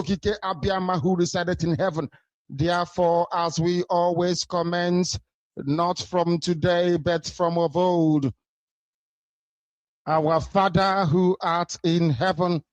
Okike Abiyama who resided in heaven. Therefore, as we always commence, not from today, but from of old, our Father who art in heaven,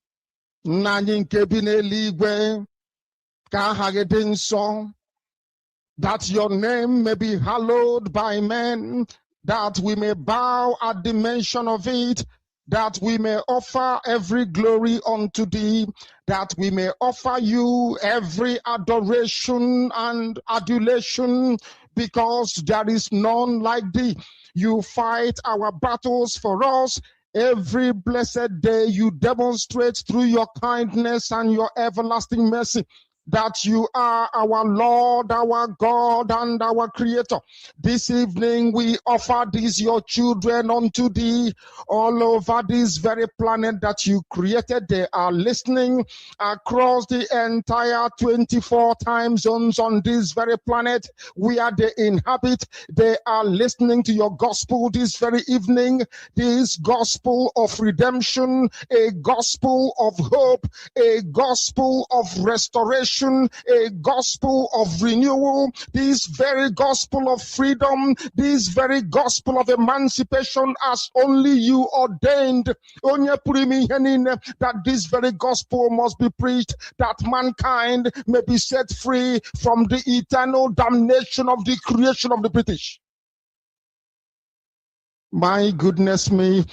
that your name may be hallowed by men, that we may bow at the mention of it, that we may offer every glory unto thee, that we may offer you every adoration and adulation, because there is none like thee. You fight our battles for us. Every blessed day you demonstrate through your kindness and your everlasting mercy that you are our Lord, our God, and our Creator. This evening we offer these your children unto thee all over this very planet that you created. They are listening across the entire 24 time zones on this very planet where they inhabit. They are listening to your gospel this very evening, this gospel of redemption, a gospel of hope, a gospel of restoration, a gospel of renewal, this very gospel of freedom, this very gospel of emancipation as only you ordained. That this very gospel must be preached, that mankind may be set free from the eternal damnation of the creation of the British. My goodness me,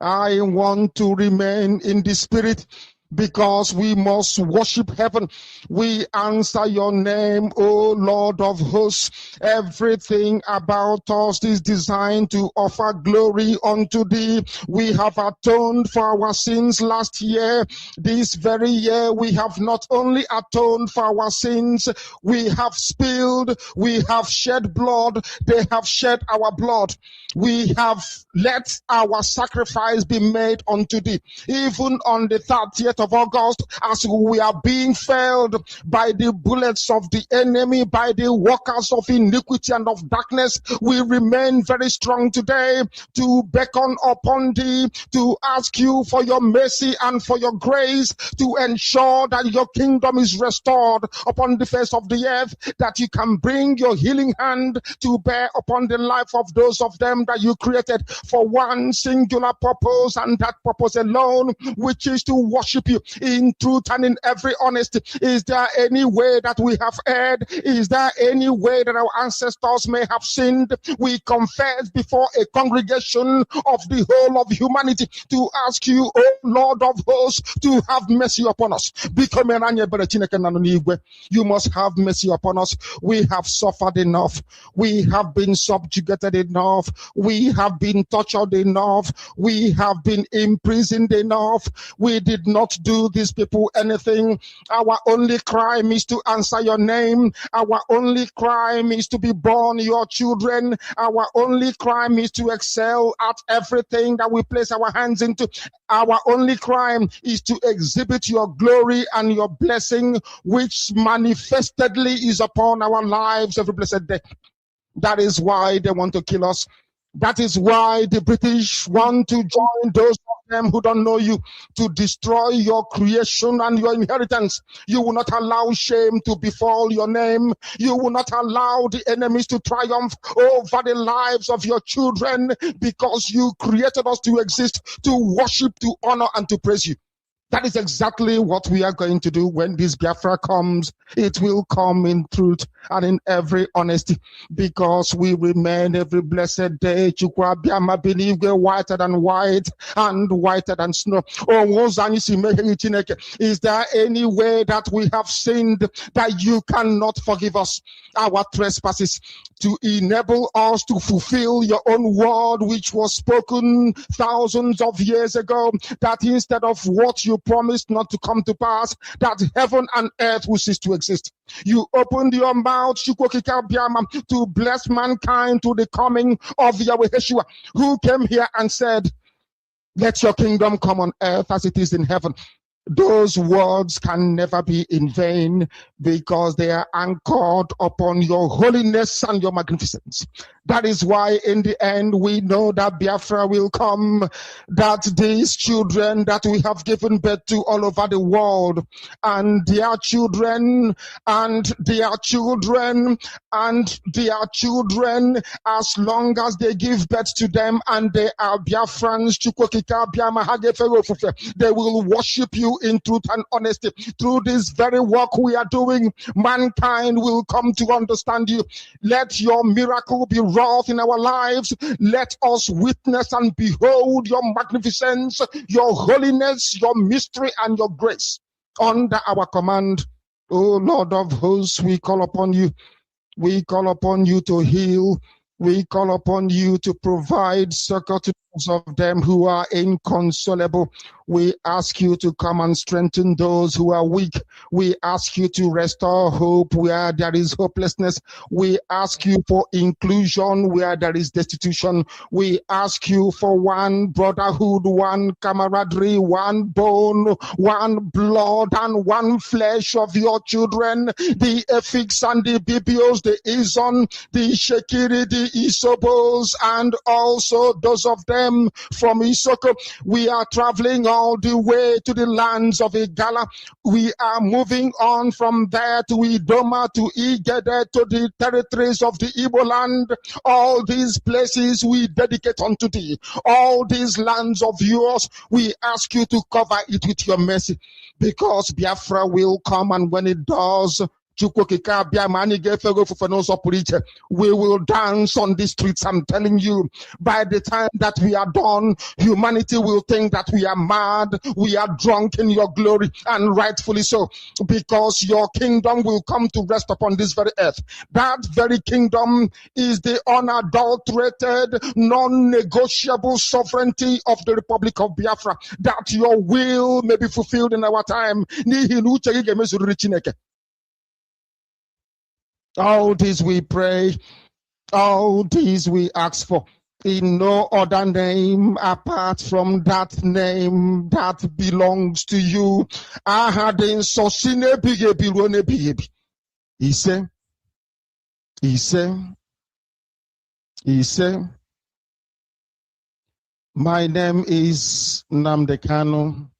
I want to remain in the spirit, because we must worship heaven. We answer your name, O Lord of hosts. Everything about us is designed to offer glory unto thee. We have atoned for our sins last year. This very year we have not only atoned for our sins, we have spilled, we have shed blood, they have shed our blood. We have let our sacrifice be made unto thee. Even on the 30th of August, as we are being felled by the bullets of the enemy, by the workers of iniquity and of darkness, we remain very strong today to beckon upon thee, to ask you for your mercy and for your grace, to ensure that your kingdom is restored upon the face of the earth, that you can bring your healing hand to bear upon the life of those of them that you created for one singular purpose, and that purpose alone, which is to worship you in truth and in every honesty. Is there any way that we have erred? Is there any way that our ancestors may have sinned? We confess before a congregation of the whole of humanity to ask you, O Lord of hosts, to have mercy upon us. You must have mercy upon us. We have suffered enough. We have been subjugated enough. We have been tortured enough. We have been imprisoned enough. We did not do these people anything. Our only crime is to answer your name. Our only crime is to be born your children. Our only crime is to excel at everything that we place our hands into. Our only crime is to exhibit your glory and your blessing, which manifestedly is upon our lives every blessed day. That is why they want to kill us. That is why the British want to join those of them who don't know you to destroy your creation and your inheritance. You will not allow shame to befall your name. You will not allow the enemies to triumph over the lives of your children, because you created us to exist, to worship, to honor, and to praise you. That is exactly what we are going to do when this Biafra comes. It will come in truth and in every honesty, because we remain every blessed day whiter than white and whiter than snow. Is there any way that we have sinned that you cannot forgive us our trespasses, to enable us to fulfill your own word, which was spoken thousands of years ago, that instead of what you promised not to come to pass, that heaven and earth will cease to exist. You opened your mouth to bless mankind to the coming of Yahweh Yeshua, who came here and said, let your kingdom come on earth as it is in heaven. Those words can never be in vain because they are anchored upon your holiness and your magnificence. That is why in the end we know that Biafra will come, that these children that we have given birth to all over the world, and their children, and their children, and their children, as long as they give birth to them and they are Biafrans, they will worship you in truth and honesty. Through this very work we are doing, mankind will come to understand you. Let your miracle be wrought in our lives. Let us witness and behold your magnificence, your holiness, your mystery, and your grace. Under our command, O Lord of hosts, we call upon you. We call upon you to heal. We call upon you to provide succor to those of them who are inconsolable. We ask you to come and strengthen those who are weak. We ask you to restore hope where there is hopelessness. We ask you for inclusion where there is destitution. We ask you for one brotherhood, one camaraderie, one bone, one blood, and one flesh of your children, the Efiks and the Bibios, the Izon, the Shekiri, the Isobos, and also those of them from Isoko. We are traveling all the way to the lands of Igala. We are moving on from there to Idoma, to Igede, to the territories of the Igbo land. All these places we dedicate unto thee. All these lands of yours, we ask you to cover it with your mercy, because Biafra will come, and when it does, we will dance on the streets. I'm telling you, by the time that we are done, humanity will think that we are mad, we are drunk in your glory, and rightfully so, because your kingdom will come to rest upon this very earth. That very kingdom is the unadulterated, non-negotiable sovereignty of the Republic of Biafra, that your will may be fulfilled in our time. All this we pray, all these we ask for, in no other name apart from that name that belongs to you. He said, my name is Nnamdi Kanu.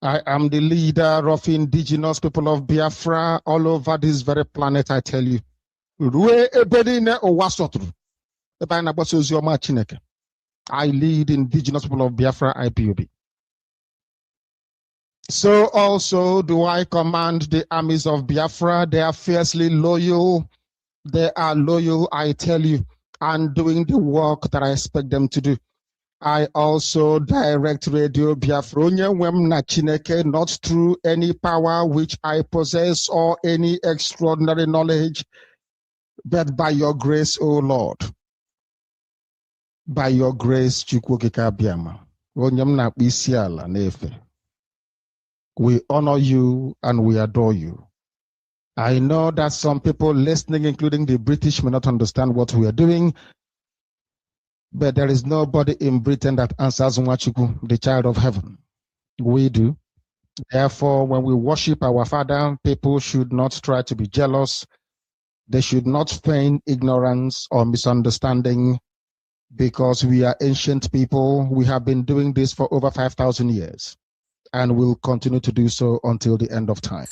I am the leader of indigenous people of Biafra all over this very planet, I tell you. I lead indigenous people of Biafra IPOB. So also do I command the armies of Biafra. They are fiercely loyal. They are loyal, I tell you, and doing the work that I expect them to do. I also direct Radio Biafra not through any power which I possess or any extraordinary knowledge, but by your grace, O Lord. By your grace, we honor you and we adore you. I know that some people listening, including the British, may not understand what we are doing, but there is nobody in Britain that answers Nwachukwu, the child of heaven. We do. Therefore, when we worship our Father, people should not try to be jealous. They should not feign ignorance or misunderstanding, because we are ancient people. We have been doing this for over 5,000 years and will continue to do so until the end of time.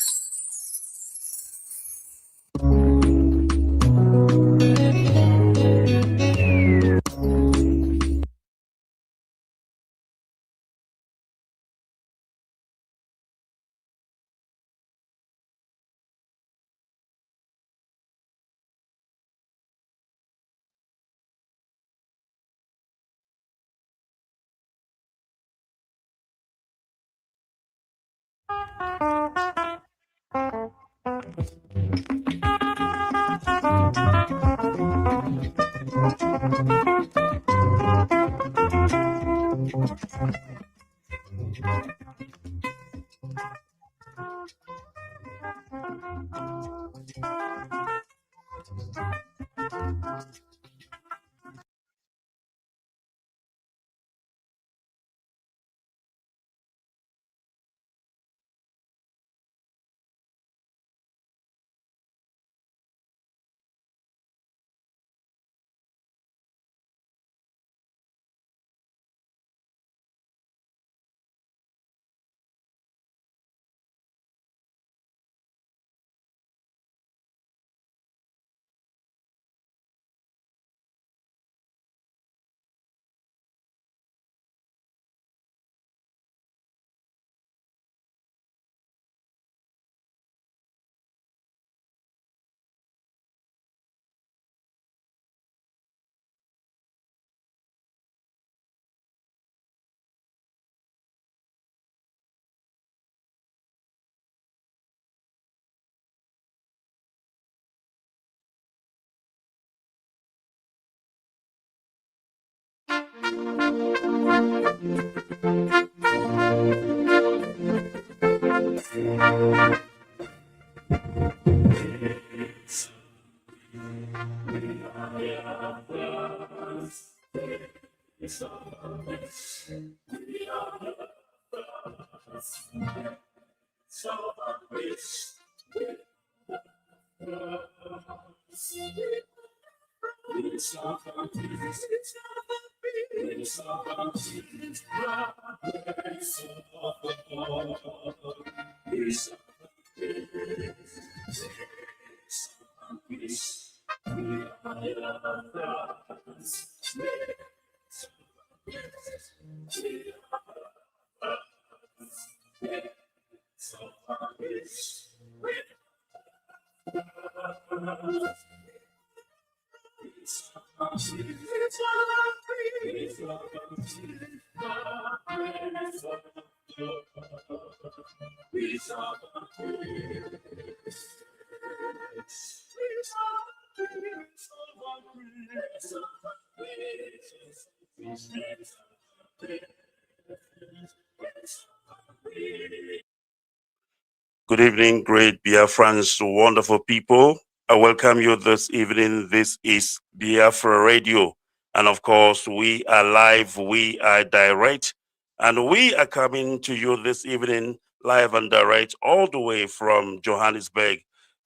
Good evening, great Biafrans, wonderful people. I welcome you this evening. This is Biafra Radio. And of course, we are live, we are direct, and we are coming to you this evening live and direct all the way from Johannesburg,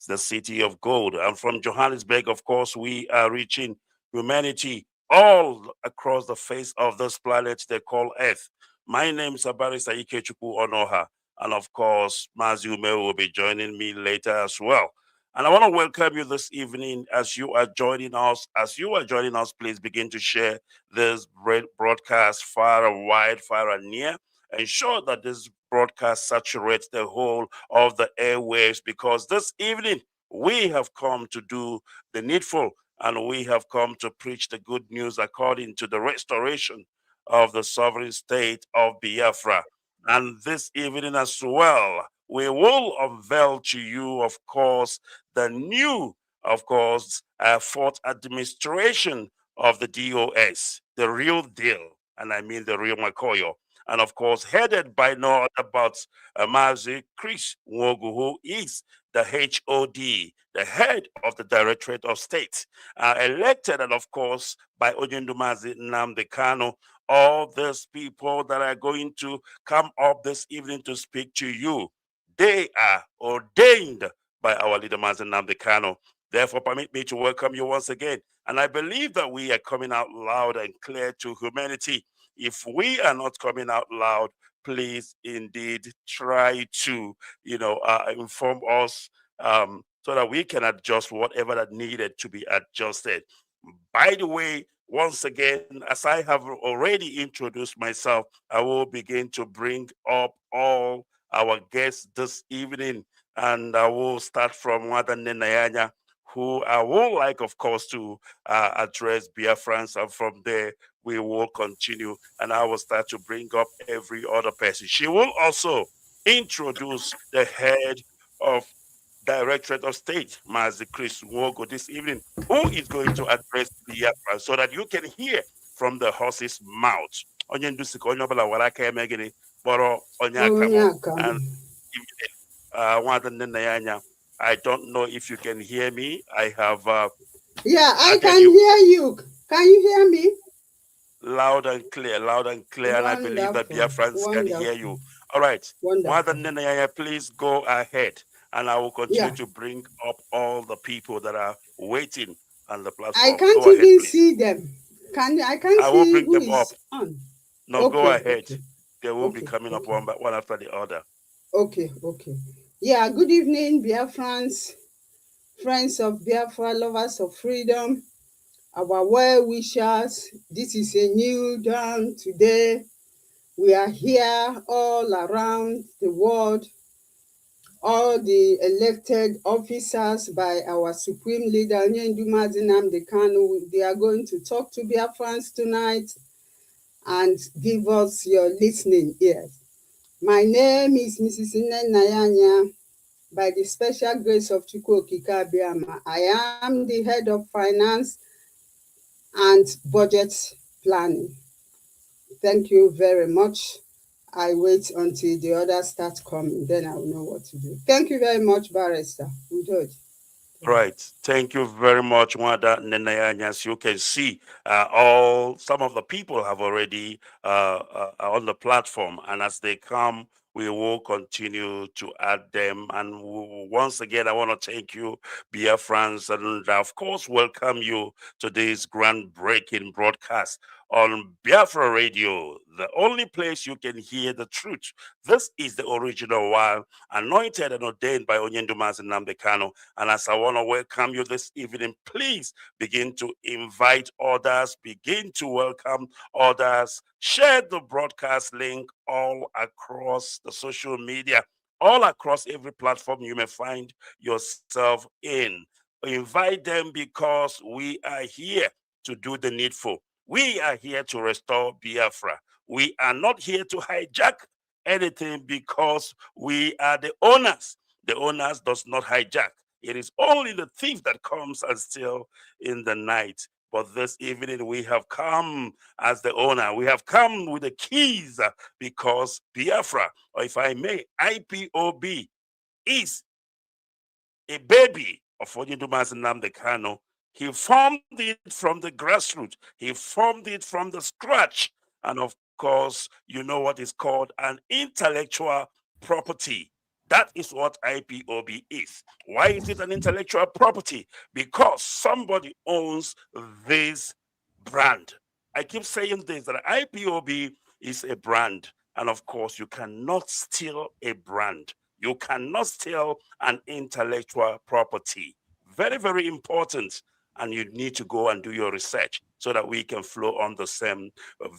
the city of gold. And from Johannesburg, of course, we are reaching humanity all across the face of this planet they call Earth. My name is Barrister Onuha. And of course, Mazume will be joining me later as well. And I want to welcome you this evening as you are joining us. As you are joining us, please begin to share this broadcast far and wide, far and near. Ensure that this broadcast saturates the whole of the airwaves, because this evening we have come to do the needful, and we have come to preach the good news according to the restoration of the sovereign state of Biafra. And this evening as well, we will unveil to you, of course, the new, of course, fourth administration of the DOS, the real deal, and I mean the real Makoyo. And of course, headed by no other but Mazi Chris Nwogu, who is the HOD, the head of the Directorate of State, elected, and of course, by Onyendumazi Nnamdi Kanu. All these people that are going to come up this evening to speak to you, they are ordained by our leader, Mazen Nnamdi Kanu. Therefore, permit me to welcome you once again. And I believe that we are coming out loud and clear to humanity. If we are not coming out loud, please indeed try to, inform us so that we can adjust whatever that needed to be adjusted. By the way, once again, as I have already introduced myself, I will begin to bring up all our guests this evening. And I will start from Wadan Nayanya, who I would like, of course, to address Biafrans. And from there, we will continue. And I will start to bring up every other person. She will also introduce the head of Directorate of State, Mazi Chris Nwogo, this evening, who is going to address Biafra so that you can hear from the horse's mouth. Onye ndusika onye ọbụla wara aka eme gịnị kpọrọ onye akamụ. And I don't know if you can hear me. I have yeah, I can hear you. Can you hear me? Loud and clear, loud and clear. Wonderful. And I believe that Biafrans can hear you. All right. Please go ahead. And I will continue to bring up all the people that are waiting on the platform. I can't even see them. I can't will see bring who them is up. on. No, go ahead. Okay. They will be coming up one after the other. Okay. Yeah, good evening, Biafrans, friends of Biafra, lovers of freedom, our well-wishers. This is a new dawn today. We are here all around the world. All the elected officers by our supreme leader, Onyendumazi Nnamdi Kanu, they are going to talk to Biafrans tonight and give us your listening ears. My name is Mrs. Nayanya. By the special grace of Chukwu Okike Abiama, I am the head of finance and budget planning. Thank you very much. I wait until the others start coming, then I will know what to do. Thank you very much, Barrister. Udod. Right. Thank you very much, Wanda Nenayanya. As you can see, all some of the people have already on the platform, and as they come, we will continue to add them. And once again, I want to thank you, Biafrans, and of course, welcome you to this groundbreaking broadcast on Biafra Radio, the only place you can hear the truth. This is the original one, anointed and ordained by Onyendumas and Nambekano. And as I want to welcome you this evening, please begin to invite others, begin to welcome others, share the broadcast link all across the social media, all across every platform you may find yourself in. Invite them because we are here to do the needful. We are here to restore Biafra. We are not here to hijack anything because we are the owners. The owners does not hijack. It is only the thief that comes and steals in the night. But this evening we have come as the owner. We have come with the keys because Biafra, or if I may, IPOB is a baby of Onyedumas Nnamdi Kanu. He formed it from the grassroots. He formed it from the scratch. And of course, you know what is called an intellectual property. That is what IPOB is. Why is it an intellectual property? Because somebody owns this brand. I keep saying this, that IPOB is a brand. And of course, you cannot steal a brand. You cannot steal an intellectual property. Very, very important. And you need to go and do your research so that we can flow on the same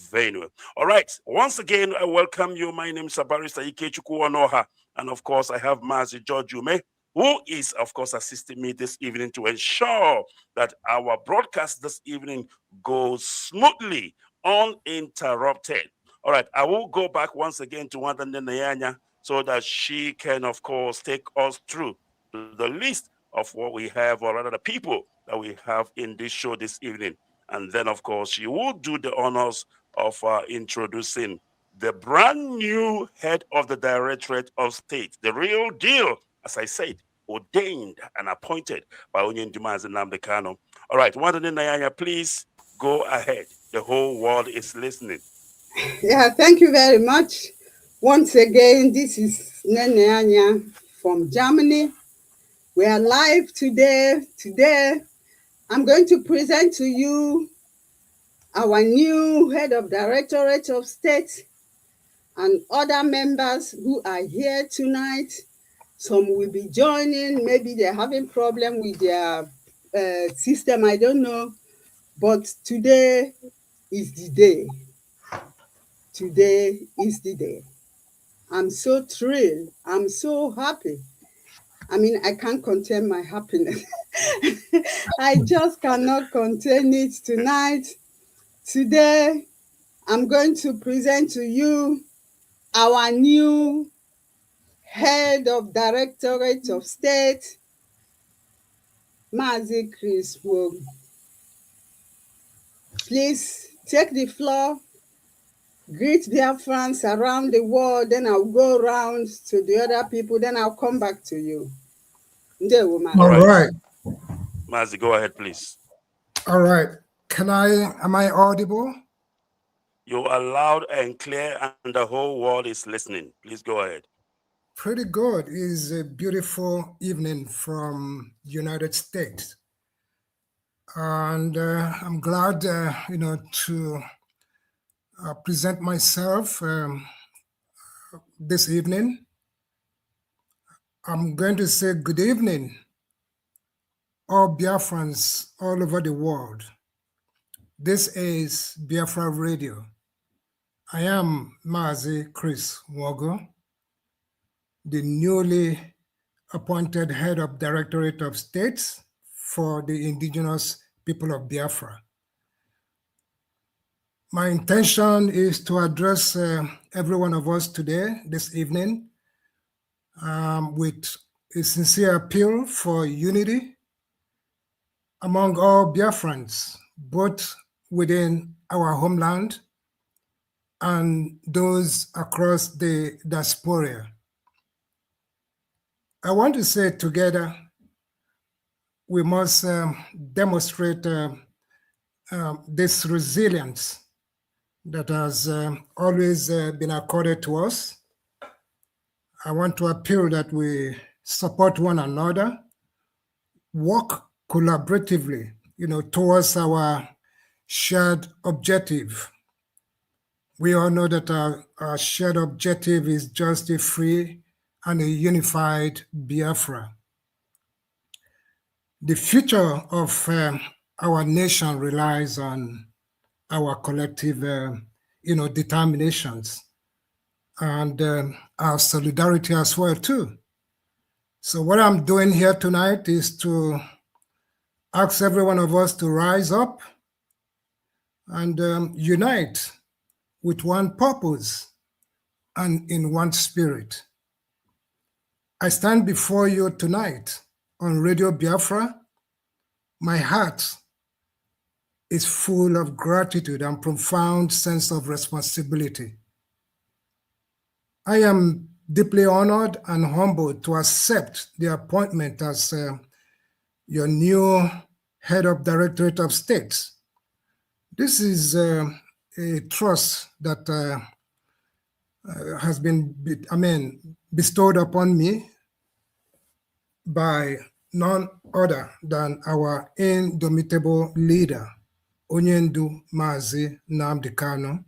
venue. All right. Once again, I welcome you. My name is Barrister Onuha. And of course, I have Mazi George Ume, who is, of course, assisting me this evening to ensure that our broadcast this evening goes smoothly, uninterrupted. All right. I will go back once again to Wanda Nenayanya so that she can, of course, take us through the list of what we have, or rather the people that we have in this show this evening. And then, of course, she will do the honors of introducing the brand new head of the Directorate of State, the real deal, as I said, ordained and appointed by Onyendumas Nnamdi Kanu. All right, Wanda Nayanya, please go ahead. The whole world is listening. Yeah, thank you very much. Once again, this is Nene Anya from Germany. We are live today. Today, I'm going to present to you our new head of Directorate of State and other members who are here tonight. Some will be joining. Maybe they're having problem with their system. I don't know. But today is the day. Today is the day. I'm so thrilled. I'm so happy. I mean, I can't contain my happiness. I just cannot contain it tonight. Today, I'm going to present to you our new head of Directorate of State, Mazi Chris Wogu. Please take the floor, greet their friends around the world, then I'll go around to the other people, then I'll come back to you. All right. Mazi, go ahead, please. All right. Am I audible? You are loud and clear, and the whole world is listening. Please go ahead. Pretty good. It's a beautiful evening from United States. And I'm glad, to present myself this evening. I'm going to say good evening, all Biafrans all over the world. This is Biafra Radio. I am Mazi Chris Wogu, the newly appointed head of Directorate of States for the indigenous people of Biafra. My intention is to address every one of us today, this evening, with a sincere appeal for unity among all Biafrans, both within our homeland and those across the diaspora. I want to say together, we must demonstrate this resilience that has always been accorded to us. I want to appeal that we support one another, work collaboratively, towards our shared objective. We all know that our shared objective is just a free and a unified Biafra. The future of our nation relies on our collective, determinations and our solidarity as well too. So what I'm doing here tonight is to ask every one of us to rise up and unite with one purpose and in one spirit. I stand before you tonight on Radio Biafra. My heart is full of gratitude and profound sense of responsibility. I am deeply honored and humbled to accept the appointment as your new head of Directorate of State. This is a trust that has been, bestowed upon me by none other than our indomitable leader, Onyendu Mazi Nnamdi Kanu,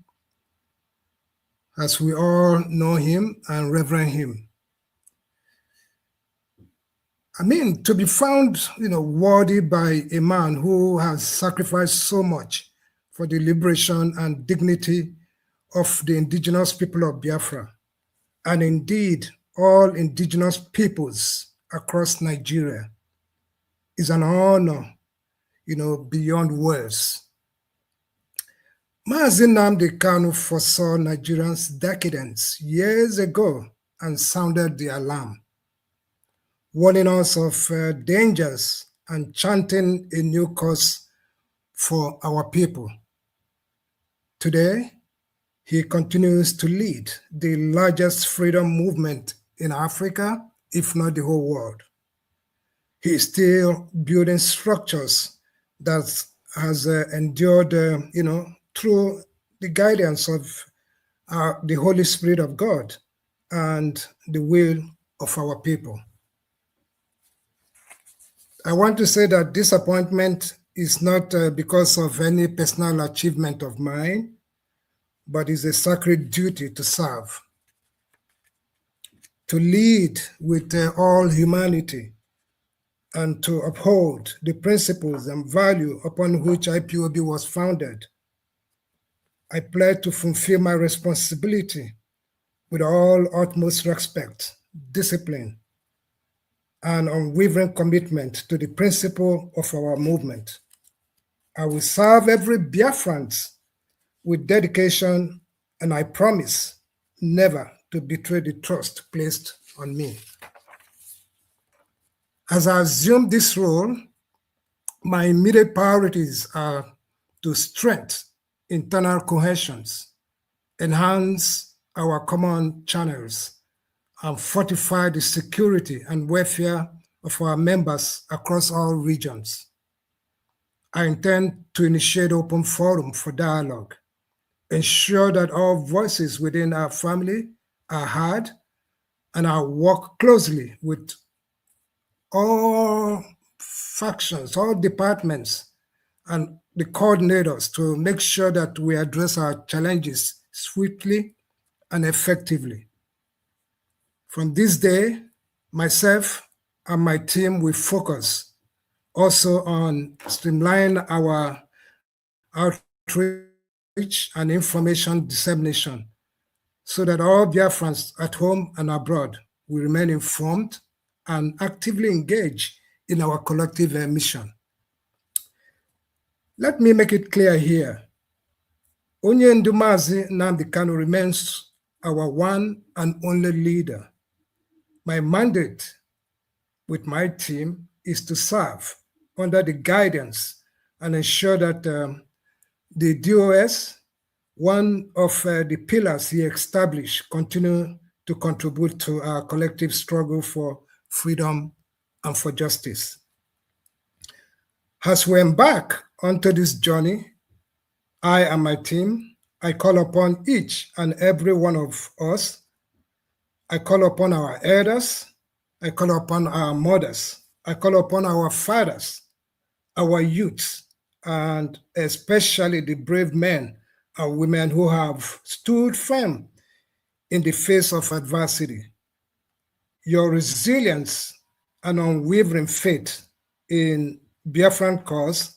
as we all know him and reverend him. To be found, worthy by a man who has sacrificed so much for the liberation and dignity of the indigenous people of Biafra, and indeed all indigenous peoples across Nigeria, is an honor, beyond words. Mazi Nnamdi Kanu foresaw Nigerians' decadence years ago and sounded the alarm, warning us of dangers and chanting a new course for our people. Today, he continues to lead the largest freedom movement in Africa, if not the whole world. He is still building structures that has endured, through the guidance of the Holy Spirit of God and the will of our people. I want to say that this appointment is not because of any personal achievement of mine, but is a sacred duty to serve, to lead with all humanity, and to uphold the principles and value upon which IPOB was founded. I pledge to fulfill my responsibility with all utmost respect, discipline, and unwavering commitment to the principle of our movement. I will serve every Biafran with dedication, and I promise never to betray the trust placed on me. As I assume this role, my immediate priorities are to strengthen internal cohesions, enhance our common channels, and fortify the security and welfare of our members across all regions. I intend to initiate open forum for dialogue, ensure that all voices within our family are heard, and I work closely with all factions, all departments, and the coordinators to make sure that we address our challenges swiftly and effectively. From this day, myself and my team will focus also on streamlining our outreach and information dissemination so that all Biafrans at home and abroad will remain informed and actively engaged in our collective mission. Let me make it clear here. Onyendu Mazi Nnamdi Kanu remains our one and only leader. My mandate with my team is to serve under the guidance and ensure that the DOS one of the pillars he established, continue to contribute to our collective struggle for freedom and for justice. As we embark onto this journey, I and my team, I call upon each and every one of us. I call upon our elders. I call upon our mothers. I call upon our fathers, our youths, and especially the brave men and women who have stood firm in the face of adversity. Your resilience and unwavering faith in Biafran cause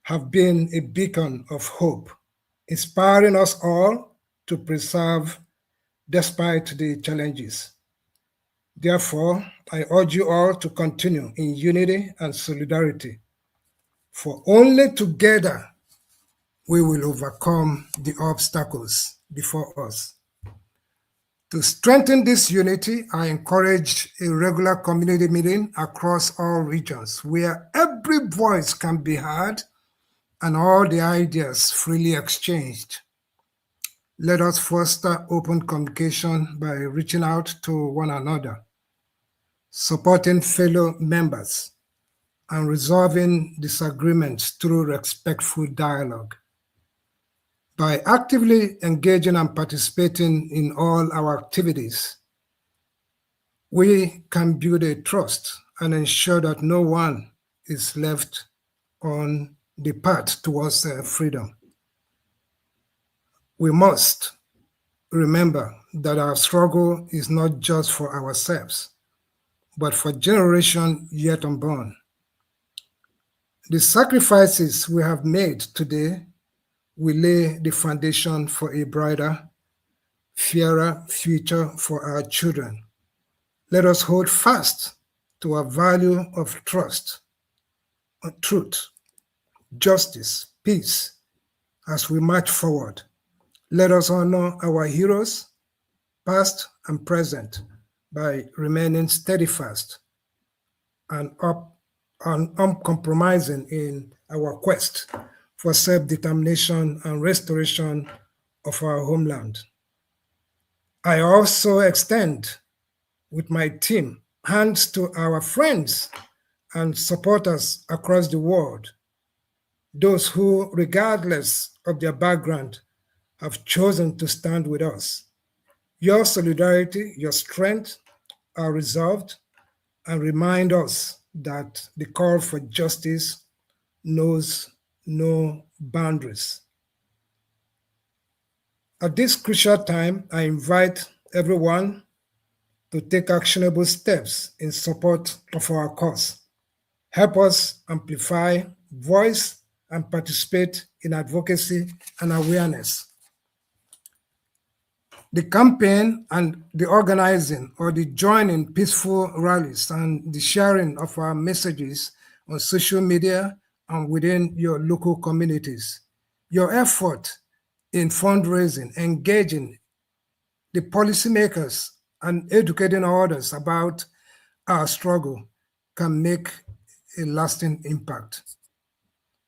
have been a beacon of hope, inspiring us all to persevere despite the challenges. Therefore, I urge you all to continue in unity and solidarity, for only together we will overcome the obstacles before us. To strengthen this unity, I encourage a regular community meeting across all regions where every voice can be heard and all the ideas freely exchanged. Let us foster open communication by reaching out to one another, supporting fellow members, and resolving disagreements through respectful dialogue. By actively engaging and participating in all our activities, we can build a trust and ensure that no one is left on the path towards freedom. We must remember that our struggle is not just for ourselves, but for generations yet unborn. The sacrifices we have made today will lay the foundation for a brighter, fairer future for our children. Let us hold fast to our value of trust, truth, justice, peace as we march forward. Let us honor our heroes, past and present, by remaining steadfast and uncompromising in our quest for self-determination and restoration of our homeland. I also extend with my team hands to our friends and supporters across the world, those who, regardless of their background, have chosen to stand with us. Your solidarity, your strength are resolved and remind us that the call for justice knows no boundaries. At this crucial time, I invite everyone to take actionable steps in support of our cause. Help us amplify, voice, and participate in advocacy and awareness. The campaign and the organizing or the joining peaceful rallies and the sharing of our messages on social media and within your local communities. Your effort in fundraising, engaging the policymakers and educating others about our struggle can make a lasting impact.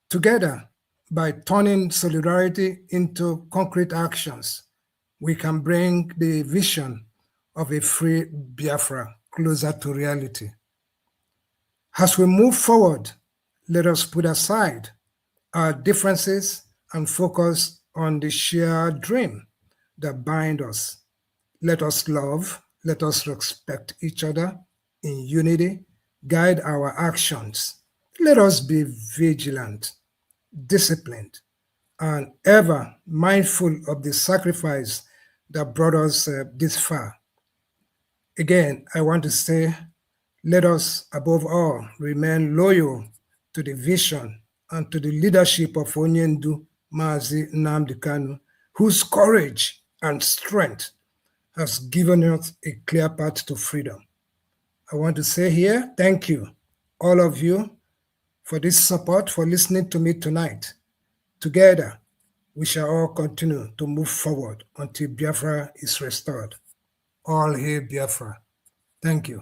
Together, by turning solidarity into concrete actions, we can bring the vision of a free Biafra closer to reality. As we move forward, let us put aside our differences and focus on the shared dream that binds us. Let us love, let us respect each other in unity, guide our actions. Let us be vigilant, disciplined, and ever mindful of the sacrifice that brought us this far. Again, I want to say, let us above all remain loyal to the vision and to the leadership of Onyendu Mazi Nnamdi Kanu, whose courage and strength has given us a clear path to freedom. I want to say here, thank you, all of you, for this support, for listening to me tonight. Together, we shall all continue to move forward until Biafra is restored. All hail Biafra. Thank you.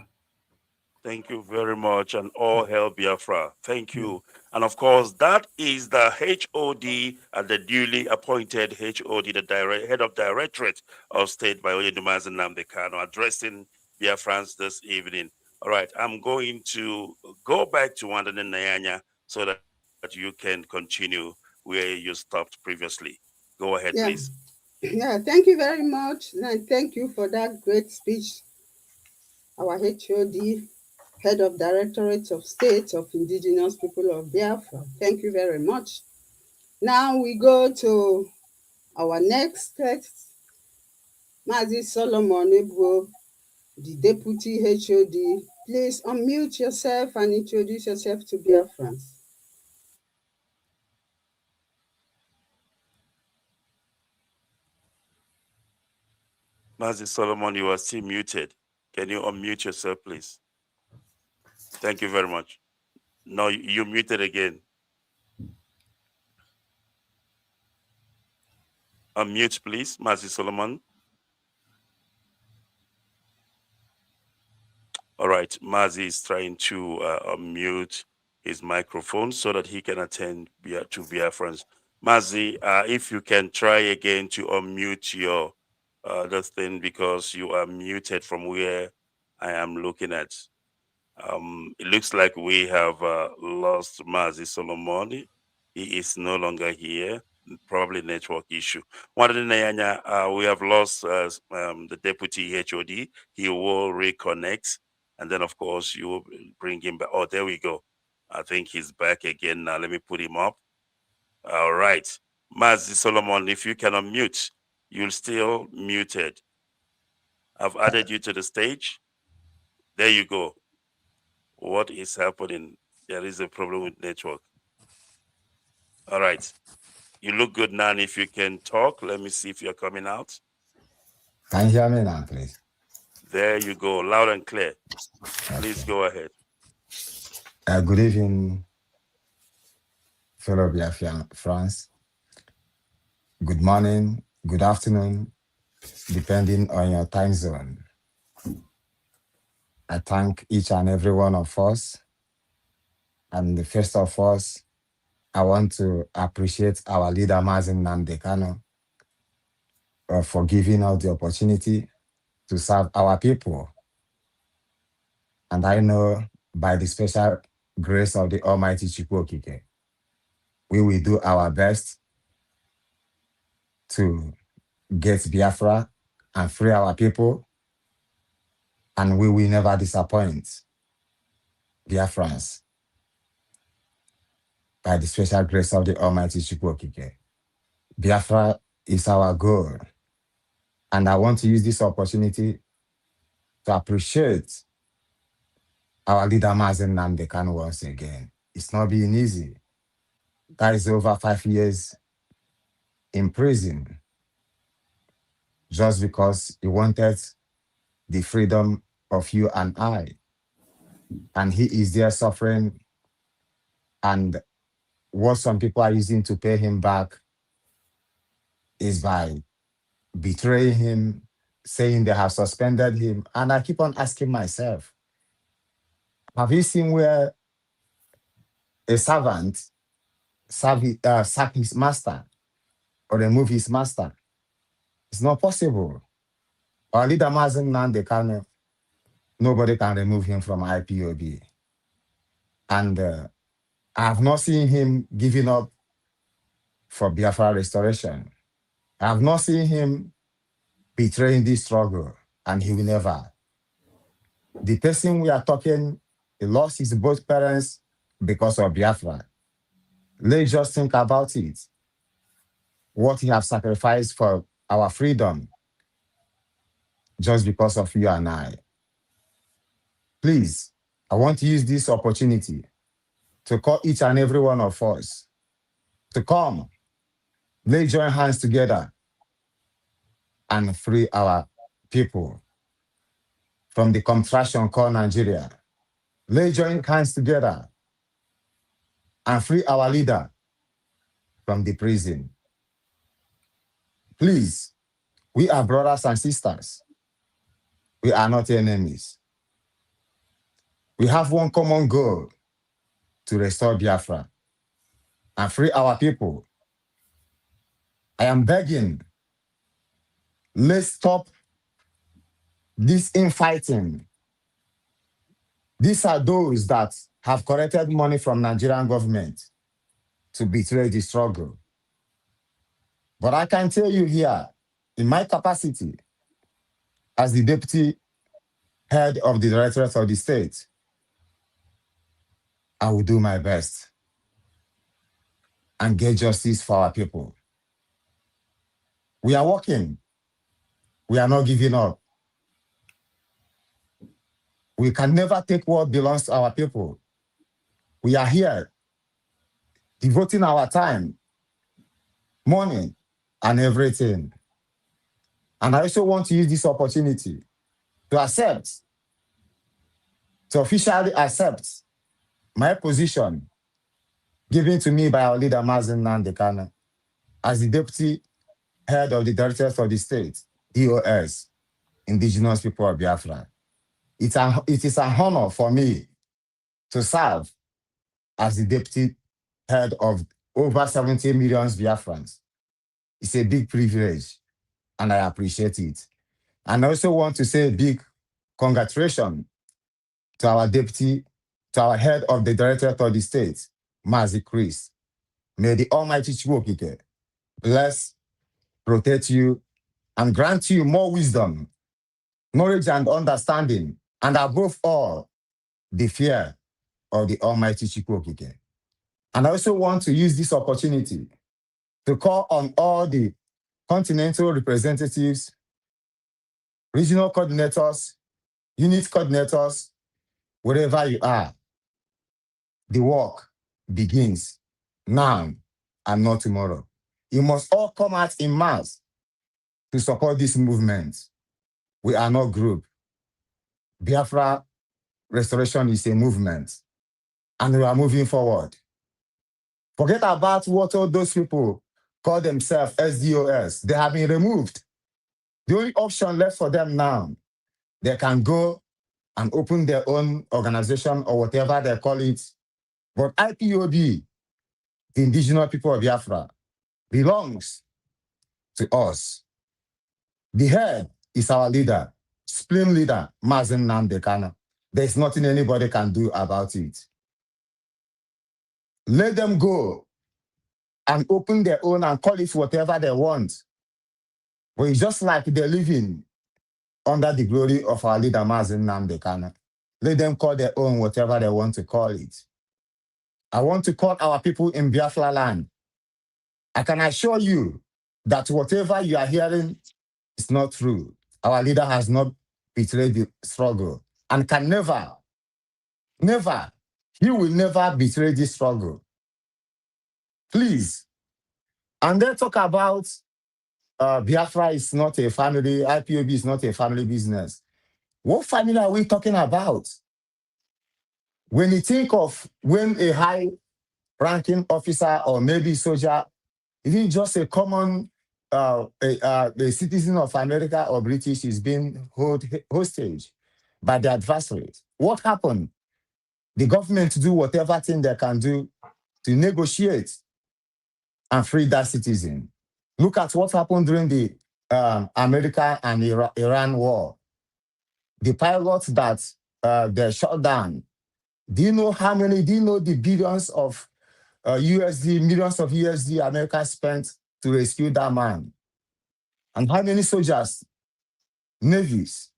Thank you very much, and all hail Biafra. Thank you. And of course, that is the HOD, the duly appointed HOD, the head of Directorate of State by Oyedumaz Nnamdi Kanu, addressing Biafrans this evening. All right, I'm going to go back to Wanda Nyanya so that you can continue where you stopped previously. Go ahead, Yeah, please. yeah. Thank you very much, and thank you for that great speech, our HOD, Head of Directorate of State of Indigenous People of Biafra. Thank you very much. Now we go to our next text, Mazi Solomon Ebuo, the Deputy HOD. Please unmute yourself and introduce yourself to Biafrans. Mazi Solomon, you are still muted. Can you unmute yourself, please? Thank you very much. No, you muted again. Unmute, please, Mazi Solomon. All right, Mazi is trying to unmute his microphone so that he can attend to Biafrans. Mazi, if you can try again to unmute your the thing, because you are muted from where I am looking at. It looks like we have lost Mazi Solomon. He is no longer here. Probably network issue. We have lost the deputy HOD. He will reconnect, and then of course you will bring him back. Oh, there we go. I think he's back again now. Let me put him up. All right, Mazi Solomon, if you can unmute, you're still muted. I've added you to the stage. There you go. What is happening? There is a problem with network. All right. You look good now. And if you can talk, let me see if you're coming out. Can you hear me now, please? There you go, loud and clear. Okay. Please go ahead. Good evening, fellow Biafran France. Good morning, good afternoon, depending on your time zone. I thank each and every one of us. And first of all, I want to appreciate our leader, Mazi Nnamdi Kanu, for giving us the opportunity to serve our people. And I know by the special grace of the Almighty Chukwokike, we will do our best to get Biafra and free our people, and we will never disappoint Biafrans by the special grace of the Almighty Chukwokike. Biafra is our goal, and I want to use this opportunity to appreciate our leader Mazi Nnamdi Kanu once again. It's not been easy. That is over 5 years in prison just because he wanted the freedom of you and I. And he is there suffering, and what some people are using to pay him back is by betraying him, saying they have suspended him. And I keep on asking myself, have you seen where a servant sack his master or remove his master? It's not possible. Our leader Mazi Nnamdi Kanu, nobody can remove him from IPOB. And I have not seen him giving up for Biafra restoration. I have not seen him betraying this struggle, and he will never. The person we are talking, he lost his both parents because of Biafra. Let's just think about it. What he has sacrificed for our freedom just because of you and I. Please, I want to use this opportunity to call each and every one of us to come, let's join hands together and free our people from the contraction called Nigeria. Let's join hands together and free our leader from the prison. Please, we are brothers and sisters. We are not enemies. We have one common goal to restore Biafra and free our people. I am begging, let's stop this infighting. These are those that have collected money from Nigerian government to betray the struggle. But I can tell you here, in my capacity as the deputy head of the Directorate of the State, I will do my best and get justice for our people. We are working. We are not giving up. We can never take what belongs to our people. We are here devoting our time, money, and everything. And I also want to use this opportunity to officially accept my position given to me by our leader, Mazen Nandekana, as the deputy head of the Directorate of the State, DOS, Indigenous People of Biafra. It is an honor for me to serve as the deputy head of over 70 million Biafrans. It's a big privilege, and I appreciate it. And I also want to say a big congratulations to our deputy, to our head of the Directorate of the State, Mazi Chris. May the Almighty Chukwu bless, protect you, and grant you more wisdom, knowledge, and understanding, and above all, the fear of the Almighty Chukwu. And I also want to use this opportunity to call on all the continental representatives, regional coordinators, unit coordinators, wherever you are. The work begins now and not tomorrow. You must all come out in mass to support this movement. We are not group. Biafra restoration is a movement, and we are moving forward. Forget about what all those people call themselves SDOS. They have been removed. The only option left for them now, they can go and open their own organization or whatever they call it. But IPOB, the Indigenous People of Biafra, belongs to us. The head is our leader, supreme leader, Mazen Namdekano. There's nothing anybody can do about it. Let them go and open their own and call it whatever they want. But it's just like they're living under the glory of our leader, Mazen Namdekano. Let them call their own whatever they want to call it. I want to call our people in Biafra land. I can assure you that whatever you are hearing is not true. Our leader has not betrayed the struggle and can never, he will never betray this struggle. Please. And then talk about Biafra is not a family, IPOB is not a family business. What family are we talking about? When you think of when a high-ranking officer or maybe soldier, even just a common a citizen of America or British is being hostage by the adversaries. What happened? The government do whatever thing they can do to negotiate and free that citizen. Look at what happened during the America and Iran war. The pilots that they shot down. Do you know the billions of millions of USD America spent to rescue that man? And how many soldiers, navies,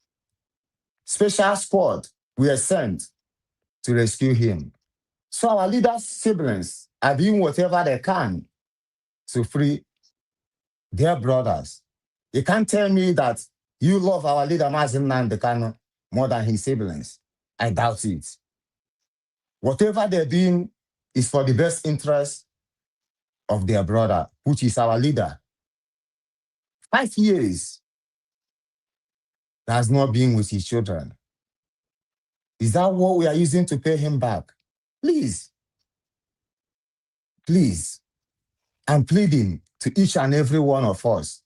special squad were sent to rescue him? So our leaders' siblings are doing whatever they can to free their brothers. You can't tell me that you love our leader, Mazen Nandekano, more than his siblings. I doubt it. Whatever they're doing is for the best interest of their brother, which is our leader. 5 years he has not been with his children. Is that what we are using to pay him back? Please, I'm pleading to each and every one of us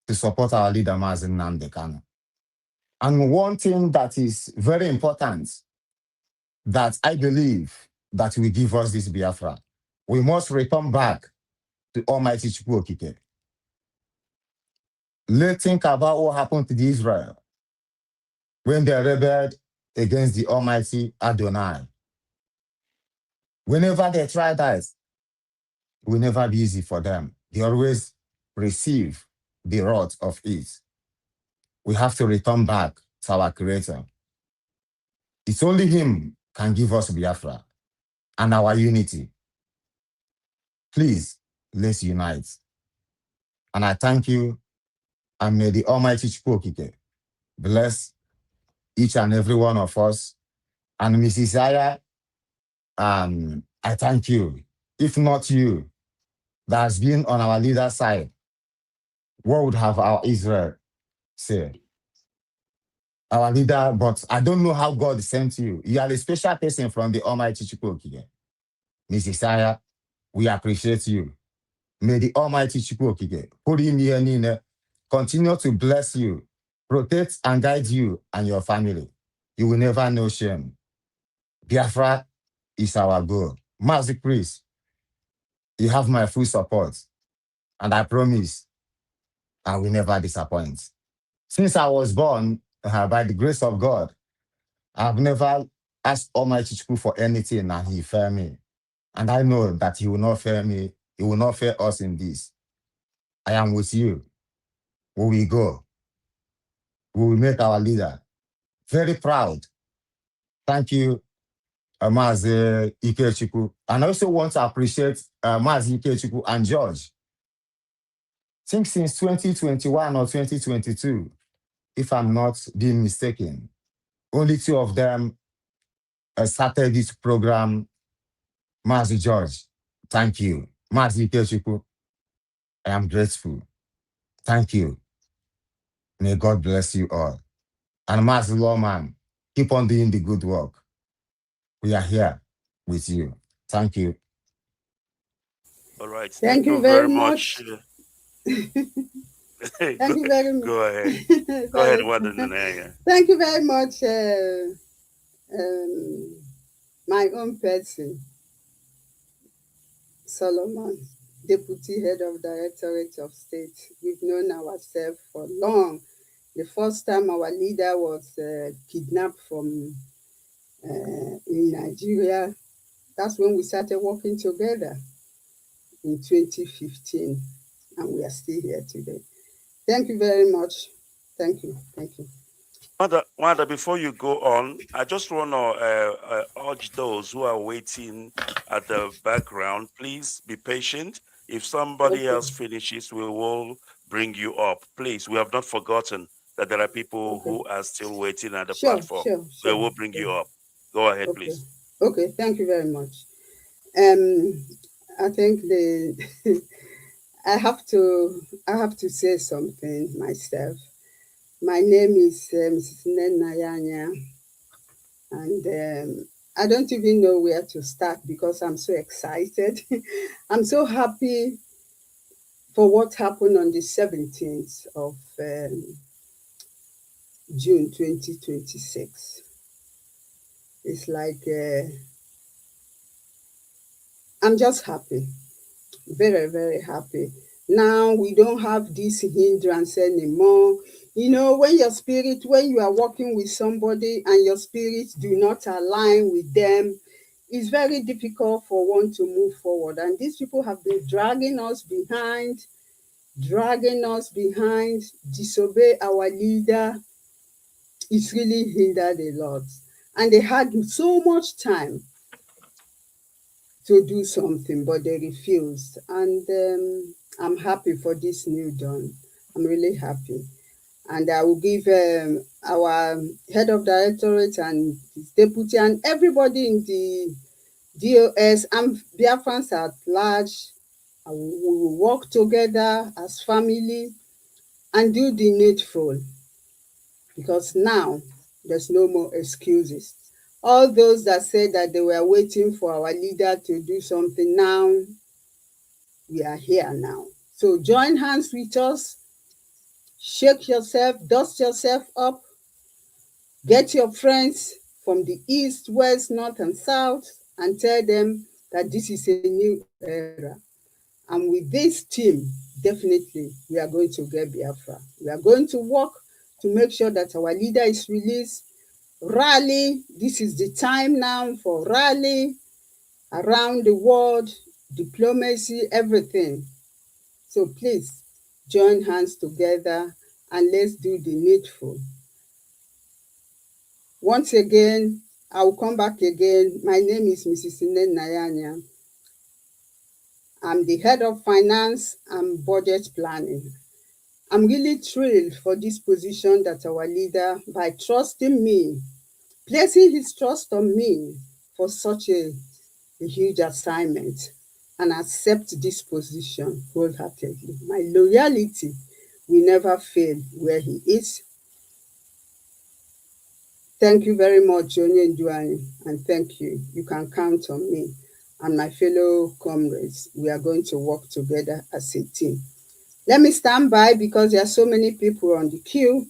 to support our leader, Mazen Nandekano. And one thing that is very important that I believe that will give us this Biafra. We must return back to Almighty Chukwokike. Let's think about what happened to Israel when they rebelled against the Almighty Adonai. Whenever they try that, it will never be easy for them. They always receive the wrath of it. We have to return back to our Creator. It's only Him can give us Biafra and our unity. Please, let's unite. And I thank you, and may the Almighty Chukwokike bless each and every one of us. And Mrs. Aya, I thank you. If not you, that has been on our leader's side, what would have our Israel say? Our leader, but I don't know how God sent you. You are a special person from the Almighty Chukwokike. Mrs. Aya, we appreciate you. May the Almighty Chukwokike, continue to bless you, protect and guide you and your family. You will never know shame. Biafra is our goal. Master Chris, you have my full support, and I promise I will never disappoint. Since I was born, by the grace of God, I've never asked Almighty Chukwu for anything, and He failed me. And I know that He will not fail me. He will not fail us in this. I am with you. We will go. We will make our leader very proud. Thank you, Mazi Ikechukwu. And I also want to appreciate Mazi Ikechukwu and George. I think since 2021 or 2022, if I'm not being mistaken, only two of them started this program. Mazi George, thank you. Mazi Ikechukwu, I am grateful. Thank you. May God bless you all. And Mazi Lawman, keep on doing the good work. We are here with you. Thank you. All right. Thank you very much. Thank you very much. Go ahead. Go ahead, Wadanaya. Thank you very much, my own person, Solomon, Deputy Head of Directorate of State. We've known ourselves for long. The first time our leader was kidnapped from in Nigeria, that's when we started working together in 2015, and we are still here today. Thank you very much. Thank you. Thank you. Wanda, before you go on, I just want to urge those who are waiting at the background, please be patient. If somebody else finishes, we will bring you up. Please, we have not forgotten that there are people who are still waiting at the platform. Sure. We will bring you up. Go ahead, please. Okay, thank you very much. I think I have to say something myself. My name is Mrs. Nenayanya, and I don't even know where to start because I'm so excited. I'm so happy for what happened on the 17th of June 2026. It's like I'm just happy, very, very happy. Now we don't have this hindrance anymore. You know, when you are working with somebody and your spirit do not align with them, it's very difficult for one to move forward. And these people have been dragging us behind, disobey our leader. It's really hindered a lot. And they had so much time to do something, but they refused. And I'm happy for this new dawn. I'm really happy. And I will give our head of directorate and his deputy and everybody in the DOS and Biafrans at large, we will work together as family and do the needful, because now there's no more excuses. All those that said that they were waiting for our leader to do something, now we are here now. So join hands with us, shake yourself, dust yourself up, get your friends, from the east, west, north, and south, and tell them that this is a new era. And with this team, definitely, we are going to get Biafra. We are going to work to make sure that our leader is released. Rally, this is the time now for rally around the world, diplomacy, everything. So please join hands together and let's do the needful. Once again, I will come back again. My name is Mrs. Inen Nayanya. I'm the head of finance and budget planning. I'm really thrilled for this position that our leader, by trusting me, placing his trust on me for such a huge assignment, and accept this position wholeheartedly. My loyalty will never fail where he is. Thank you very much, Onye Nduani, and thank you. You can count on me and my fellow comrades. We are going to work together as a team. Let me stand by because there are so many people on the queue.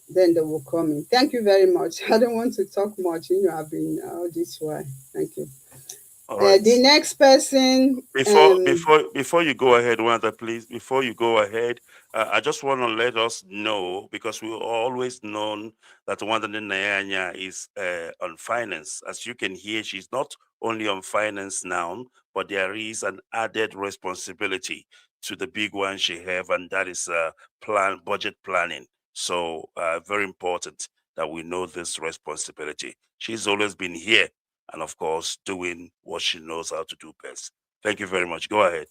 Then they will come in. Thank you very much. I don't want to talk much. I've been all this while. Thank you. All right. The next person. Before you go ahead, Wanda, please. Before you go ahead, I just want to let us know, because we always known that Wanda Nyanya is on finance. As you can hear, she's not only on finance now, but there is an added responsibility to the big one she have, and that is budget planning. So very important that we know this responsibility. She's always been here, and of course, doing what she knows how to do best. Thank you very much. Go ahead.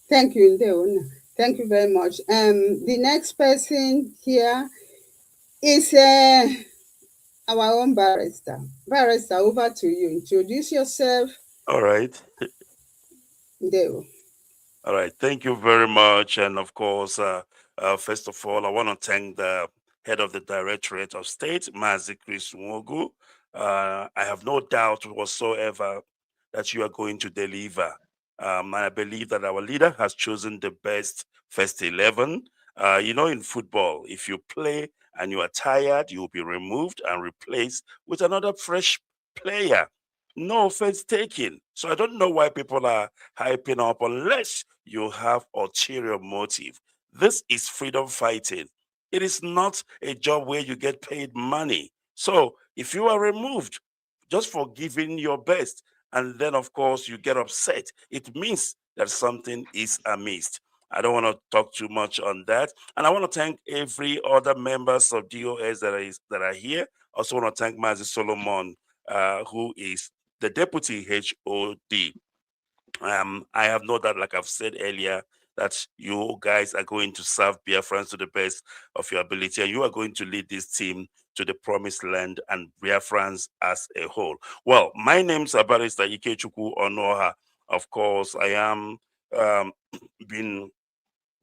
Thank you, Ndeona. Thank you very much. The next person here is our own barrister. Barrister, over to you. Introduce yourself. All right. Ndeo. All right. Thank you very much. And of course, first of all, I want to thank the head of the Directorate of State, Mazi Chris Nwogu. I have no doubt whatsoever that you are going to deliver. And I believe that our leader has chosen the best first 11. In football, if you play and you are tired, you will be removed and replaced with another fresh player. No offense taken. So I don't know why people are hyping up unless you have ulterior motive. This is freedom fighting. It is not a job where you get paid money. So if you are removed just for giving your best, and then of course you get upset, it means that something is amiss. I don't want to talk too much on that. And I want to thank every other members of DOS that are here. I also want to thank Mazi Solomon, who is the deputy HOD. I have no doubt, like I've said earlier, that you guys are going to serve Biafrans to the best of your ability, and you are going to lead this team to the promised land and Biafrans as a whole. Well, my name's Barrister Onuha. Of course, I am been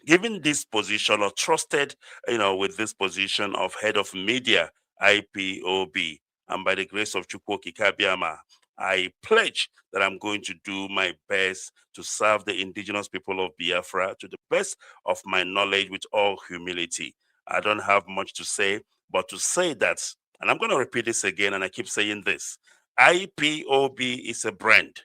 given this position or trusted, with this position of head of media, IPOB. And by the grace of Chukwoki Kabiama, I pledge that I'm going to do my best to serve the indigenous people of Biafra to the best of my knowledge with all humility. I don't have much to say, but to say that, and I'm going to repeat this again, and I keep saying this, IPOB is a brand.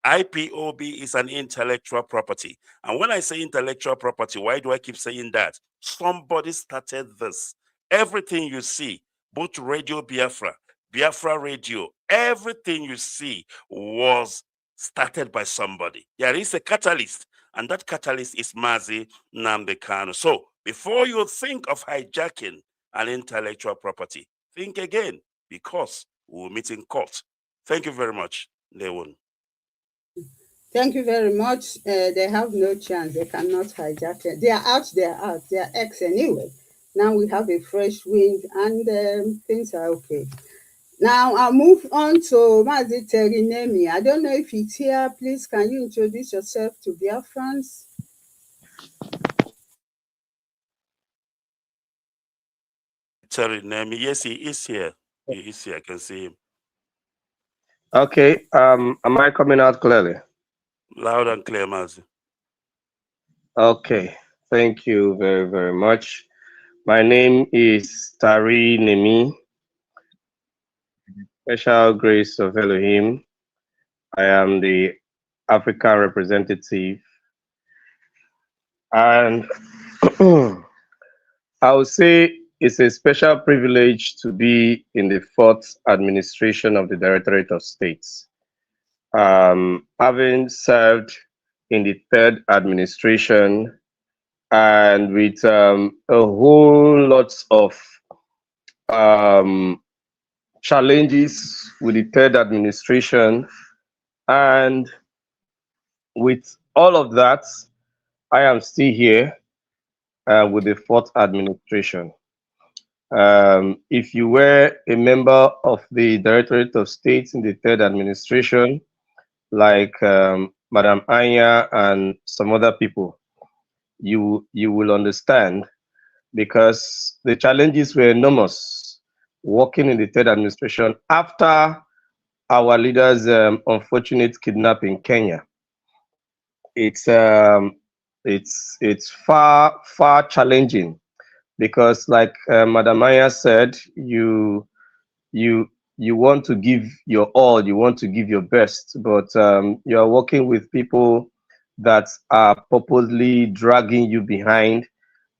IPOB is an intellectual property. And when I say intellectual property, why do I keep saying that? Somebody started this. Everything you see, both Radio Biafra, Biafra Radio, everything you see was started by somebody. There is a catalyst, and that catalyst is Mazi Nnamdi Kanu. So before you think of hijacking an intellectual property, think again, because we'll meet in court. Thank you very much, Lewin. Thank you very much. They have no chance. They cannot hijack it. They are out. They are out. They are ex anyway. Now we have a fresh wind and things are okay. Now I'll move on to Mazi Terinemi. I don't know if he's here. Please, can you introduce yourself to Biafrans? Terinemi, yes, he is here. He is here. I can see him. Okay. Am I coming out clearly? Loud and clear, Mazi. Okay. Thank you very, very much. My name is Tari Nemi. Special grace of Elohim. I am the African representative, and I would say it's a special privilege to be in the fourth administration of the Directorate of States. Having served in the third administration and with a whole lot of um, challenges with the third administration, and with all of that, I am still here with the fourth administration. If you were a member of the Directorate of States in the third administration, like Madam Anya and some other people, you will understand because the challenges were enormous working in the third administration after our leader's unfortunate kidnapping in Kenya. It's far challenging because, like Madam Maya said, you you want to give your all, you want to give your best, but you are working with people that are purposely dragging you behind,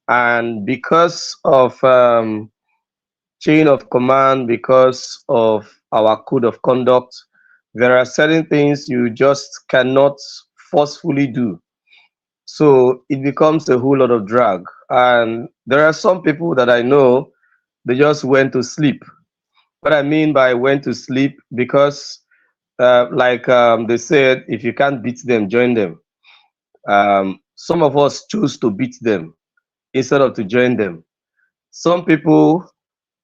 and because of chain of command, because of our code of conduct, there are certain things you just cannot forcefully do. So it becomes a whole lot of drag. And there are some people that I know, they just went to sleep. What I mean by went to sleep, because they said, if you can't beat them, join them. Some of us choose to beat them instead of to join them. Some people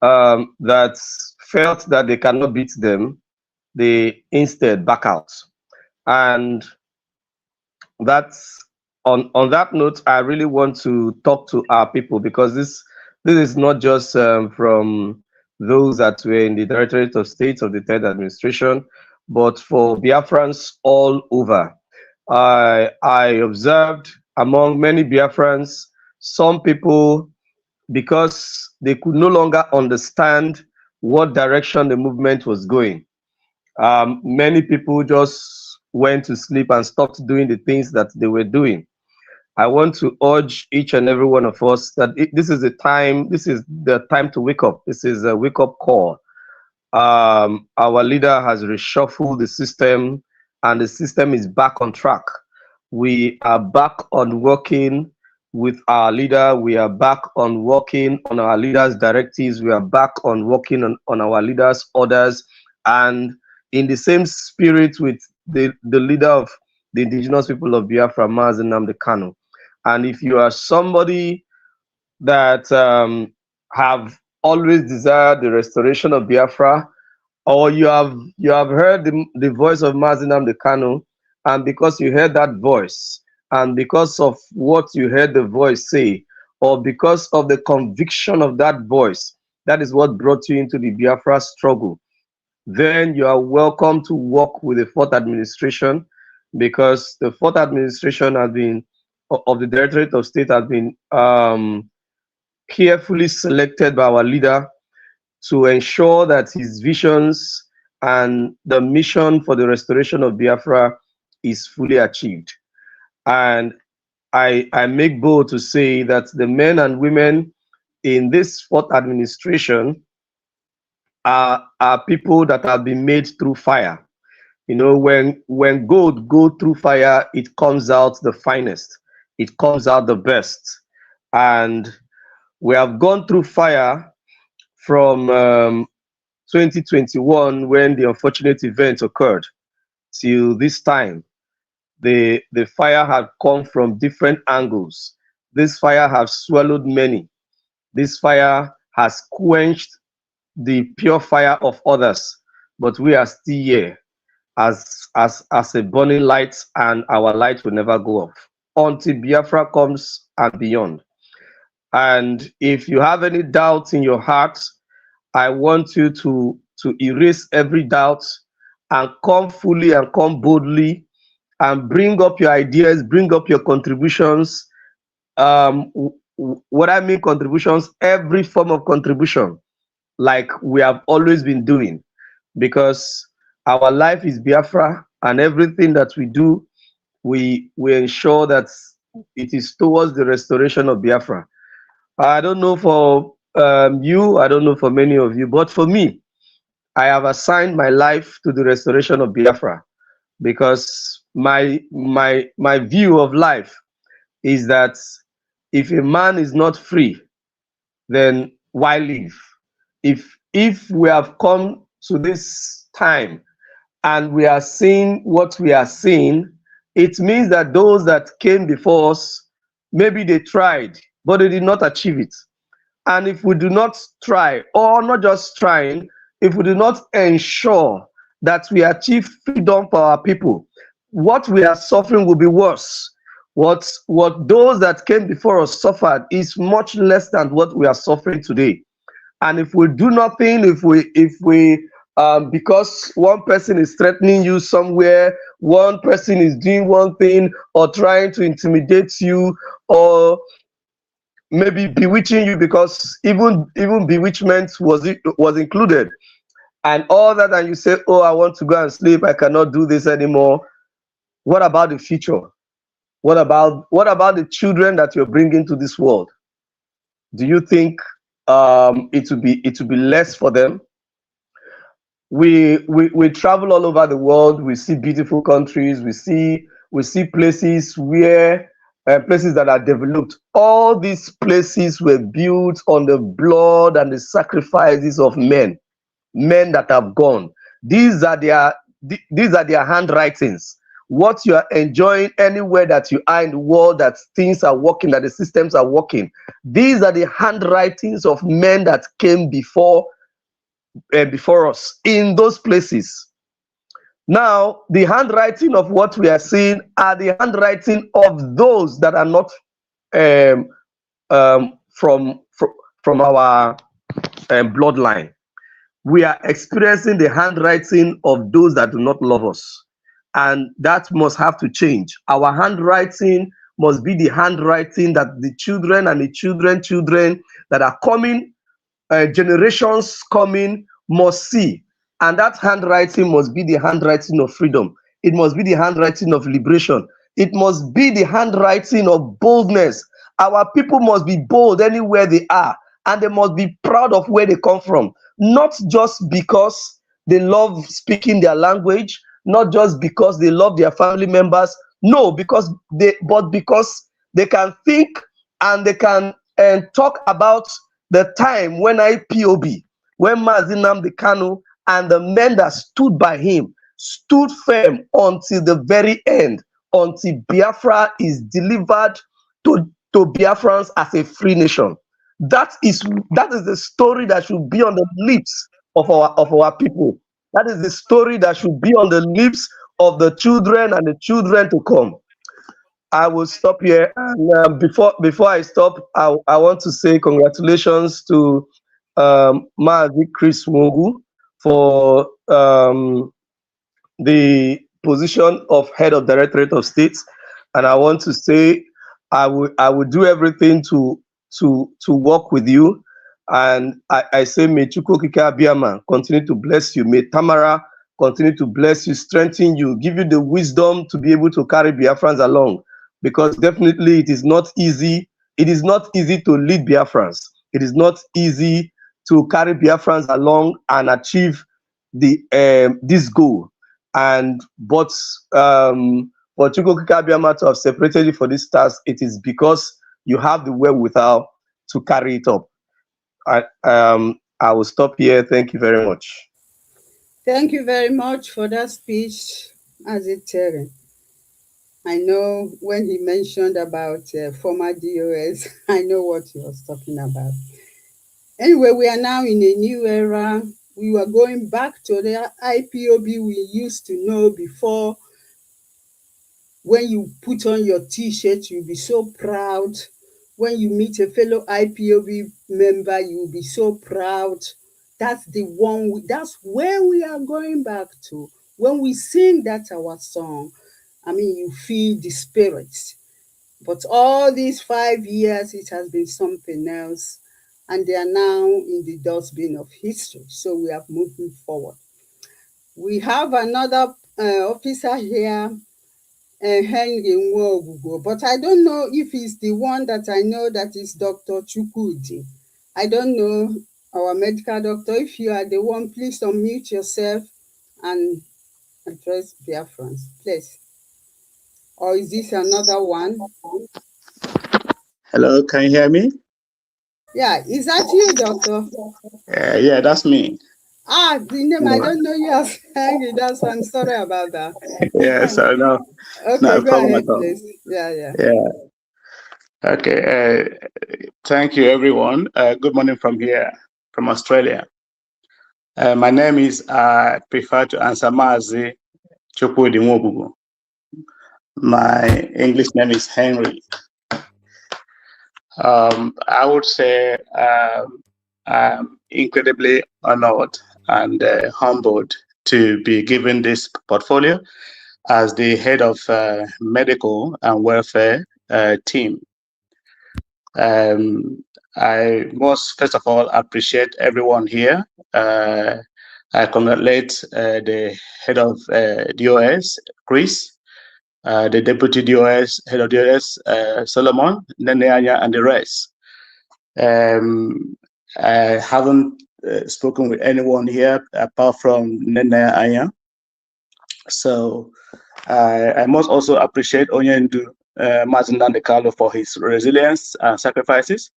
that felt that they cannot beat them, they instead back out. And that's on that note, I really want to talk to our people, because this is not just from those that were in the Directorate of State of the third administration, but for Biafrans all over. I observed among many Biafrans, some people, because they could no longer understand what direction the movement was going. Many people just went to sleep and stopped doing the things that they were doing. I want to urge each and every one of us that this is the time to wake up. This is a wake up call. Our leader has reshuffled the system, and the system is back on track. We are back on working with our leader. We are back on working on our leader's directives. We are back on working on our leader's orders. And in the same spirit with the leader of the indigenous people of Biafra, Mazi Nnamdi Kanu. And if you are somebody that have always desired the restoration of Biafra, or you have heard the voice of Mazi Nnamdi Kanu, and because you heard that voice, and because of what you heard the voice say, or because of the conviction of that voice, that is what brought you into the Biafra struggle, then you are welcome to work with the fourth administration, because the fourth administration has been of the Directorate of State has been carefully selected by our leader to ensure that his visions and the mission for the restoration of Biafra is fully achieved. And I make bold to say that the men and women in this fourth administration are people that have been made through fire. You know, when gold go through fire, it comes out the finest. It comes out the best. And we have gone through fire from 2021, when the unfortunate event occurred, till this time. The fire had come from different angles. This fire has swallowed many. This fire has quenched the pure fire of others, but we are still here as a burning light, and our light will never go off until Biafra comes and beyond. And if you have any doubts in your heart, I want you to erase every doubt and come fully and come boldly and bring up your ideas, bring up your contributions. What I mean contributions, every form of contribution, like we have always been doing. because our life is Biafra, and everything that we do, we ensure that it is towards the restoration of Biafra. I don't know for you, I don't know for many of you, but for me, I have assigned my life to the restoration of Biafra, because my view of life is that if a man is not free, then why live? If we have come to this time and we are seeing what we are seeing, it means that those that came before us, maybe they tried, but they did not achieve it. And if we do not try, or not just trying, if we do not ensure that we achieve freedom for our people, what we are suffering will be worse. What those that came before us suffered is much less than what we are suffering today. And if we do nothing, if we because one person is threatening you somewhere, one person is doing one thing or trying to intimidate you, or maybe bewitching you, because even bewitchment was included, and all that, and you say, oh, I want to go and sleep, I cannot do this anymore. What about the future? What about the children that you're bringing to this world? Do you think it will be less for them? We travel all over the world, we see beautiful countries, we see places where places that are developed. All these places were built on the blood and the sacrifices of men that have gone. These are their handwritings. What you are enjoying anywhere that you are in the world, that things are working, that the systems are working, these are the handwritings of men that came before us in those places. Now, the handwriting of what we are seeing are the handwriting of those that are not um, from our bloodline. We are experiencing the handwriting of those that do not love us, and that must have to change. Our handwriting must be the handwriting that the children and the children that are coming, generations coming, must see. And that handwriting must be the handwriting of freedom. It must be the handwriting of liberation. It must be the handwriting of boldness. Our people must be bold anywhere they are, and they must be proud of where they come from, not just because they love speaking their language, not just because they love their family members, no, but because they can think, and they can talk about the time when IPOB, when Mazi Nnamdi Kanu and the men that stood by him stood firm until the very end, until Biafra is delivered to Biafrans as a free nation. That is the story that should be on the lips of our people. That is the story that should be on the lips of the children and the children to come. I will stop here. And before I stop, I want to say congratulations to Maazi Chris Wogu for the position of head of Directorate of States, and I want to say I will do everything to work with you, and I say may Chukwokika Abiyama continue to bless you, may Tamara continue to bless you, strengthen you, give you the wisdom to be able to carry Biafrans along, because definitely it is not easy. It is not easy to lead Biafrans. It is not easy to carry Biafrans along and achieve this goal. And but for Chukwukika Abiyama to have separated you for this task, it is because you have the wherewithal to carry it up. I will stop here. Thank you very much. Thank you very much for that speech, Aziteri. I know when he mentioned about former DOS, I know what he was talking about. Anyway, we are now in a new era. We were going back to the IPOB we used to know before. When you put on your T-shirt, you'll be so proud. When you meet a fellow IPOB member, you'll be so proud. That's the one. That's where we are going back to. When we sing that our song, I mean, you feel the spirit. But all these 5 years, it has been something else, and they are now in the dustbin of history. So we are moving forward. We have another officer here, Henry Nwogugo, but I don't know if he's the one that I know that is Dr. Chukwudi. I don't know, our medical doctor. If you are the one, please unmute yourself and address Biafrans, please. Or is this another one? Hello, can you hear me? Yeah, is that you, doctor? Yeah, that's me. Ah, the name, I don't know you as Henry, that's why I'm sorry about that. Yeah, so no, Okay, not a go problem ahead, at all. please. Yeah. Yeah. Okay. Thank you, everyone. Good morning from here, from Australia. My name is, I prefer to answer Mazi Chukwudi Nwobugu. My English name is Henry. I would say I'm incredibly honored and humbled to be given this portfolio as the head of medical and welfare team. I must first of all appreciate everyone here. I congratulate the head of DOS, Chris, the deputy DOS, head of DOS, Solomon, Neneanya, and the rest. I haven't spoken with anyone here apart from Neneanya. So I must also appreciate Onyendu Mazindan Carlo for his resilience and sacrifices.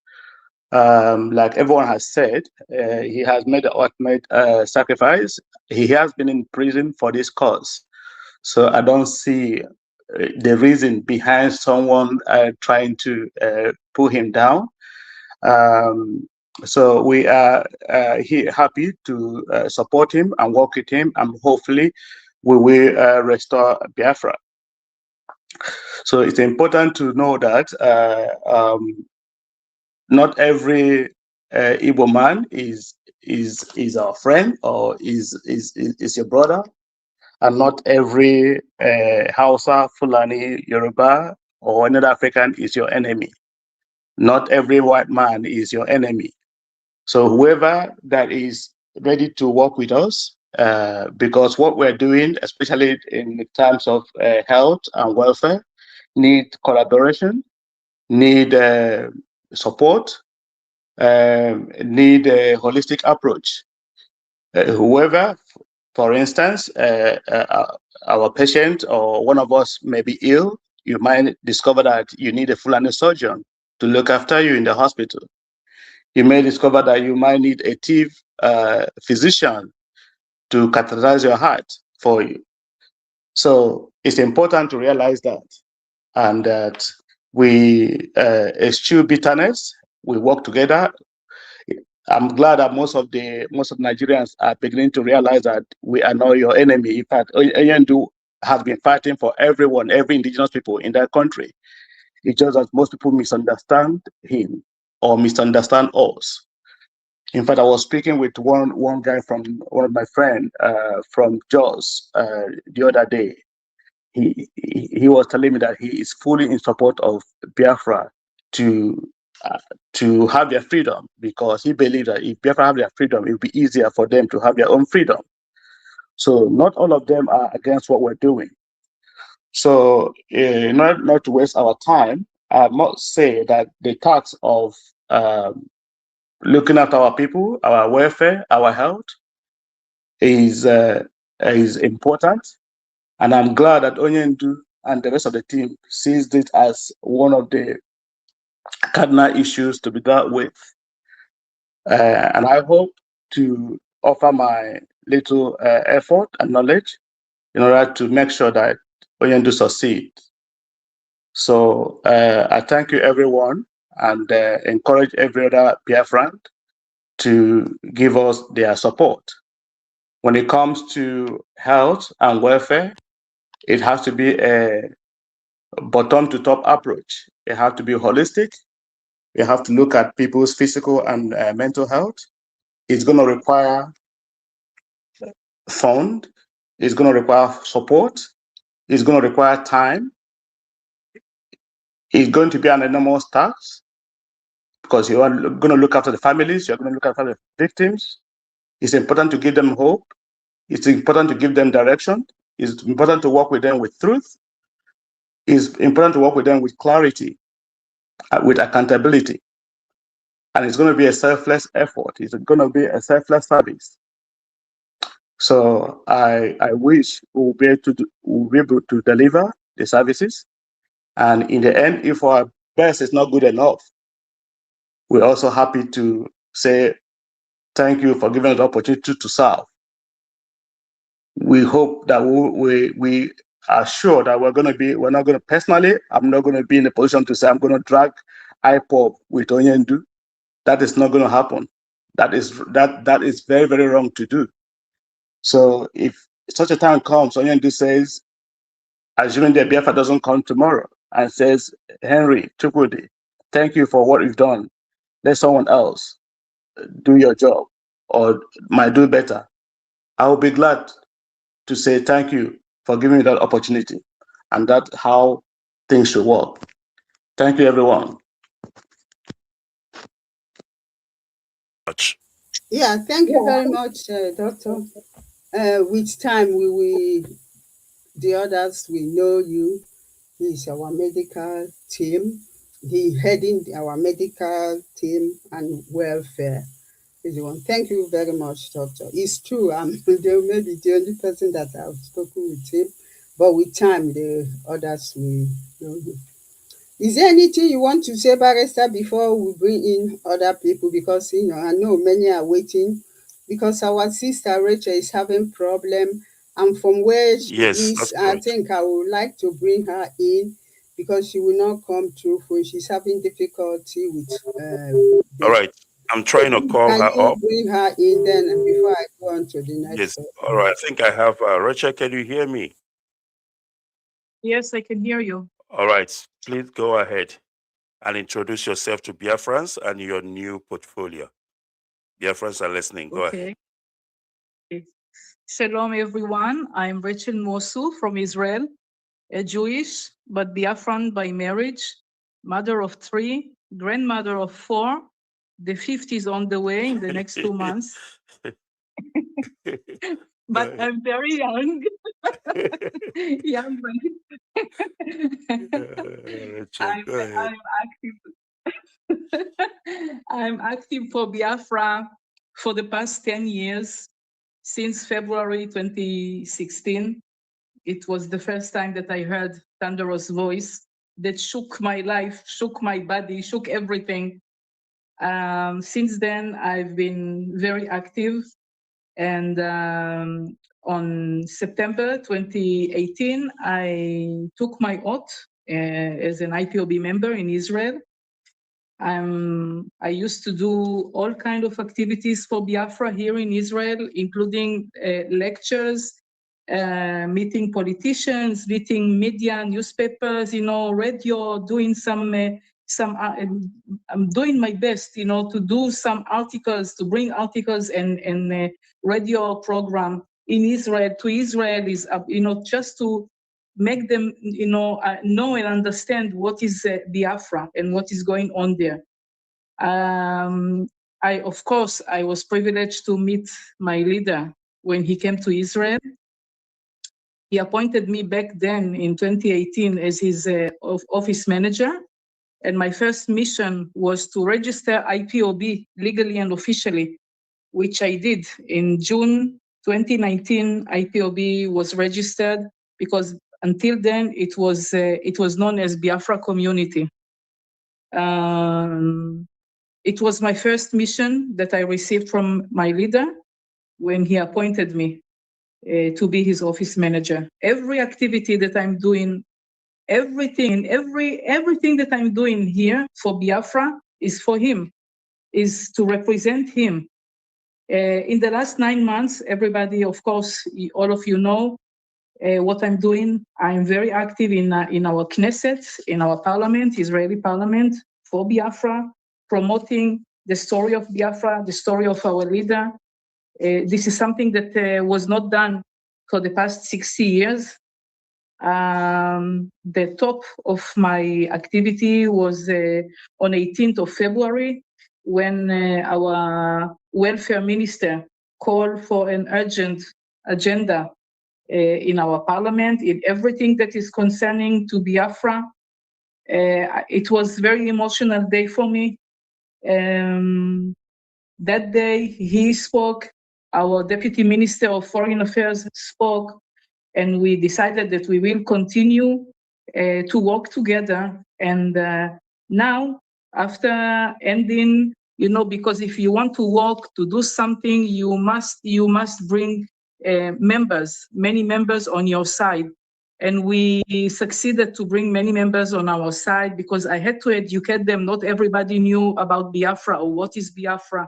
Like everyone has said, he has made the ultimate sacrifice. He has been in prison for this cause. So I don't see the reason behind someone trying to pull him down. So we are happy to support him and work with him, and hopefully we will restore Biafra. So it's important to know that not every Igbo man is our friend or is your brother, and not every Hausa, Fulani, Yoruba, or another African is your enemy. Not every white man is your enemy. So whoever that is ready to work with us, because what we're doing, especially in terms of health and welfare, need collaboration, need support, need a holistic approach. Whoever, for instance, our patient or one of us may be ill, you might discover that you need a Fulani surgeon to look after you in the hospital. You may discover that you might need a TIV physician to catheterize your heart for you. So it's important to realize that, and that we eschew bitterness, we work together. I'm glad that most of Nigerians are beginning to realize that we are not your enemy. In fact, Oyendu has been fighting for everyone, every indigenous people in that country. It's just that most people misunderstand him or misunderstand us. In fact, I was speaking with one guy from one of my friends from Jos the other day. He was telling me that he is fully in support of Biafra to have their freedom, because he believes that if Biafra have their freedom, it will be easier for them to have their own freedom. So not all of them are against what we're doing. So not to waste our time, I must say that the task of looking at our people, our welfare, our health is important. And I'm glad that Onyendu and the rest of the team sees this as one of the cardinal issues to be dealt with. And I hope to offer my little effort and knowledge in order to make sure that Onyendu succeed. So I thank you, everyone, and encourage every other Biafran to give us their support. When it comes to health and welfare, it has to be a bottom to top approach. It has to be holistic. You have to look at people's physical and mental health. It's going to require fund. It's going to require support. It's going to require time. It's going to be an enormous task, because you are going to look after the families. You're going to look after the victims. It's important to give them hope. It's important to give them direction. It's important to work with them with truth. It's important to work with them with clarity, with accountability. And it's going to be a selfless effort. It's going to be a selfless service. So I wish we'll be able to deliver the services. And in the end, if our best is not good enough, we're also happy to say thank you for giving us the opportunity to serve. We hope that we are sure that we're not going to, personally, I'm not going to be in a position to say I'm going to drag IPOB with Onyendu. That is not going to happen. That is very, very wrong to do. So if such a time comes, Onyendu says, assuming that Biafra doesn't come tomorrow, and says, Henry, Chukwudi, thank you for what you've done. Let someone else do your job or might do better. I will be glad to say thank you for giving me that opportunity. And that's how things should work. Thank you, everyone. Yeah, thank you very much, Doctor. With time, the others will know you. He's our medical team. He heading our medical team and welfare. Is the one. Thank you very much, Doctor. It's true. I'm maybe the only person that I've spoken with him, but with time, the others will know you. Is there anything you want to say, Barrister, before we bring in other people? Because I know many are waiting. Because our sister Rachel is having problem, and from where she is, I think I would like to bring her in because she will not come through phone. She's having difficulty with. All right. I'm trying to call her up. Can you bring her in then before I go on to the next? Yes. All right. I think I have Rachel. Can you hear me? Yes, I can hear you. All right. Please go ahead and introduce yourself to Biafrans and your new portfolio. Biafrans are listening. Go ahead. Shalom, everyone. I'm Rachel Mosul from Israel, a Jewish but Biafran by marriage, mother of 3, grandmother of 4. The 5th is on the way in the next 2 months. But I'm very young. Young, I'm active. I'm active for Biafra for the past 10 years, since February 2016. It was the first time that I heard Thunderous voice that shook my life, shook my body, shook everything. Since then, I've been very active. And on September 2018, I took my oath as an IPOB member in Israel. I used to do all kinds of activities for Biafra here in Israel, including lectures, meeting politicians, meeting media, newspapers, radio, doing I'm doing my best, to do some articles, to bring articles and radio program in Israel to Israel is, just to make them, know and understand what is Biafra and what is going on there. Of course, I was privileged to meet my leader when he came to Israel. He appointed me back then in 2018 as his office manager. And my first mission was to register IPOB legally and officially, which I did. In June 2019, IPOB was registered because until then it was known as Biafra Community. It was my first mission that I received from my leader when he appointed me to be his office manager. Every activity that I'm doing, everything that I'm doing here for Biafra is for him, is to represent him. In the last 9 months, everybody, of course, all of you know what I'm doing. I'm very active in our Knesset, in our parliament, Israeli parliament, for Biafra, promoting the story of Biafra, the story of our leader. This is something that was not done for the past 60 years. The top of my activity was on 18th of February, when our welfare minister called for an urgent agenda in our parliament, in everything that is concerning to Biafra. It was very emotional day for me. That day he spoke, our Deputy Minister of Foreign Affairs spoke, and we decided that we will continue to work together. And now, after ending, because if you want to work, to do something, you must bring many members on your side. And we succeeded to bring many members on our side because I had to educate them. Not everybody knew about Biafra or what is Biafra.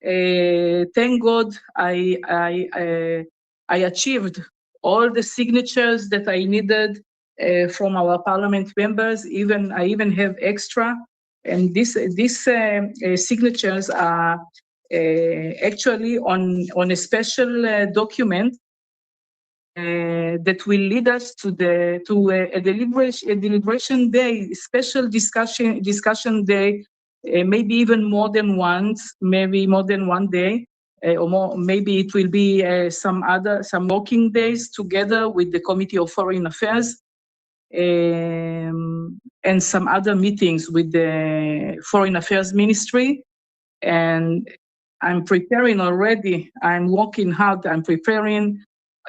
Thank God I achieved all the signatures that I needed from our parliament members. I even have extra, and these signatures are actually on a special document that will lead us to a deliberation day, special discussion day. Maybe even more than once, maybe more than one day, or more. Maybe it will be some working days together with the Committee of Foreign Affairs, and some other meetings with the Foreign Affairs Ministry. And I'm preparing already. I'm working hard. I'm preparing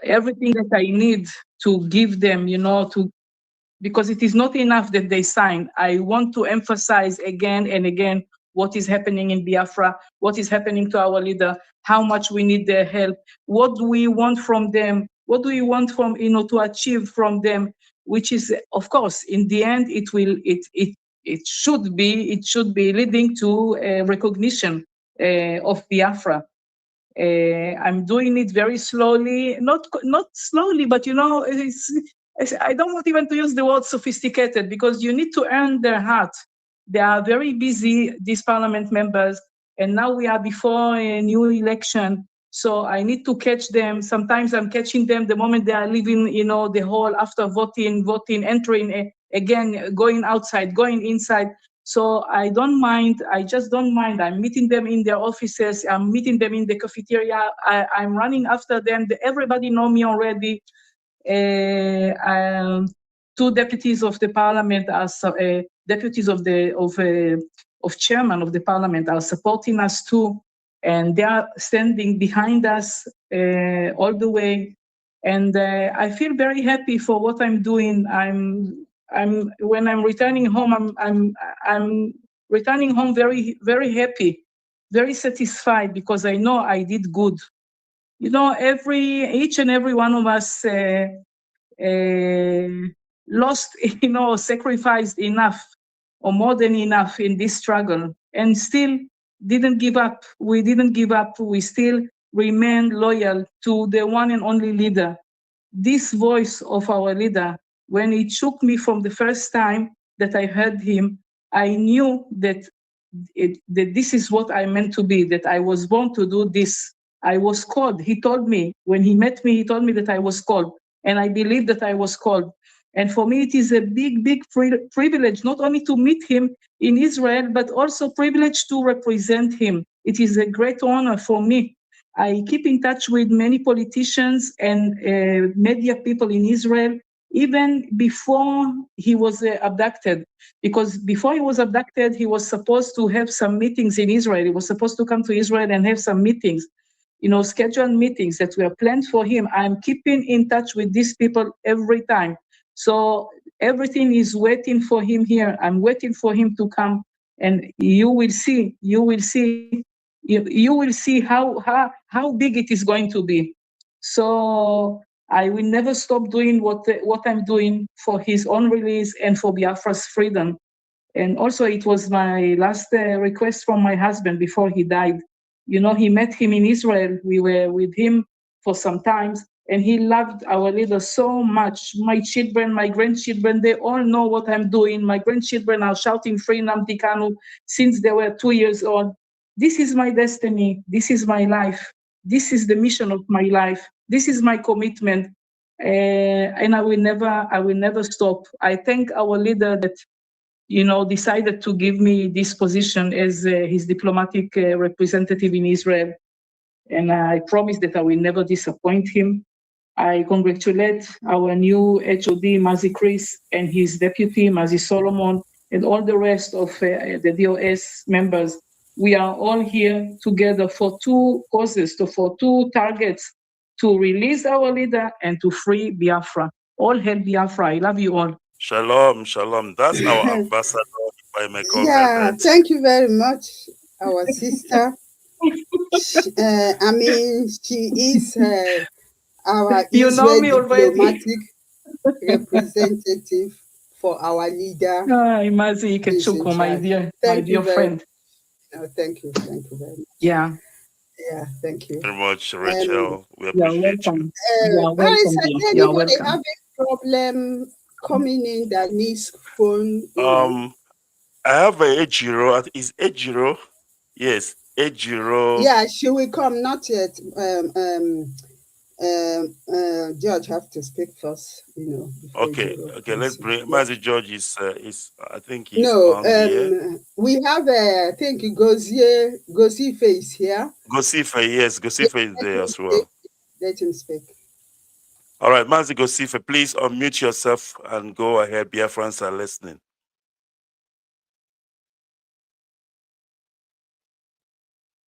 everything that I need to give them, because it is not enough that they sign. I want to emphasize again and again what is happening in Biafra, what is happening to our leader, how much we need their help, what do we want from them, what do we want from, to achieve from them, which is, of course, in the end, it should be leading to recognition of Biafra. I'm doing it very slowly, not slowly, but I don't want even to use the word sophisticated, because you need to earn their heart. They are very busy, these parliament members, and now we are before a new election. So I need to catch them. Sometimes I'm catching them the moment they are leaving, the hall after voting, entering again, going outside, going inside. So I don't mind. I just don't mind. I'm meeting them in their offices. I'm meeting them in the cafeteria. I'm running after them. Everybody know me already. Two deputies of the parliament are deputies of chairman of the parliament are supporting us too, and they are standing behind us all the way. And I feel very happy for what I'm doing. When I'm returning home, I'm returning home very, very happy, very satisfied, because I know I did good. Each and every one of us lost, sacrificed enough or more than enough in this struggle, and still didn't give up. We didn't give up. We still remained loyal to the one and only leader. This voice of our leader, when it shook me from the first time that I heard him, I knew that this is what I meant to be, that I was born to do this. I was called. He told me, when he met me, he told me that I was called. And I believe that I was called. And for me, it is a big, big privilege, not only to meet him in Israel, but also privilege to represent him. It is a great honor for me. I keep in touch with many politicians and media people in Israel, even before he was abducted. Because before he was abducted, he was supposed to have some meetings in Israel. He was supposed to come to Israel and have some meetings, scheduled meetings that were planned for him. I'm keeping in touch with these people every time. So everything is waiting for him here. I'm waiting for him to come, and you will see how big it is going to be. So I will never stop doing what I'm doing for his own release and for Biafra's freedom. And also, it was my last request from my husband before he died. He met him in Israel. We were with him for some time, and he loved our leader so much. My children, my grandchildren, they all know what I'm doing. My grandchildren are shouting Free Nnamdi Kanu since they were 2 years old. This is my destiny. This is my life. This is the mission of my life. This is my commitment. And I will never stop. I thank our leader that decided to give me this position as his diplomatic representative in Israel. and I promise that I will never disappoint him. I congratulate our new HOD, Mazi Chris, and his deputy, Mazi Solomon, and all the rest of the DOS members. We are all here together for two causes, for two targets, to release our leader and to free Biafra. All hail Biafra. I love you all. Shalom, shalom. That's our ambassador, if I may call her Yeah, that. thank you very much, our sister. I mean, she is our You know me Israel already. diplomatic representative for our leader. Mazi He's in Ikechukwu, my charge. dear friend. Thank you very much. Yeah. Yeah, thank you. Very much, Rachel. We You're appreciate you. welcome. You're Barrister, welcome, dear. is You're anybody welcome. having problem coming in that needs phone? I have a Ejiro. Is Ejiro? Yes, Ejiro. Yeah, she will come. Not yet. George have to speak first. Before Okay, Jiro okay. Let's comes in. bring Yeah. Mazi George is I think he's No, on here. we have I think Gosife is here. Gosifa, yes, Gosifa is there as well. Let him speak. All right, Mazi Gosifa, please unmute yourself and go ahead. Biafrans are listening.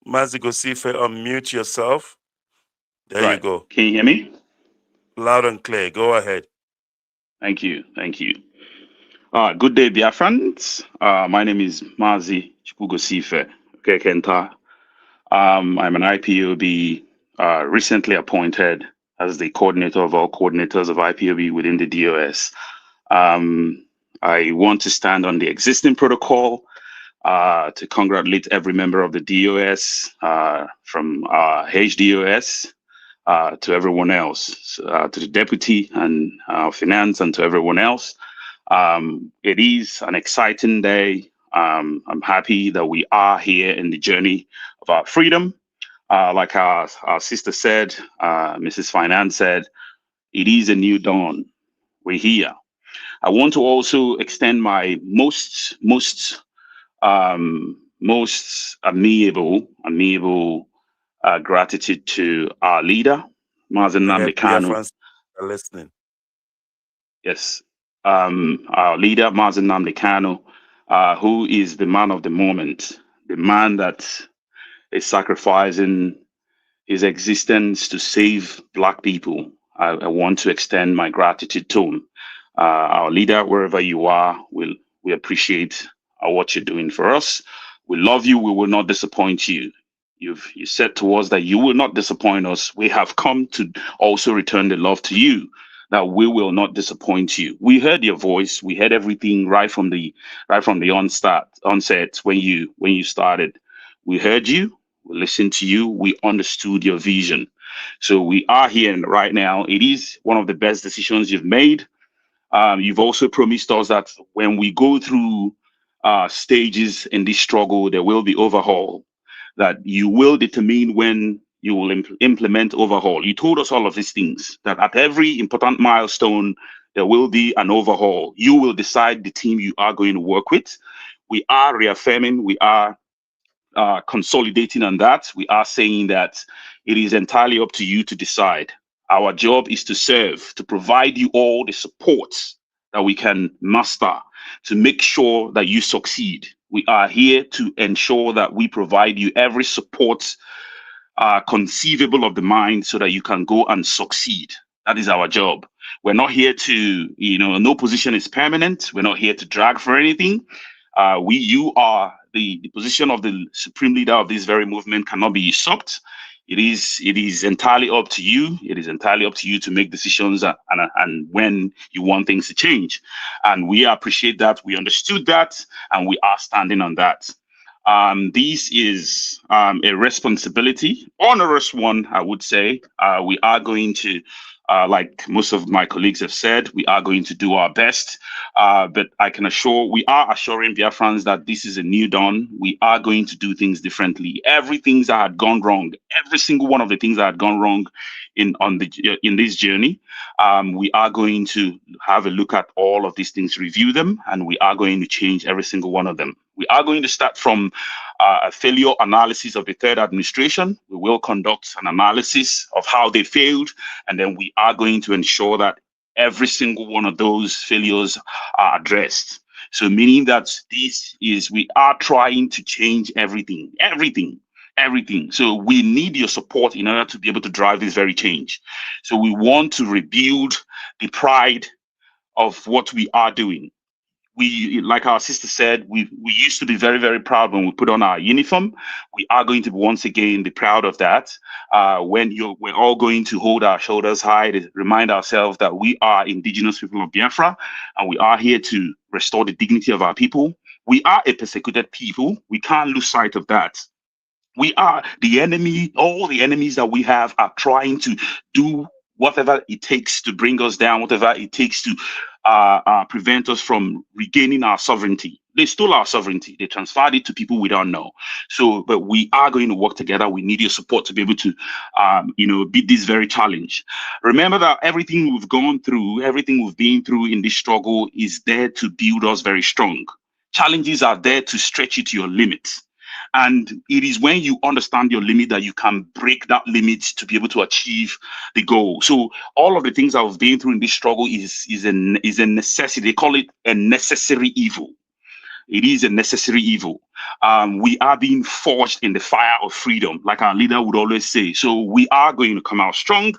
Mazi Gosifa, unmute yourself. There you go. Can you hear me? Loud and clear. Go ahead. Thank you. Thank you. Good day, Biafrans. My name is Mazi Chukugosife Kekenta. I'm an IPOB recently appointed as the coordinator of all coordinators of IPOB within the DOS. I want to stand on the existing protocol to congratulate every member of the DOS from HDOS to everyone else, to the deputy and finance, and to everyone else. It is an exciting day. I'm happy that we are here in the journey of our freedom. Like our sister said, Mrs. Finance said, it is a new dawn. We're here. I want to also extend my most amiable gratitude to our leader, Mazen Nnamdi Kanu. Biafrans are listening. Yes, our leader, Mazen Nnamdi Kanu, who is the man of the moment, the man that is sacrificing his existence to save Black people. I want to extend my gratitude to him. Our leader, wherever you are, we appreciate what you're doing for us. We love you. We will not disappoint you. You said to us that you will not disappoint us. We have come to also return the love to you, that we will not disappoint you. We heard your voice. We heard everything right from the onset when you started. We heard you. We listened to you. We understood your vision. So we are here right now. It is one of the best decisions you've made. You've also promised us that when we go through stages in this struggle, there will be overhaul, that you will determine when you will implement overhaul. You told us all of these things, that at every important milestone, there will be an overhaul. You will decide the team you are going to work with. We are reaffirming, we are consolidating on that. We are saying that it is entirely up to you to decide. Our job is to serve, to provide you all the support that we can muster to make sure that you succeed. We are here to ensure that we provide you every support conceivable of the mind so that you can go and succeed. That is our job. We're not here to, no position is permanent. We're not here to drag for anything. You are the position of the supreme leader of this very movement cannot be usurped. It is entirely up to you. It is entirely up to you to make decisions and when you want things to change. And we appreciate that. We understood that, and we are standing on that. This is a responsibility, onerous one, I would say. We are going to, like most of my colleagues have said, we are going to do our best. But we are assuring Biafrans that this is a new dawn. We are going to do things differently. Everything that had gone wrong, every single one of the things that had gone wrong in this journey, we are going to have a look at all of these things, review them, and we are going to change every single one of them. We are going to start from a failure analysis of the third administration. We will conduct an analysis of how they failed, and then we are going to ensure that every single one of those failures are addressed. So meaning that we are trying to change everything. So we need your support in order to be able to drive this very change. So we want to rebuild the pride of what we are doing. We, like our sister said, we used to be very, very proud when we put on our uniform. We are going to once again be proud of that. We're all going to hold our shoulders high to remind ourselves that we are indigenous people of Biafra, and we are here to restore the dignity of our people. We are a persecuted people. We can't lose sight of that. We are the enemy. All the enemies that we have are trying to do whatever it takes to bring us down, whatever it takes to prevent us from regaining our sovereignty. They stole our sovereignty. They transferred it to people we don't know. So, but we are going to work together. We need your support to be able to, beat this very challenge. Remember that everything we've gone through, everything we've been through in this struggle is there to build us very strong. Challenges are there to stretch you to your limits. And it is when you understand your limit that you can break that limit to be able to achieve the goal. So all of the things I've been through in this struggle is a necessity. They call it a necessary evil. It is a necessary evil. We are being forged in the fire of freedom, like our leader would always say. So we are going to come out strong.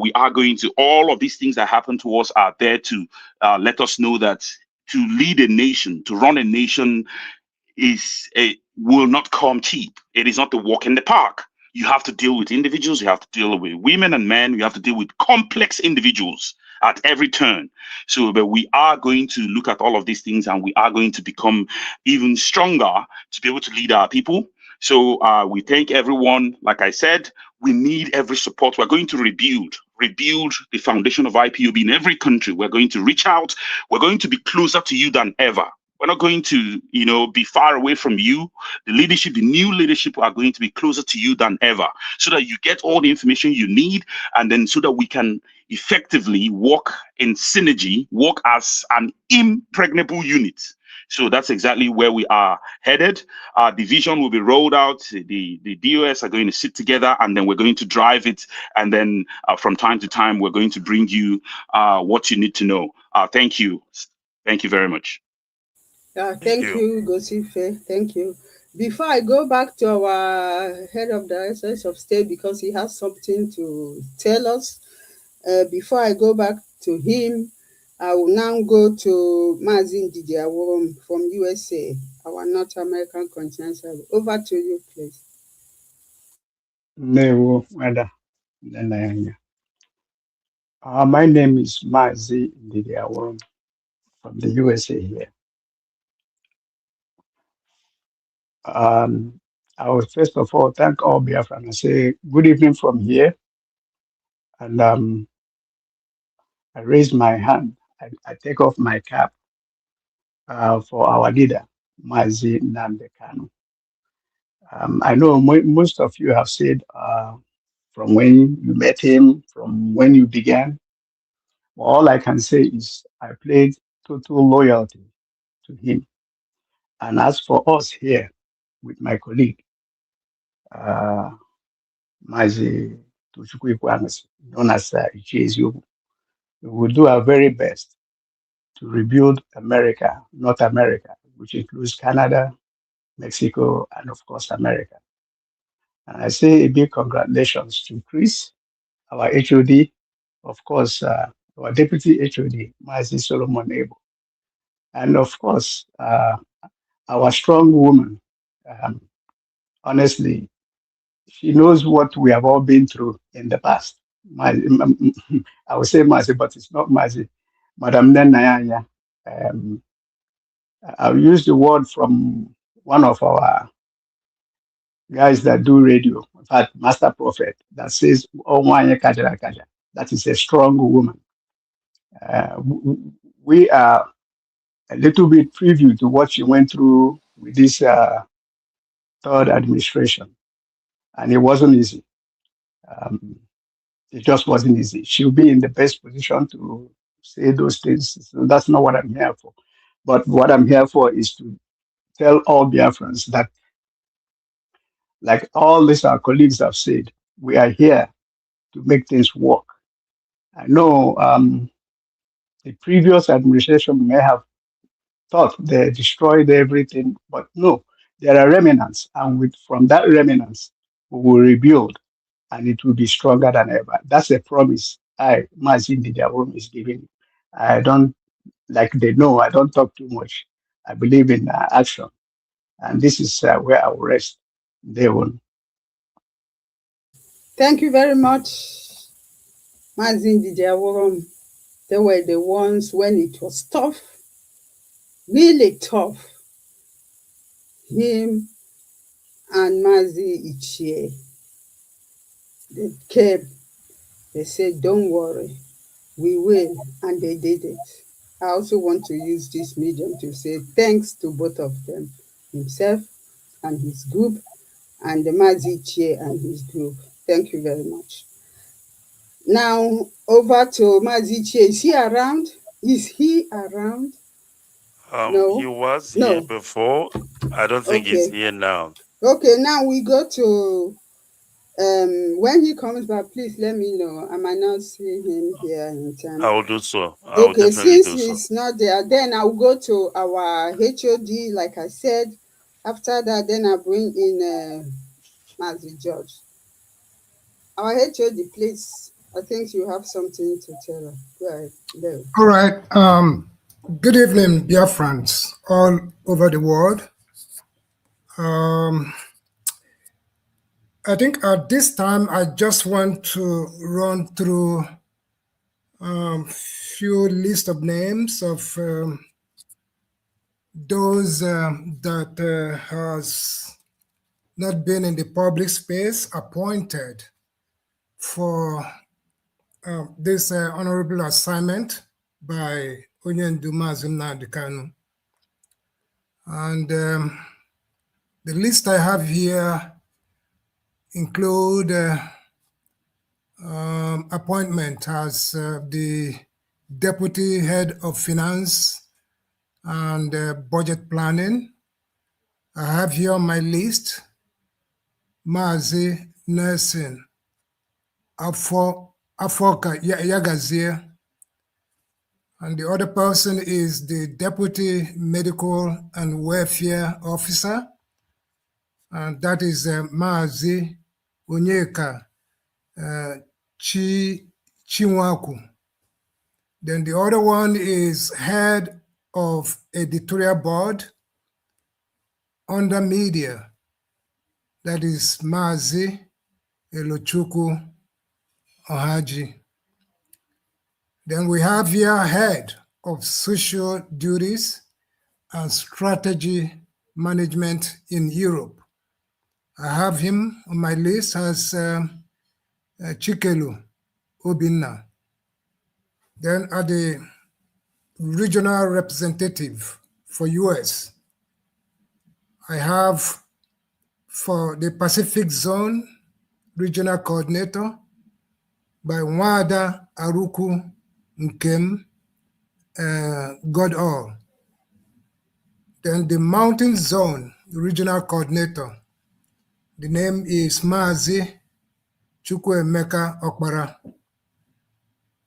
We are going to, all of these things that happen to us are there to let us know that to lead a nation, to run a nation will not come cheap. It is not the walk in the park. You have to deal with individuals. You have to deal with women and men. You have to deal with complex individuals at every turn. So, but we are going to look at all of these things, and we are going to become even stronger to be able to lead our people. So we thank everyone. Like I said, we need every support. We're going to rebuild the foundation of IPOB in every country. We're going to reach out. We're going to be closer to you than ever. We're not going to, be far away from you. The new leadership are going to be closer to you than ever, so that you get all the information you need, and then so that we can effectively work in synergy, work as an impregnable unit. So that's exactly where we are headed. Our division will be rolled out. The DOS are going to sit together, and then we're going to drive it. And then from time to time, we're going to bring you what you need to know. Thank you. Thank you very much. Thank you, Gosife. Thank you. Before I go back to our head of the Secretary of State, because he has something to tell us, before I go back to him, I will now go to Mazin Didiaworom from USA, our North American Continental. Over to you, please. My name is Mazi Didiaworom from the USA here. I will first of all thank all Biafran and say good evening from here. And I raise my hand. I take off my cap for our leader, Mazi Nnamdi Kanu. I know most of you have said from when you met him, from when you began. All I can say is I pledge total loyalty to him. And as for us here, with my colleague, Mazi Tochukwu Ikweanusi, known as Ichieziokwu, we will do our very best to rebuild America, North America, which includes Canada, Mexico, and of course, America. And I say a big congratulations to Chris, our HOD, of course, our Deputy HOD, Mazi Solomon Ebo, and of course, our strong woman. Honestly, she knows what we have all been through in the past. I would say Mazi, but it's not Mazi. Madam Nenayanya. I'll use the word from one of our guys that do radio, in fact, Master Prophet, that says, "Oh, Kaja Kaja." That is a strong woman. We are a little bit preview to what she went through with this third administration, and it wasn't easy. It just wasn't easy. She'll be in the best position to say those things. So that's not what I'm here for. But what I'm here for is to tell all Biafrans that, like all these our colleagues have said, we are here to make things work. I know the previous administration may have thought they destroyed everything, but no, there are remnants, and from that remnants, we will rebuild, and it will be stronger than ever. That's a promise Mazin Didiaboum is giving. I don't, like they know, I don't talk too much. I believe in action, and this is where I will rest. They will. Thank you very much, Mazin Didiaworom. They were the ones when it was tough, really tough. Him and Mazi Ichie, they came, they said, don't worry, we will, and they did it. I also want to use this medium to say thanks to both of them, himself and his group, and the Mazi Ichie and his group. Thank you very much. Now, over to Mazi Ichie. Is he around? Is he around? He No? was here No. before. I don't think he's Okay. here now. Okay, now we go to when he comes back, please let me know. I might not see him here in time. I will do so. I will Okay, definitely since do so. he's not there, then I'll go to our HOD, like I said. After that, then I'll bring in Mazi George. Our HOD, please. I think you have something to tell us. Go ahead. There. All right. Good evening, dear friends all over the world. I think at this time, I just want to run through few list of names of those that has not been in the public space appointed for this honorable assignment by Onyendu Zimna Kanu. And the list I have here include appointment as the Deputy Head of Finance and Budget Planning. I have here on my list Mazi Nelson Afoka Yagazie, and the other person is the Deputy Medical and Welfare Officer, and that is Mazi Onyeka Chinwaku. Then the other one is Head of Editorial Board under Media, that is Mazi Elochukwu Ohaji. Then we have here Head of Social Duties and Strategy Management in Europe. I have him on my list as Chikelu Obinna. Then at the regional representative for US, I have for the Pacific Zone regional coordinator by Nwada Aruku Nkem Godall. Then the Mountain Zone regional coordinator, the name is Mazi Chukwuemeka Okpara.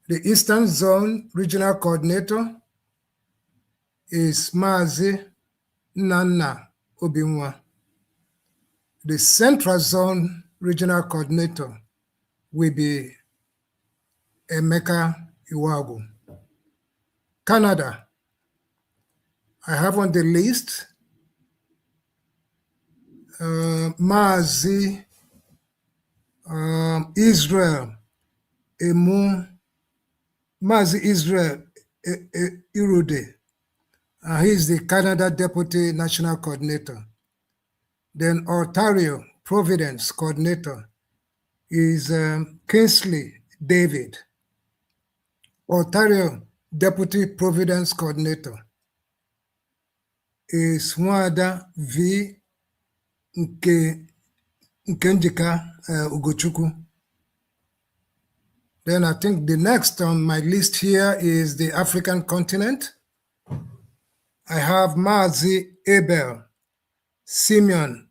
The Eastern Zone regional coordinator is Mazi Nana Obinwa. The Central Zone regional coordinator will be Emeka Iwagu. Canada, I have on the list Mazi Israel Emu, Mazi Israel Irude. He is the Canada Deputy National Coordinator. Then Ontario Providence Coordinator is Kingsley David. Ontario Deputy Providence Coordinator is Nwada V. Nkenjika Ugochukwu. Then I think the next on my list here is the African continent. I have Mazi Abel Simeon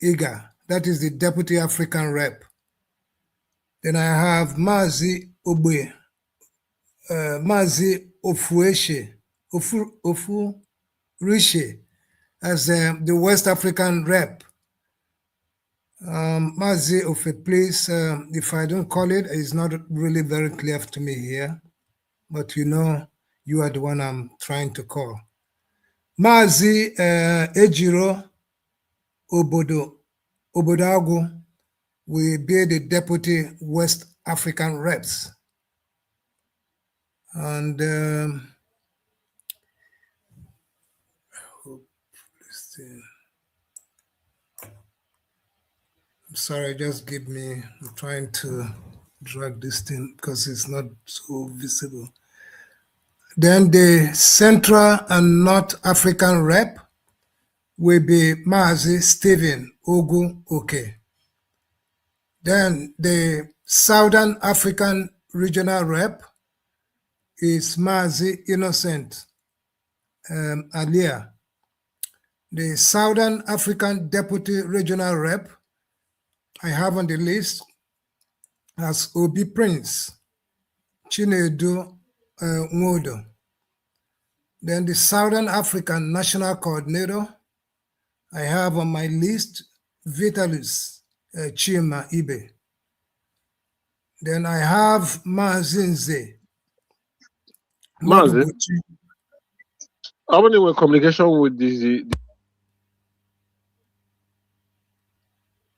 Iga, that is the Deputy African Rep. Then I have Mazi Ogbe, Mazi Ofurishe as the West African Rep. Mazi of a place, if I don't call it, it's not really very clear to me here, but you know, you are the one I'm trying to call. Mazi Ejiro Obodagu will be the Deputy West African Reps. And I'm sorry, just give me, I'm trying to drag this thing because it's not so visible. Then the Central and North African Rep will be Mazi Stephen Ogu Oke. Then the Southern African Regional Rep is Mazi Innocent Alia. The Southern African Deputy Regional Rep I have on the list as Obi Prince Chinedu Nwodo. Then the Southern African National Coordinator I have on my list Vitalis Chima Ibe. Then I have Mazinze Mazi, Madubuchi. how many were communication with the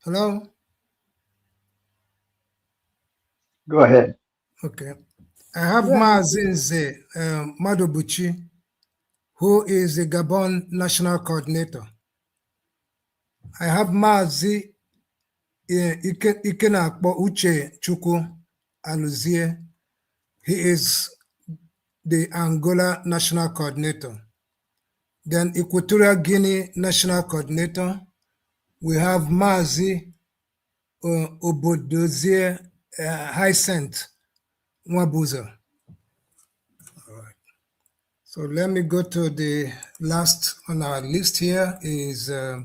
Hello? Go ahead. Okay. I have Go ahead. Mazinze Madubuchi, who is the Gabon National Coordinator. I have Mazi Ikenakpo Uche Chukwu Aluzie. He is the Angola National Coordinator. Then Equatorial Guinea National Coordinator, we have Mazi Obodozie Hyacinth Nwabuza. All right. So let me go to the last on our list here is, I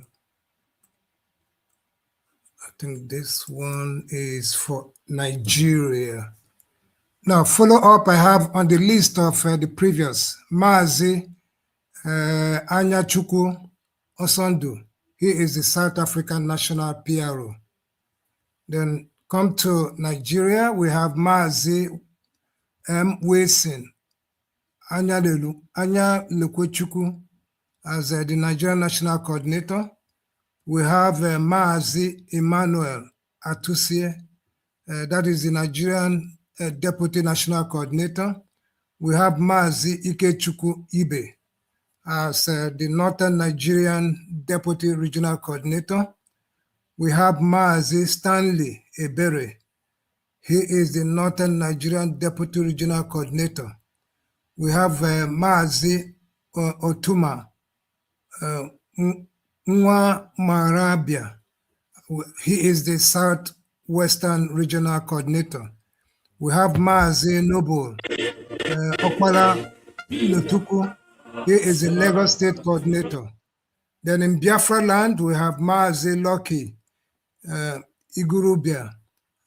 think this one is for Nigeria. Now, follow up, I have on the list of the previous, Mazi Anyachukwu Osondu. He is the South African National PRO. Then come to Nigeria, we have Mazi M. Wilson Anya Lekwechukwu as the Nigerian National Coordinator. We have Mazi Emmanuel Atusie, that is the Nigerian Deputy National Coordinator. We have Mazi Ikechukwu Ibe as the Northern Nigerian Deputy Regional Coordinator. We have Mazi Stanley Ebere. He is the Northern Nigerian Deputy Regional Coordinator. We have Mazi Otuma Nwa Marabia. He is the Southwestern Regional Coordinator. We have Mazi Noble Okpala Notuku. He is the Lagos State Coordinator. Then in Biafra land, we have Mazi Lucky Igurubia.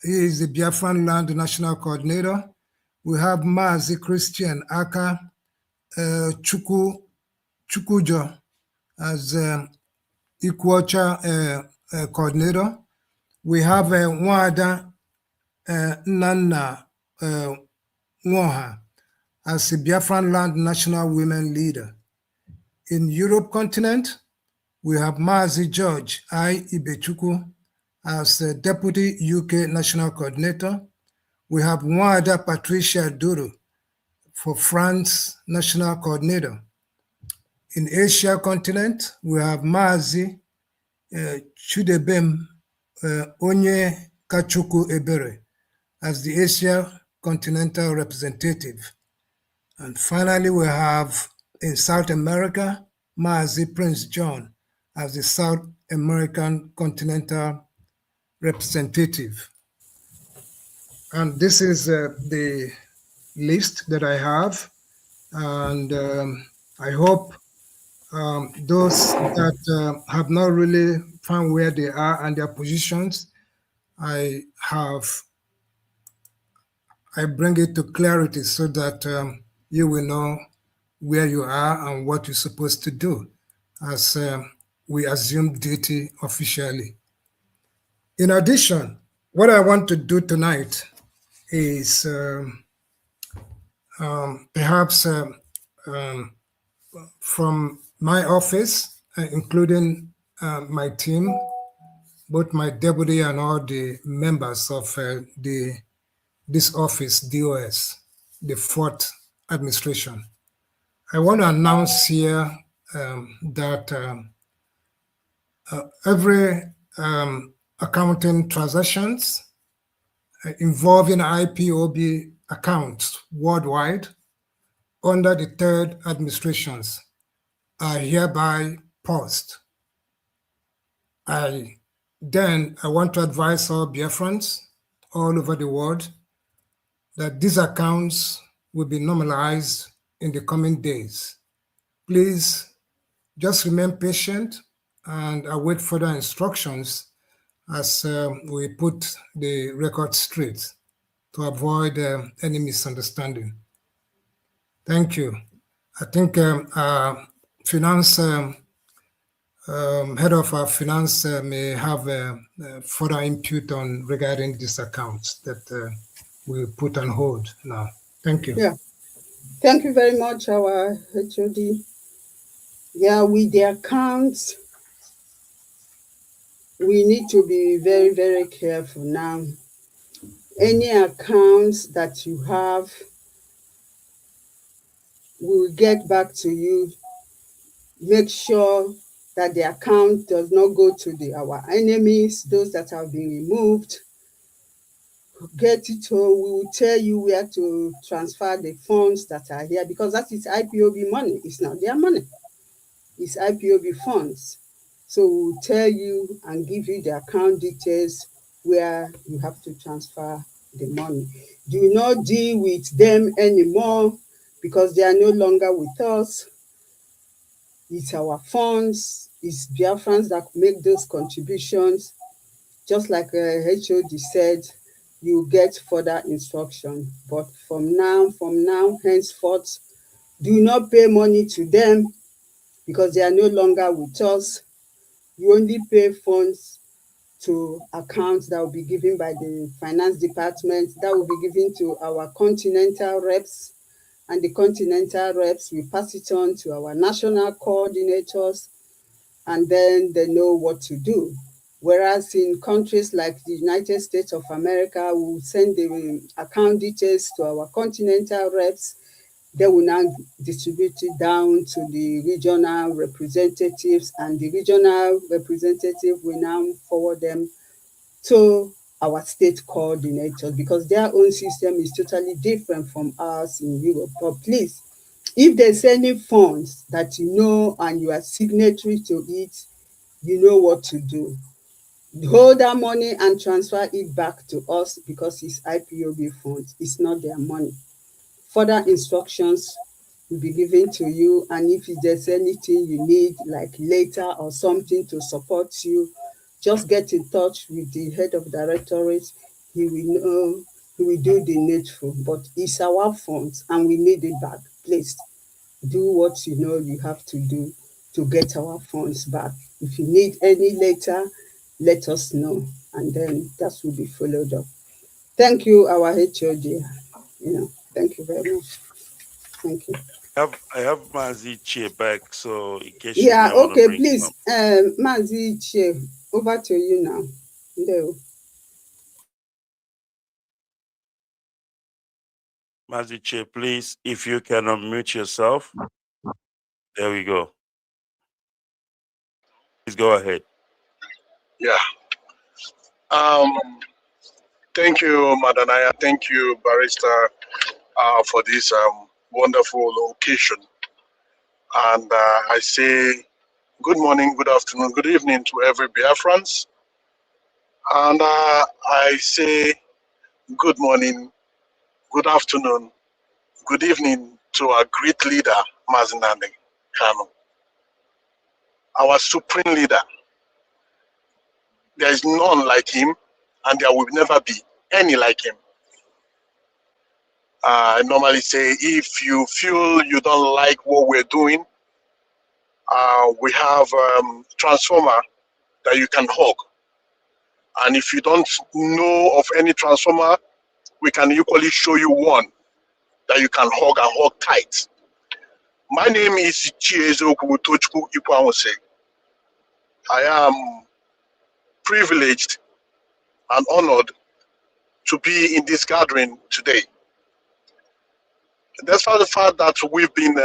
He is the Biafran Land National Coordinator. We have Mazi Christian Aka Chukwujo as Ikwocha Coordinator. We have Nwada Nana Nwoha as the Biafran Land National Women Leader. In Europe continent, we have Mazi George I. Ibechukwu as the Deputy UK National Coordinator. We have Nwada Patricia Duru for France National Coordinator. In Asia continent, we have Mazi Chudebem Onye Kachukwu Ebere as the Asia Continental Representative. And finally, we have in South America, Mazi Prince John as the South American Continental Representative. And this is the list that I have. And I hope those that have not really found where they are and their positions, I bring it to clarity so that you will know where you are and what you're supposed to do as we assume duty officially. In addition, what I want to do tonight is perhaps from my office, including my team, both my deputy and all the members of this office, DOS, the fourth administration. I want to announce here that every accounting transactions involving IPOB accounts worldwide under the third administrations are hereby paused. I want to advise all Biafrans all over the world that these accounts will be normalized in the coming days. Please just remain patient and await further instructions as we put the record straight to avoid any misunderstanding. Thank you. I think finance head of our finance may have further input on regarding these accounts that we put on hold now. Thank you. Yeah. Thank you very much, our HOD. Yeah, with the accounts, we need to be very, very careful now. Any accounts that you have, we'll get back to you. Make sure that the account does not go to our enemies, those that have been removed. Get it home. We will tell you where to transfer the funds that are here, because that is IPOB money. It's not their money. It's IPOB funds. So we'll tell you and give you the account details where you have to transfer the money. Do not deal with them anymore because they are no longer with us. It's our funds. It's Biafrans that make those contributions. Just like HOD said, you get further instruction. But from now, henceforth, do not pay money to them because they are no longer with us. You only pay funds to accounts that will be given by the finance department, that will be given to our continental reps, and the continental reps will pass it on to our national coordinators, and then they know what to do. Whereas in countries like the United States of America, we will send the account details to our continental reps. They will now distribute it down to the regional representatives, and the regional representative will now forward them to our state coordinators, because their own system is totally different from ours in Europe. But please, if there's any funds that you know and you are signatory to it, you know what to do. Hold that money and transfer it back to us because it's IPOB funds. It's not their money. Further instructions will be given to you, and if there's anything you need, like later or something to support you, just get in touch with the head of directorate. He will know, he will do the needful. But it's our funds and we need it back. Please do what you know you have to do to get our funds back. If you need any later, let us know, and then that will be followed up. Thank you, our HOD. Thank you very much. Thank you. I have Mazi Che back, so in case you Yeah, may want to okay, bring him please, up. Mazi Che, over to you now. No. Mazi Che, please, if you can unmute yourself. There we go. Please go ahead. Yeah. Thank you, Madanaya. Thank you, Barrister, for this wonderful occasion. And I say good morning, good afternoon, good evening to every Biafrans. And I say good morning, good afternoon, good evening to our great leader, Mazinande Kanu. our supreme leader. There is none like him, and there will never be any like him. I normally say, if you feel you don't like what we're doing, we have transformer that you can hug. And if you don't know of any transformer, we can equally show you one that you can hug and hug tight. My name is Chiezoku Tochku Ikwamose. I am privileged and honored to be in this gathering today. Despite the fact that we've been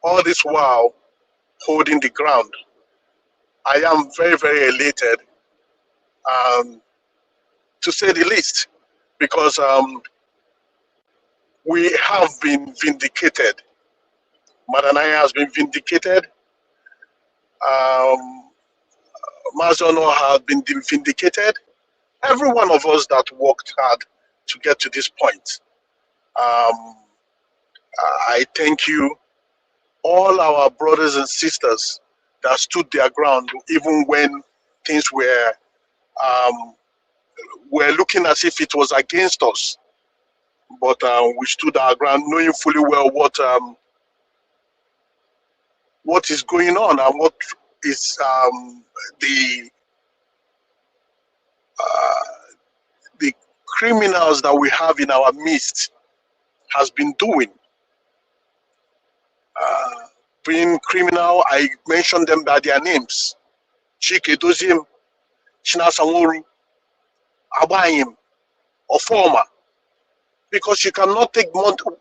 all this while holding the ground, I am very, very elated, to say the least, because we have been vindicated. Madanaya has been vindicated. Barrister Onuha has been vindicated. Every one of us that worked hard to get to this point. I thank you, all our brothers and sisters that stood their ground, even when things were looking as if it was against us. But we stood our ground, knowing fully well what is going on and what is the criminals that we have in our midst has been doing. Being criminal, I mentioned them by their names: Chike Doziem, Chinasamoru, Abayim, or Former, because you cannot take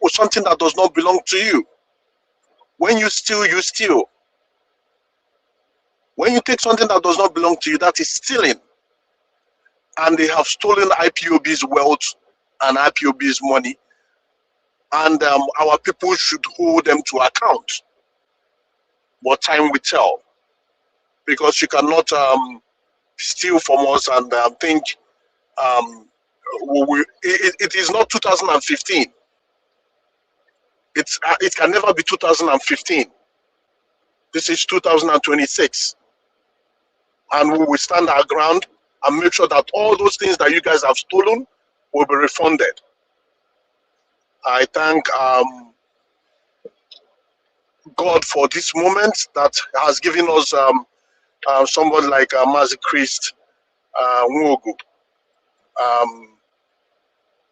something that does not belong to you. When you steal, you steal. When you take something that does not belong to you, that is stealing. And they have stolen IPOB's wealth and IPOB's money, and our people should hold them to account. But time will tell, because you cannot steal from us and think it is not 2015. It can never be 2015. This is 2026, and we will stand our ground and make sure that all those things that you guys have stolen will be refunded. I thank God for this moment that has given us somebody like Mazi Christ Nwogu.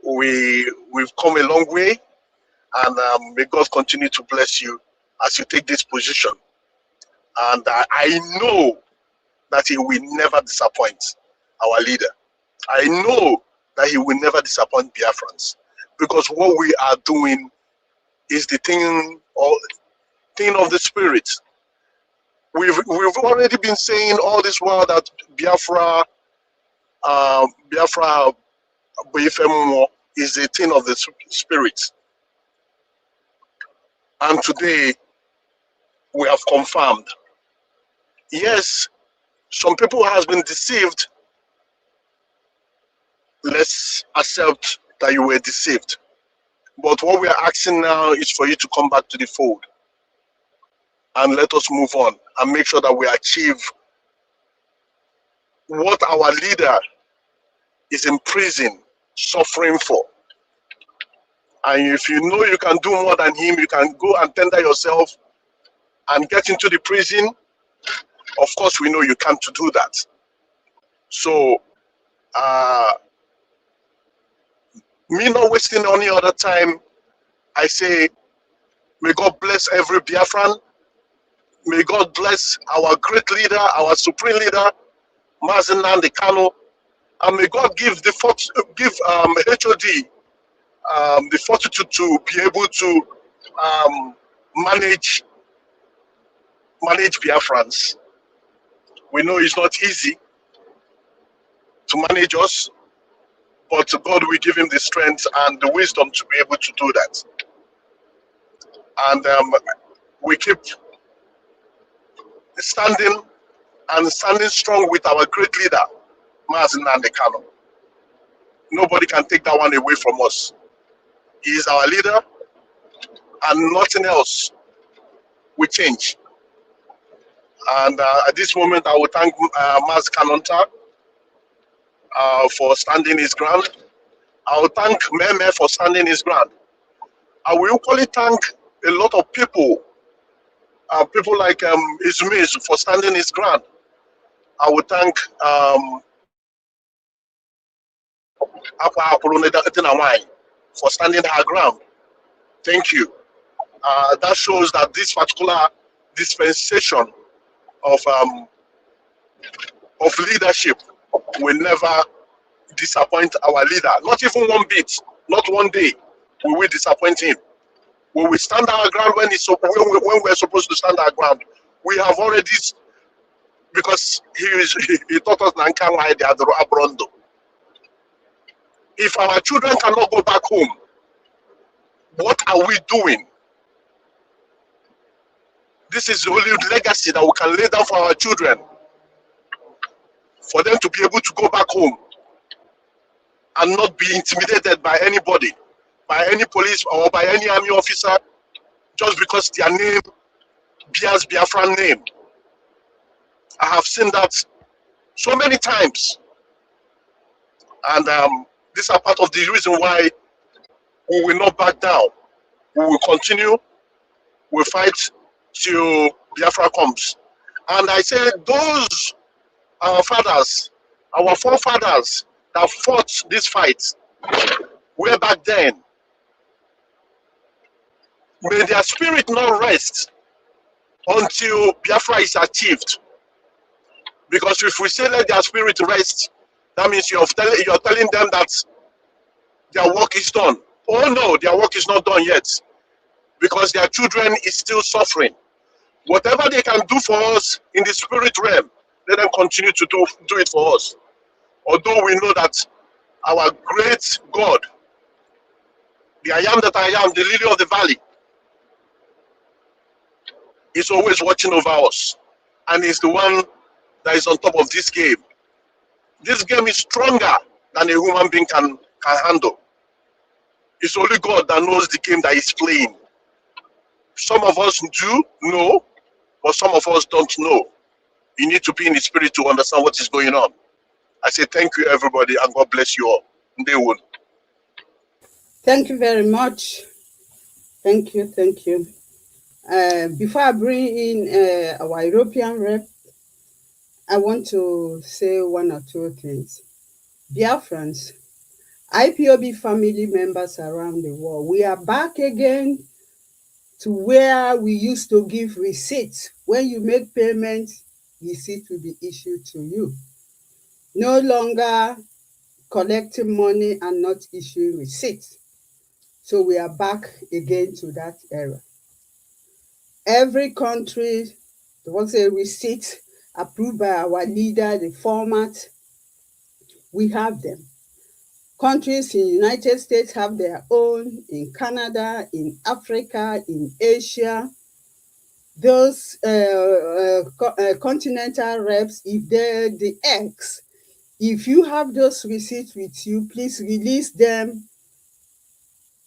We've come a long way, and may God continue to bless you as you take this position. And I know that He will never disappoint our leader. I know that He will never disappoint Biafrans, because what we are doing is the thing of the spirit. We've already been saying all this while that Biafra is a thing of the spirit. And today we have confirmed. Yes, some people has been deceived. Let's accept that you were deceived. But what we are asking now is for you to come back to the fold and let us move on and make sure that we achieve what our leader is in prison suffering for. And if you know you can do more than him, you can go and tender yourself and get into the prison. Of course, we know you can't do that. So, me not wasting any other time, I say, may God bless every Biafran. May God bless our great leader, our supreme leader, Mazi Nnamdi Kanu, and may God give HOD the fortitude to be able to manage Biafrans. We know it's not easy to manage us, but God will give him the strength and the wisdom to be able to do that. And we keep standing strong with our great leader, Mazi Nnamdi Kanu. Nobody can take that one away from us. He is our leader, and nothing else will change. And at this moment, I will thank Mas Kanonta for standing his ground. I will thank Meme for standing his ground. I will equally thank a lot of people, people like Ismail for standing his ground. I will thank Akwa Apollo for standing her ground. Thank you. That shows that this particular dispensation of leadership will never disappoint our leader. Not even one bit. Not one day we will disappoint him. We will stand our ground when when we're supposed to stand our ground. We have already, because he taught us Nankanwa Abrondo. If our children cannot go back home, what are we doing? This is the only legacy that we can lay down for our children, for them to be able to go back home and not be intimidated by anybody, by any police or by any army officer, just because their name bears Biafran name. I have seen that so many times, and these are part of the reason why we will not back down. We will continue. We'll fight till Biafra comes. And I say those our fathers, our forefathers that fought this fight way back then, may their spirit not rest until Biafra is achieved. Because if we say let their spirit rest, that means you're telling them that their work is done. Oh no, their work is not done yet, because their children is still suffering. Whatever they can do for us in the spirit realm, let them continue to do it for us. Although we know that our great God, the I am that I am, the lily of the valley, is always watching over us, and is the one that is on top of this game. This game is stronger than a human being can handle. It's only God that knows the game that he's playing. Some of us do know, but some of us don't know. You need to be in the spirit to understand what is going on. I say thank you, everybody, and God bless you all. They would. Thank you very much. Thank you, thank you. Before I bring in our European rep, I want to say one or two things. Biafrans, IPOB family members around the world, we are back again to where we used to give receipts. When you make payments, receipt will be issued to you. No longer collecting money and not issuing receipts. So we are back again to that era. Every country, there was a receipt approved by our leader, the format, we have them. Countries in the United States have their own, in Canada, in Africa, in Asia. Those continental reps, if they're the X, if you have those receipts with you, please release them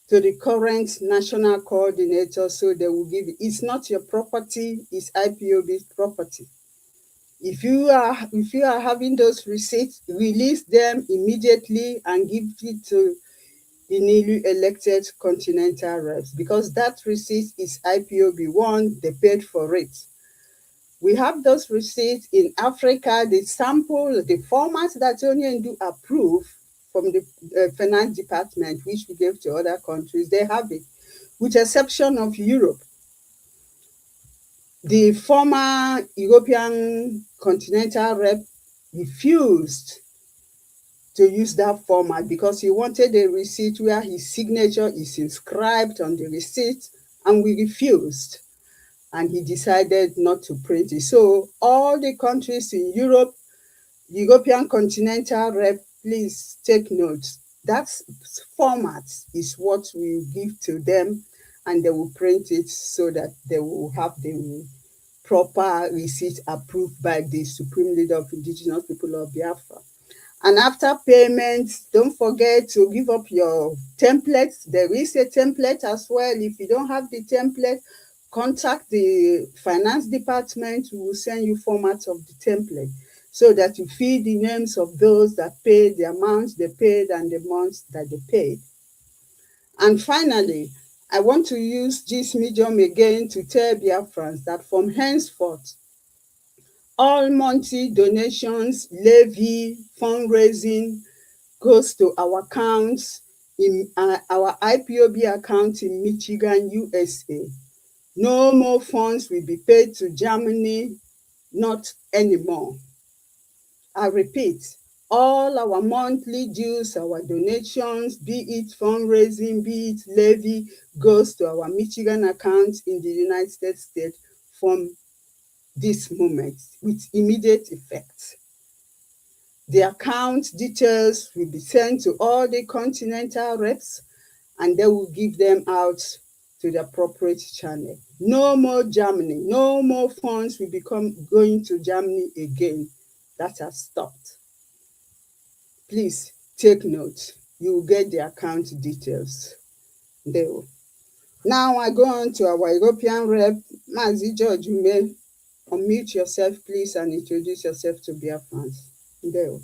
to the current national coordinator so they will give it. It's not your property, it's IPOB's property. If you are having those receipts, release them immediately and give it to the newly elected continental reps, because that receipt is IPOB one, they paid for it. We have those receipts in Africa, the sample, the format that Onyendu do approve from the finance department, which we gave to other countries, they have it, with exception of Europe. The former European continental rep refused to use that format because he wanted a receipt where his signature is inscribed on the receipt, and we refused. And he decided not to print it. So all the countries in Europe, the European continental rep, please take note. That format is what we give to them, and they will print it so that they will have the proper receipt approved by the Supreme Leader of Indigenous People of Biafra. And after payment, don't forget to give up your templates. There is a template as well. If you don't have the template, contact the finance department. We will send you format of the template so that you fill the names of those that paid, the amounts they paid, and the months that they paid. And finally, I want to use this medium again to tell Biafrans that from henceforth, all monthly donations, levy, fundraising goes to our accounts in our IPOB account in Michigan, USA. No more funds will be paid to Germany, not anymore. I repeat, all our monthly dues, our donations, be it fundraising, be it levy, goes to our Michigan account in the United States from this moment with immediate effect. The account details will be sent to all the continental reps and they will give them out to the appropriate channel. No more Germany, no more funds will become going to Germany again. That has stopped. Please take note. You will get the account details there. Now I go on to our European rep, Mazi George. You may unmute yourself, please, and introduce yourself to Biafrans. There.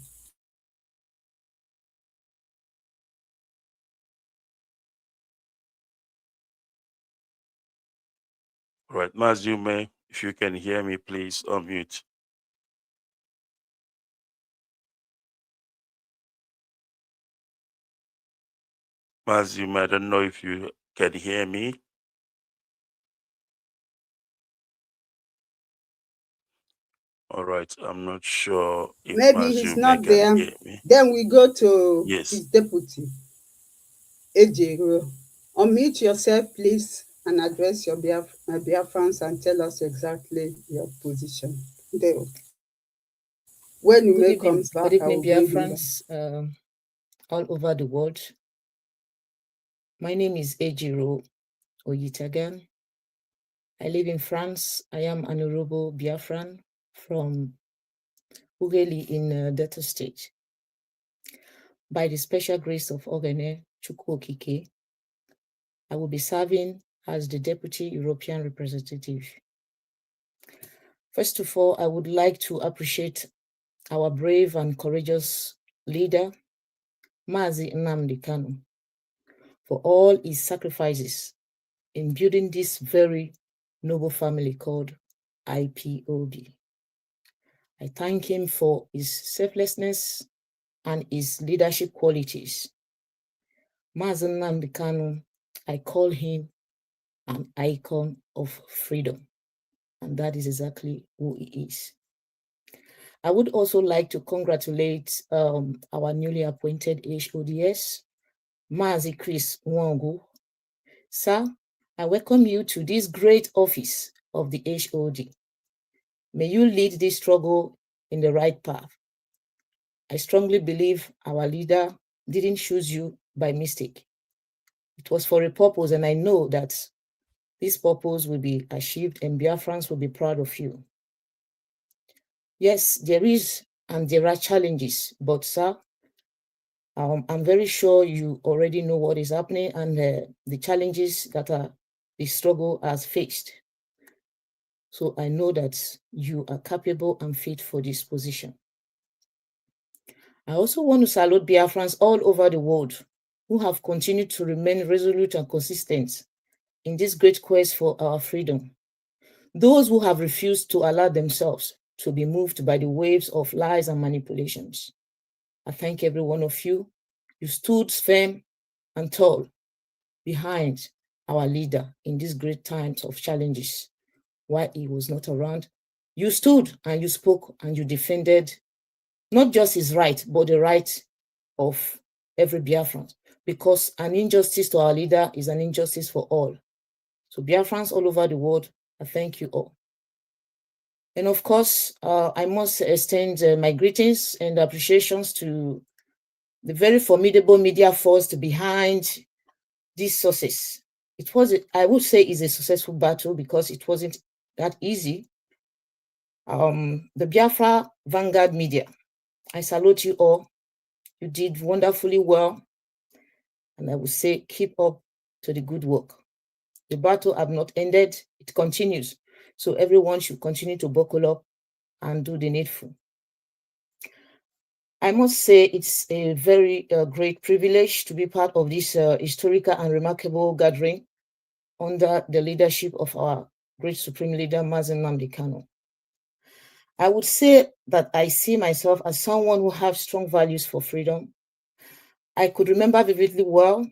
All right, Mazume, if you can hear me, please unmute. Mazume, I don't know if you can hear me. All right, I'm not sure if Maybe he's Mazume not can there. hear me. Then we go to Yes. his deputy, Ejiro. Unmute yourself, please, and address your Biafrans and tell us exactly your position. There. When Ume comes back, Good I evening, will dear bring him back. friends all over the world. My name is Ejiro Oyitagan. I live in France. I am an Urobo Biafran from Ugeli in Delta State. By the special grace of Ogene Chukwokike, I will be serving as the Deputy European Representative. First of all, I would like to appreciate our brave and courageous leader, Mazi Nnamdi Kanu, for all his sacrifices in building this very noble family called IPOB. I thank him for his selflessness and his leadership qualities. Mazi Nnamdi Kanu, I call him an icon of freedom, and that is exactly who he is. I would also like to congratulate our newly appointed HODS, Mazi Chris Nwangu. Sir, I welcome you to this great office of the HOD. May you lead this struggle in the right path. I strongly believe our leader didn't choose you by mistake. It was for a purpose, and I know that this purpose will be achieved and Biafrans will be proud of you. Yes, there is and there are challenges, but sir, I'm very sure you already know what is happening and the challenges that the struggle has faced. So I know that you are capable and fit for this position. I also want to salute Biafrans all over the world who have continued to remain resolute and consistent in this great quest for our freedom. Those who have refused to allow themselves to be moved by the waves of lies and manipulations. I thank every one of you. You stood firm and tall behind our leader in these great times of challenges. While he was not around, you stood and you spoke and you defended not just his right, but the right of every Biafran, because an injustice to our leader is an injustice for all. So Biafrans all over the world, I thank you all. And of course, I must extend my greetings and appreciations to the very formidable media force behind this success. It was, I would say, is a successful battle because it wasn't that easy. The Biafra Vanguard Media, I salute you all. You did wonderfully well. And I would say, keep up to the good work. The battle have not ended, it continues. So everyone should continue to buckle up and do the needful. I must say it's a very great privilege to be part of this historical and remarkable gathering under the leadership of our great Supreme Leader, Mazen Nnamdi Kanu. I would say that I see myself as someone who has strong values for freedom. I could remember vividly well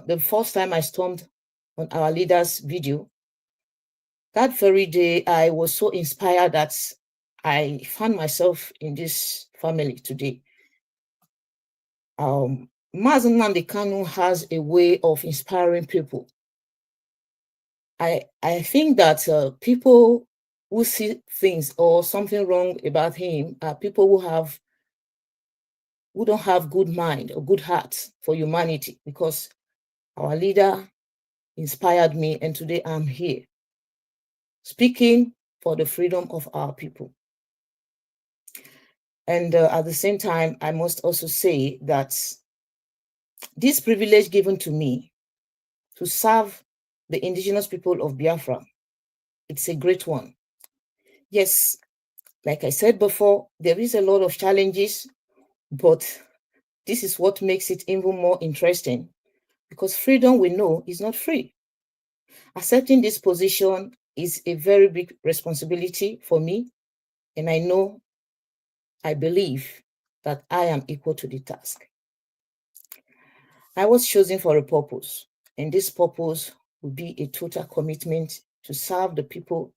the first time I stormed on our leader's video. That very day, I was so inspired that I found myself in this family today. Mazen Nnamdi Kanu has a way of inspiring people. I think that people who see things or something wrong about him are people who don't have good mind or good heart for humanity, because our leader inspired me, and today I'm here speaking for the freedom of our people. And at the same time, I must also say that this privilege given to me to serve the indigenous people of Biafra, it's a great one. Yes, like I said before, there is a lot of challenges, but this is what makes it even more interesting, because freedom, we know, is not free. Accepting this position is a very big responsibility for me, and I believe that I am equal to the task. I was chosen for a purpose, and this purpose will be a total commitment to serve the people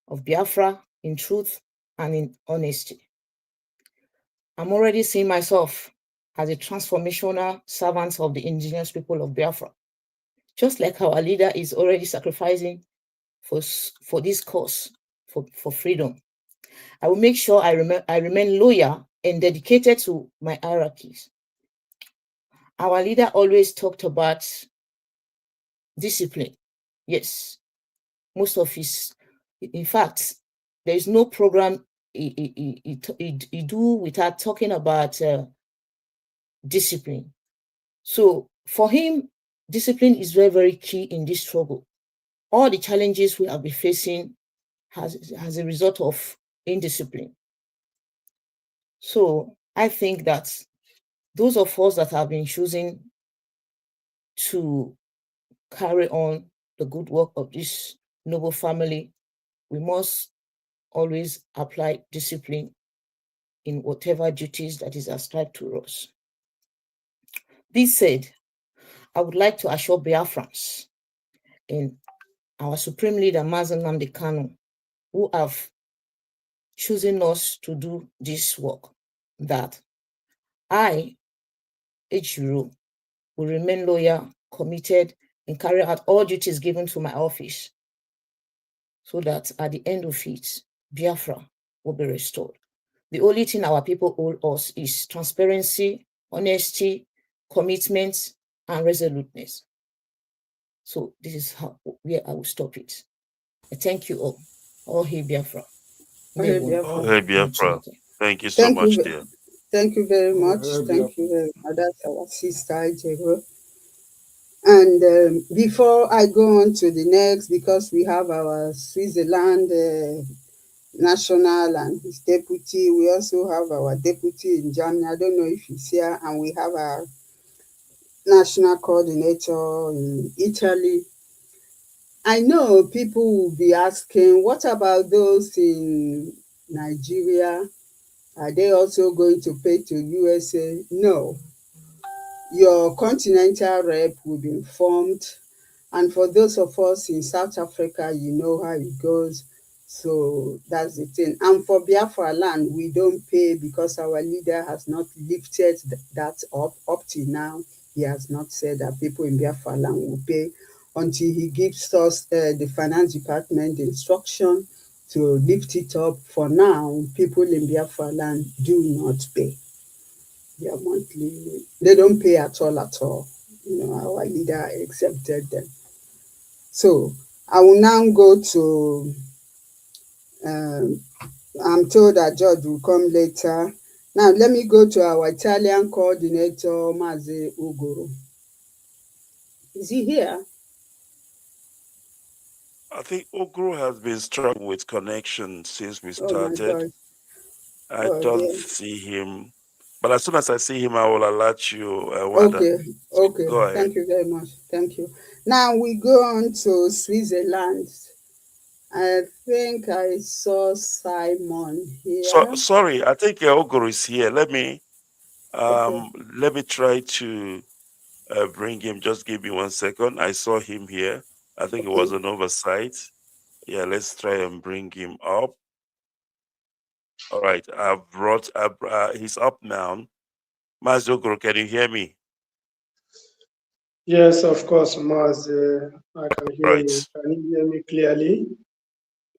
of Biafra in truth and in honesty. I'm already seeing myself as a transformational servant of the indigenous people of Biafra, just like our leader is already sacrificing for this cause, for freedom. I will make sure I remain loyal and dedicated to my hierarchies. Our leader always talked about discipline. Yes, most of his, in fact, there is no program he do without talking about discipline. So for him, discipline is very, very key in this struggle. All the challenges we have been facing as a result of indiscipline. So I think that those of us that have been choosing to carry on the good work of this noble family, we must always apply discipline in whatever duties that is ascribed to us. This said, I would like to assure Biafrans and our Supreme Leader, Mazen Nnamdi Kanu, who have chosen us to do this work, that I, Ejiro, will remain loyal, committed, and carry out all duties given to my office, so that at the end of it, Biafra will be restored. The only thing our people owe us is transparency, honesty, commitment, and resoluteness. So this is where I will stop it. I thank you all. All hail Biafra. All hail Biafra. Hey, Biafra. Thank you so Thank much, you. dear. Thank you very Oh, much. hail Thank Biafra. you very much. That's our sister, Ejiro. And before I go on to the next, because we have our Switzerland national and his deputy, we also have our deputy in Germany. I don't know if he's here, and we have our national coordinator in Italy. I know people will be asking, what about those in Nigeria? Are they also going to pay to USA? No. Your continental rep will be informed. And for those of us in South Africa, you know how it goes. So that's the thing. And for Biafra land, we don't pay because our leader has not lifted that up till now. He has not said that people in Biafra land will pay until he gives us the finance department the instruction to lift it up. For now, people in Biafra land do not pay their monthly. They don't pay at all, at all. You know, our leader exempted them. So I will now go to, I'm told that George will come later. Now let me go to our Italian coordinator, Mazi Uguru. Is he here? I think Ogro has been struggling with connection since we Oh my started. God. I Oh don't dear. see him, but as soon as I see him, I will alert you, Wanda. Okay, okay. Go ahead. Thank you very much. Thank you. Now we go on to Switzerland. I think I saw Simon So here. sorry, I think Ogro is here. Okay, Let me try to bring him. Just give me 1 second. I saw him here. I think it was okay. an oversight. Yeah, let's try and bring him up. All right, he's up now. Mazogro, can you hear me? Yes, of course, Maz. I can hear Right, you. Can you hear me clearly?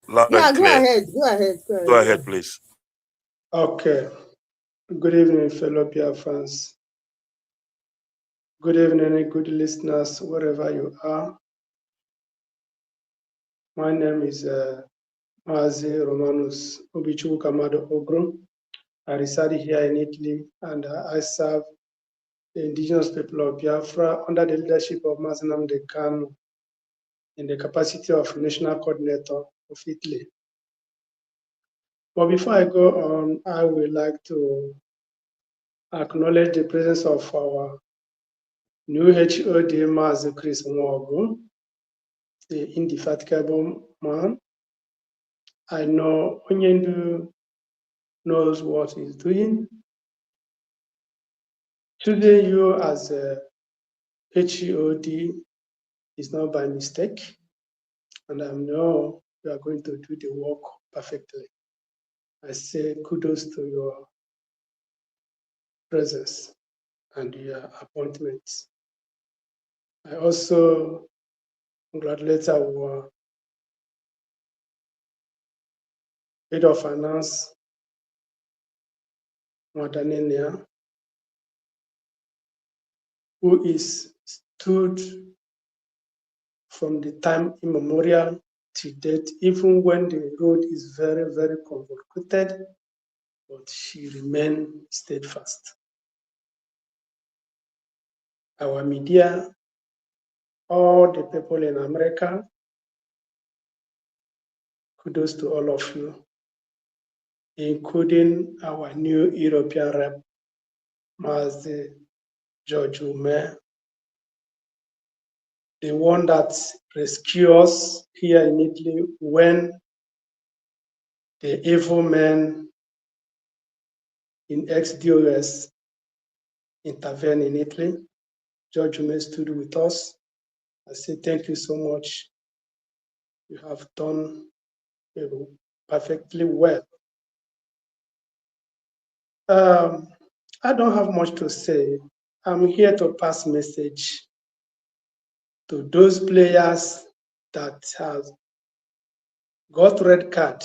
loud Yeah, and go clear. ahead. Go ahead. Go Go ahead. ahead, Yeah. please. Okay. Good evening, fellow Pia fans. Good evening, good listeners, wherever you are. My name is Mazi Romanus Obichu Kamado Ogro. I reside here in Italy and I serve the indigenous people of Biafra under the leadership of Mazinam Kanu in the capacity of National Coordinator of Italy. But before I go on, I would like to acknowledge the presence of our new HOD, Mazi Chris Mwogo, the indefatigable man. I know Onyendu knows what he's doing. Choosing you as a HOD is not by mistake, and I know you are going to do the work perfectly. I say kudos to your presence and your appointments. I also congratulate our head of finance, Madanenia, who is stood from the time immemorial to date, even when the road is very, very complicated, but she remained steadfast. Our media, all the people in America, kudos to all of you, including our new European rep, Master George Ume, the one that rescued us here in Italy when the evil men in ex-DOS intervened in Italy. George Ume stood with us. I say thank you so much. You have done perfectly well. I don't have much to say. I'm here to pass message to those players that have got red card.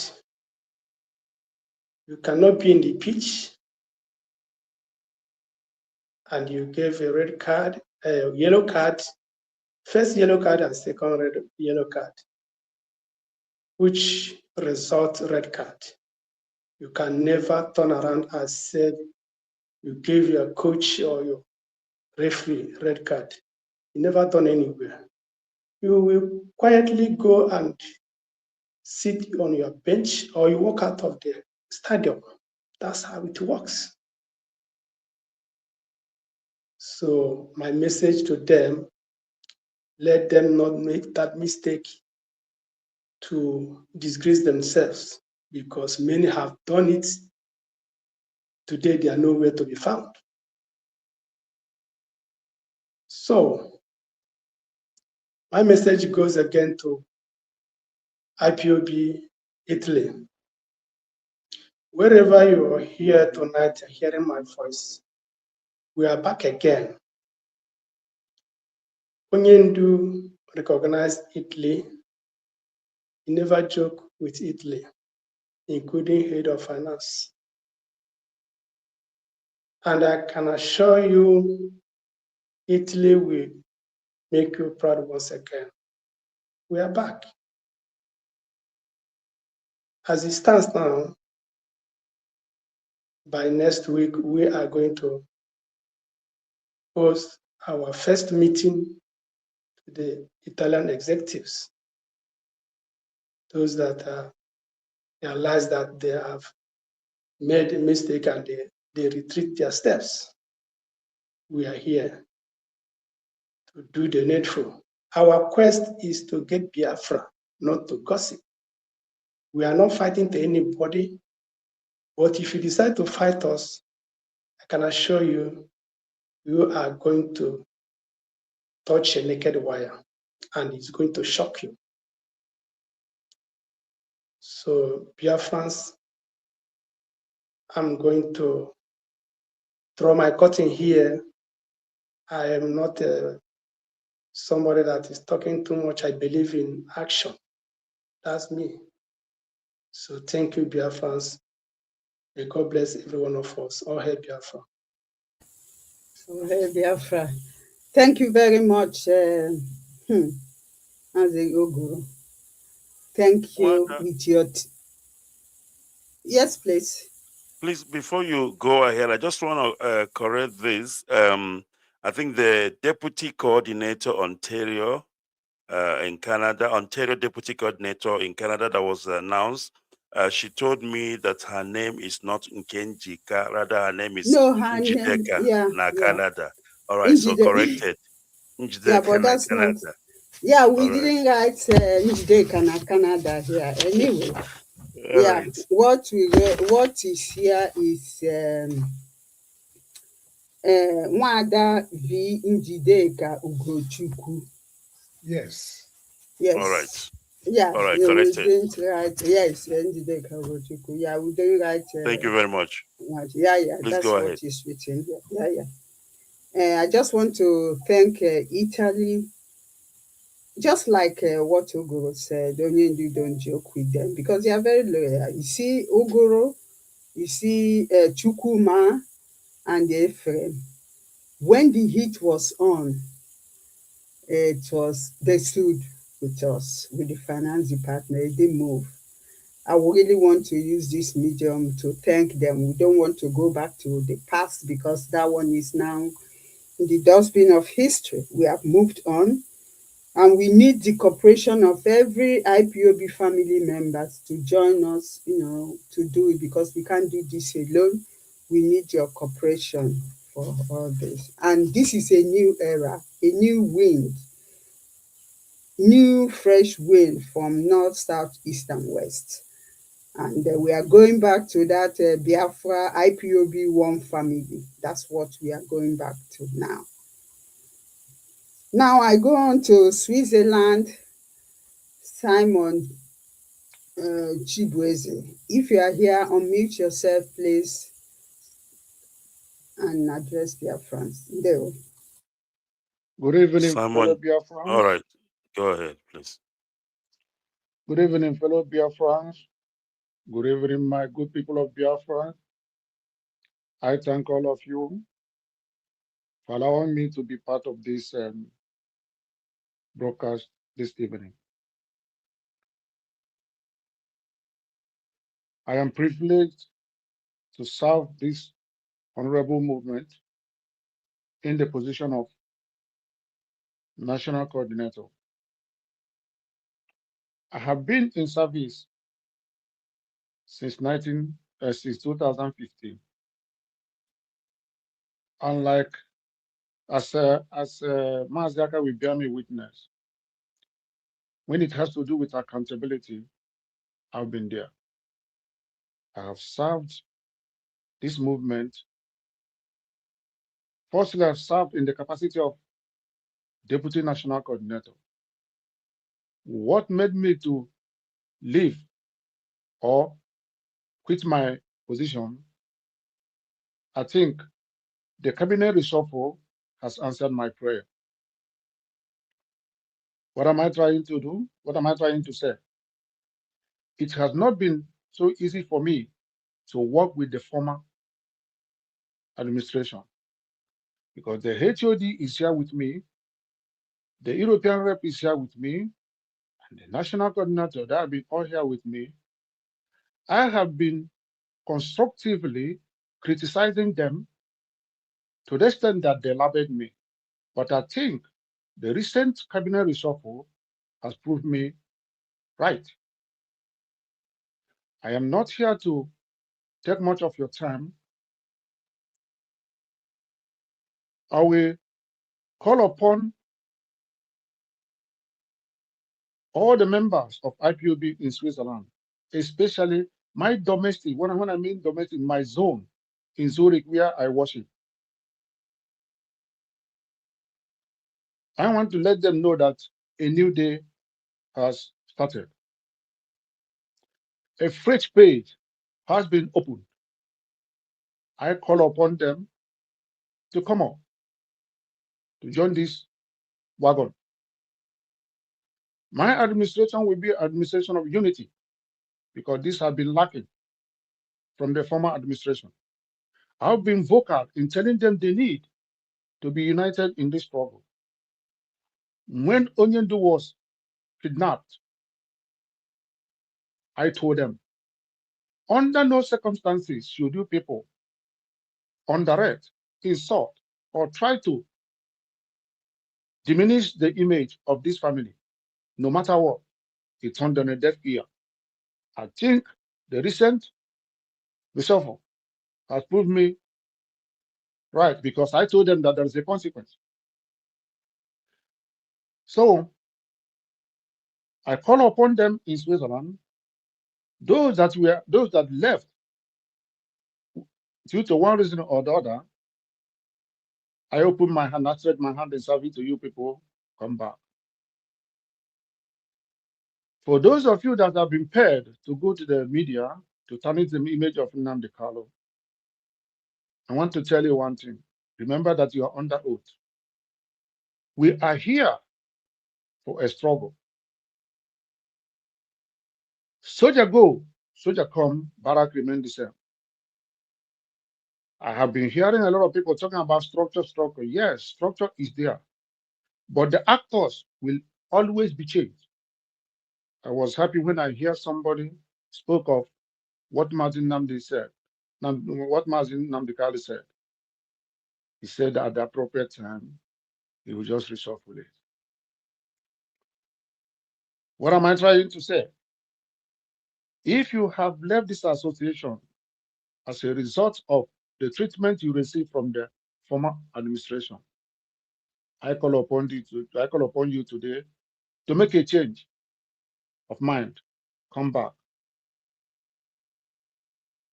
You cannot be in the pitch and you gave a red card, a yellow card, first yellow card and second yellow card, which result red card. You can never turn around and say you gave your coach or your referee red card. You never done anywhere. You will quietly go and sit on your bench or you walk out of the stadium. That's how it works. So my message to them, let them not make that mistake to disgrace themselves because many have done it. Today they are nowhere to be found. So my message goes again to IPOB Italy. Wherever you are here tonight hearing my voice, we are back again. Onyendu recognized Italy. He never joke with Italy, including head of finance. And I can assure you, Italy will make you proud once again. We are back. As it stands now, by next week, we are going to host our first meeting with the Italian executives. those that realize that they have made a mistake and they retreat their steps. We are here to do the needful. Our quest is to get Biafra, not to gossip. We are not fighting to anybody, but if you decide to fight us, I can assure you, you are going to touch a naked wire and it's going to shock you. So, Biafrans, I'm going to throw my curtain here. I am not somebody that is talking too much. I believe in action. That's me. So thank you, Biafrans. May God bless every one of us. All hail Biafra. So, hey, Biafra. Thank you very much, Azegogoro. Thank you with your... Yes, please. Please, before you go ahead, I just want to correct this. I think the Deputy Coordinator Ontario in Canada, Ontario Deputy Coordinator in Canada that was announced, she told me that her name is not Nkenjika, rather her name is Njideka na Canada. All right, so corrected. Yeah, but that's not... Yeah, we didn't write Njideka na Canada here. Anyway, yeah, right. what is here is Nwada V. Njideka Ugochukwu. Yes. Yes. All right. Yeah, all right, yeah, we corrected. didn't write, yes, Njideka Ugochukwu. Yeah, we didn't write. Thank you very much. Yeah, Please that's go what ahead. is written here. Yeah. I just want to thank Italy, just like what Uguru said, Onyendu don't joke with them because they are very loyal. You see Uguru, you see Chukuma and Ephraim. When the heat was on, they stood with us, with the finance department. They moved. I really want to use this medium to thank them. We don't want to go back to the past because that one is now in the dustbin of history. We have moved on, and we need the cooperation of every IPOB family members to join us, to do it because we can't do this alone. We need your cooperation for all this. And this is a new era, a new wind, new fresh wind from north, south, east, and west. And we are going back to that Biafra IPOB one family. That's what we are going back to now. Now I go on to Switzerland. Simon Chibueze. If you are here, unmute yourself, please, and address Biafrans. There. Good evening, fellow Simon, Biafrans. all right, go ahead, please. Good evening, fellow Biafrans. Good evening, my good people of Biafra. I thank all of you for allowing me to be part of this broadcast this evening. I am privileged to serve this honorable movement in the position of National Coordinator. I have been in service since 2015. Unlike as Maziaka will bear me witness, when it has to do with accountability, I've been there. I have served this movement. Firstly, I've served in the capacity of Deputy National Coordinator. What made me to leave or quit my position, I think the cabinet reshuffle has answered my prayer. What am I trying to do? What am I trying to say? It has not been so easy for me to work with the former administration because the HOD is here with me, the European rep is here with me, and the national coordinator that have been all here with me. I have been constructively criticizing them to the extent that they labeled me. But I think the recent cabinet reshuffle has proved me right. I am not here to take much of your time. I will call upon all the members of IPOB in Switzerland, especially my domestic, when I mean domestic, my zone in Zurich where I worship. I want to let them know that a new day has started. A fresh page has been opened. I call upon them to come up, to join this wagon. My administration will be an administration of unity because this has been lacking from the former administration. I've been vocal in telling them they need to be united in this struggle. When Onyendu was kidnapped, I told them, under no circumstances should you people underrate, insult, or try to diminish the image of this family. No matter what, it turned on a deaf ear. I think the recent reshuffle has proved me right because I told them that there is a consequence. So I call upon them in Switzerland, those that left due to one reason or the other. I open my hand, I stretch my hand in service to you people, come back. For those of you that have been paid to go to the media to tarnish the image of Nnamdi Kanu, I want to tell you one thing. Remember that you are under oath. We are here for a struggle. Soldier go, soldier come, barrack remain the same. I have been hearing a lot of people talking about structure. Yes, structure is there, but the actors will always be changed. I was happy when I hear somebody spoke of what Martin Namdi said, what Martin Namdi Kali said. He said that at the appropriate time, he will just reshuffle it. What am I trying to say? If you have left this association as a result of the treatment you received from the former administration, I call upon you today to make a change of mind. Come back.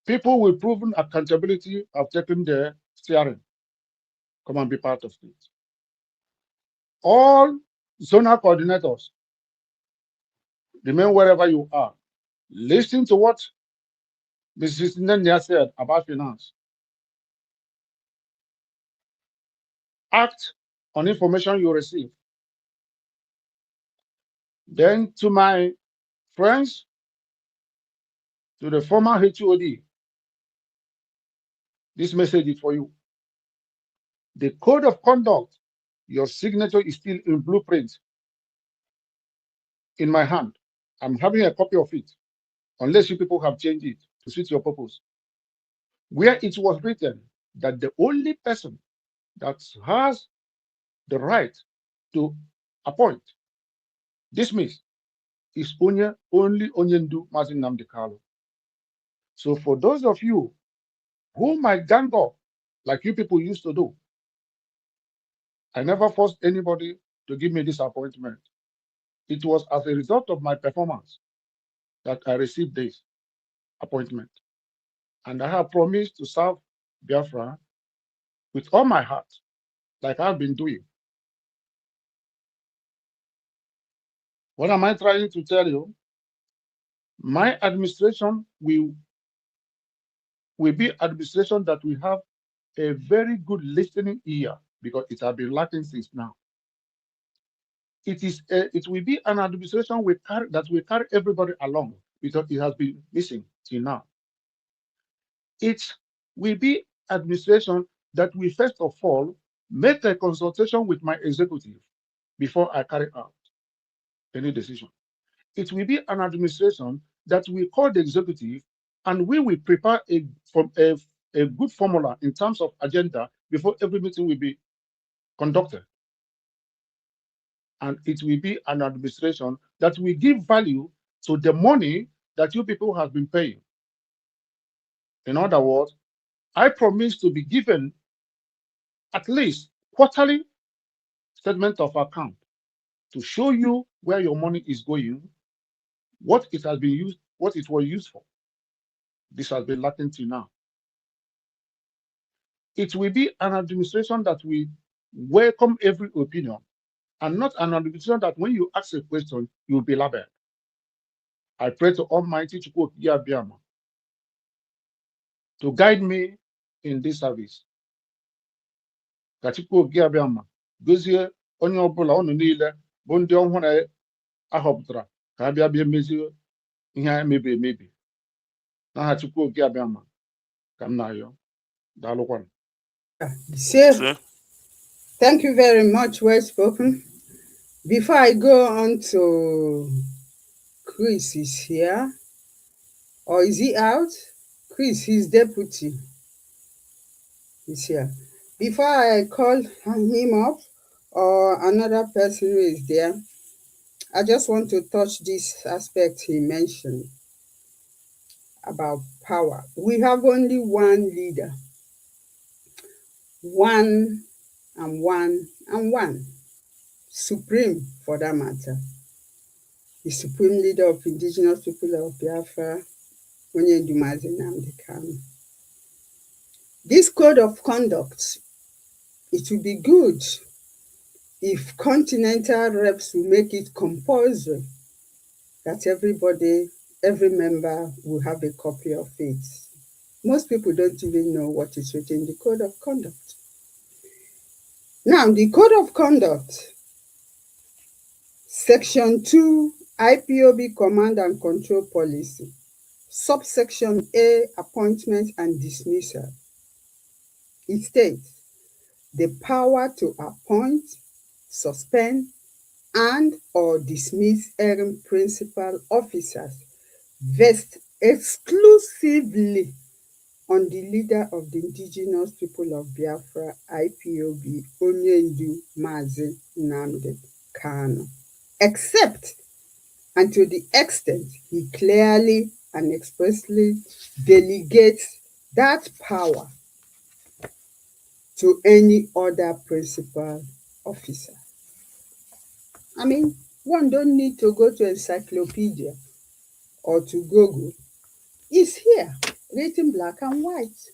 People with proven accountability have taken their steering. Come and be part of it. All zonal coordinators, remain wherever you are. Listen to what Mrs. Nenya said about finance. Act on information you receive. Then to my friends, to the former HOD, this message is for you. The code of conduct, your signature is still in blueprint in my hand. I'm having a copy of it, unless you people have changed it to suit your purpose. Where it was written that the only person that has the right to appoint, dismiss, is only Onyendu Martin Nnamdi Kanu. So for those of you who might gang up like you people used to do, I never forced anybody to give me this appointment. It was as a result of my performance that I received this appointment. And I have promised to serve Biafra with all my heart, like I've been doing. What am I trying to tell you? My administration will be administration that will have a very good listening ear because it has been lacking since now. It will be an administration that will carry everybody along because it has been missing till now. It will be administration that will first of all make a consultation with my executive before I carry out any decision. It will be an administration that will call the executive and we will prepare a good formula in terms of agenda before every meeting will be conducted. And it will be an administration that will give value to the money that you people have been paying. In other words, I promise to be given at least quarterly statement of account to show you where your money is going, what it has been used, what it was used for. This has been lacking till now. It will be an administration that will welcome every opinion, and not an administration that when you ask a question, you will be labeled. I pray to Almighty Chukwuokike to guide me in this service. Ka Chukwuokike gozie onye ọbụla unu niile bụ ndị ọhụrụ ahọpụtara ka a bịa mezie ihe a mebiri emebi. N'aha Chukwuokike ka m na-ayọ. Daalụkwanụ. Thank you very much, well spoken. Before I go on to Chris is here, or is he out? Chris, his deputy, is here. Before I call him up, or another person who is there, I just want to touch this aspect he mentioned about power. We have only one leader, one and one and one, supreme for that matter. The supreme leader of indigenous people of Biafra, Onyendu Nnamdi Kanu. This code of conduct, it would be good if continental reps will make it compulsory that everybody, every member will have a copy of it. Most people don't even know what is written in the code of conduct. Now, the code of conduct, section 2, IPOB command and control policy, subsection A, appointment and dismissal. It states, the power to appoint, suspend, and or dismiss errant principal officers vests exclusively on the leader of the indigenous people of Biafra, IPOB, Onyendu Nnamdi Kanu, except and to the extent he clearly and expressly delegates that power to any other principal officer. I mean, one don't need to go to encyclopedia or to Google. It's here, written black and white.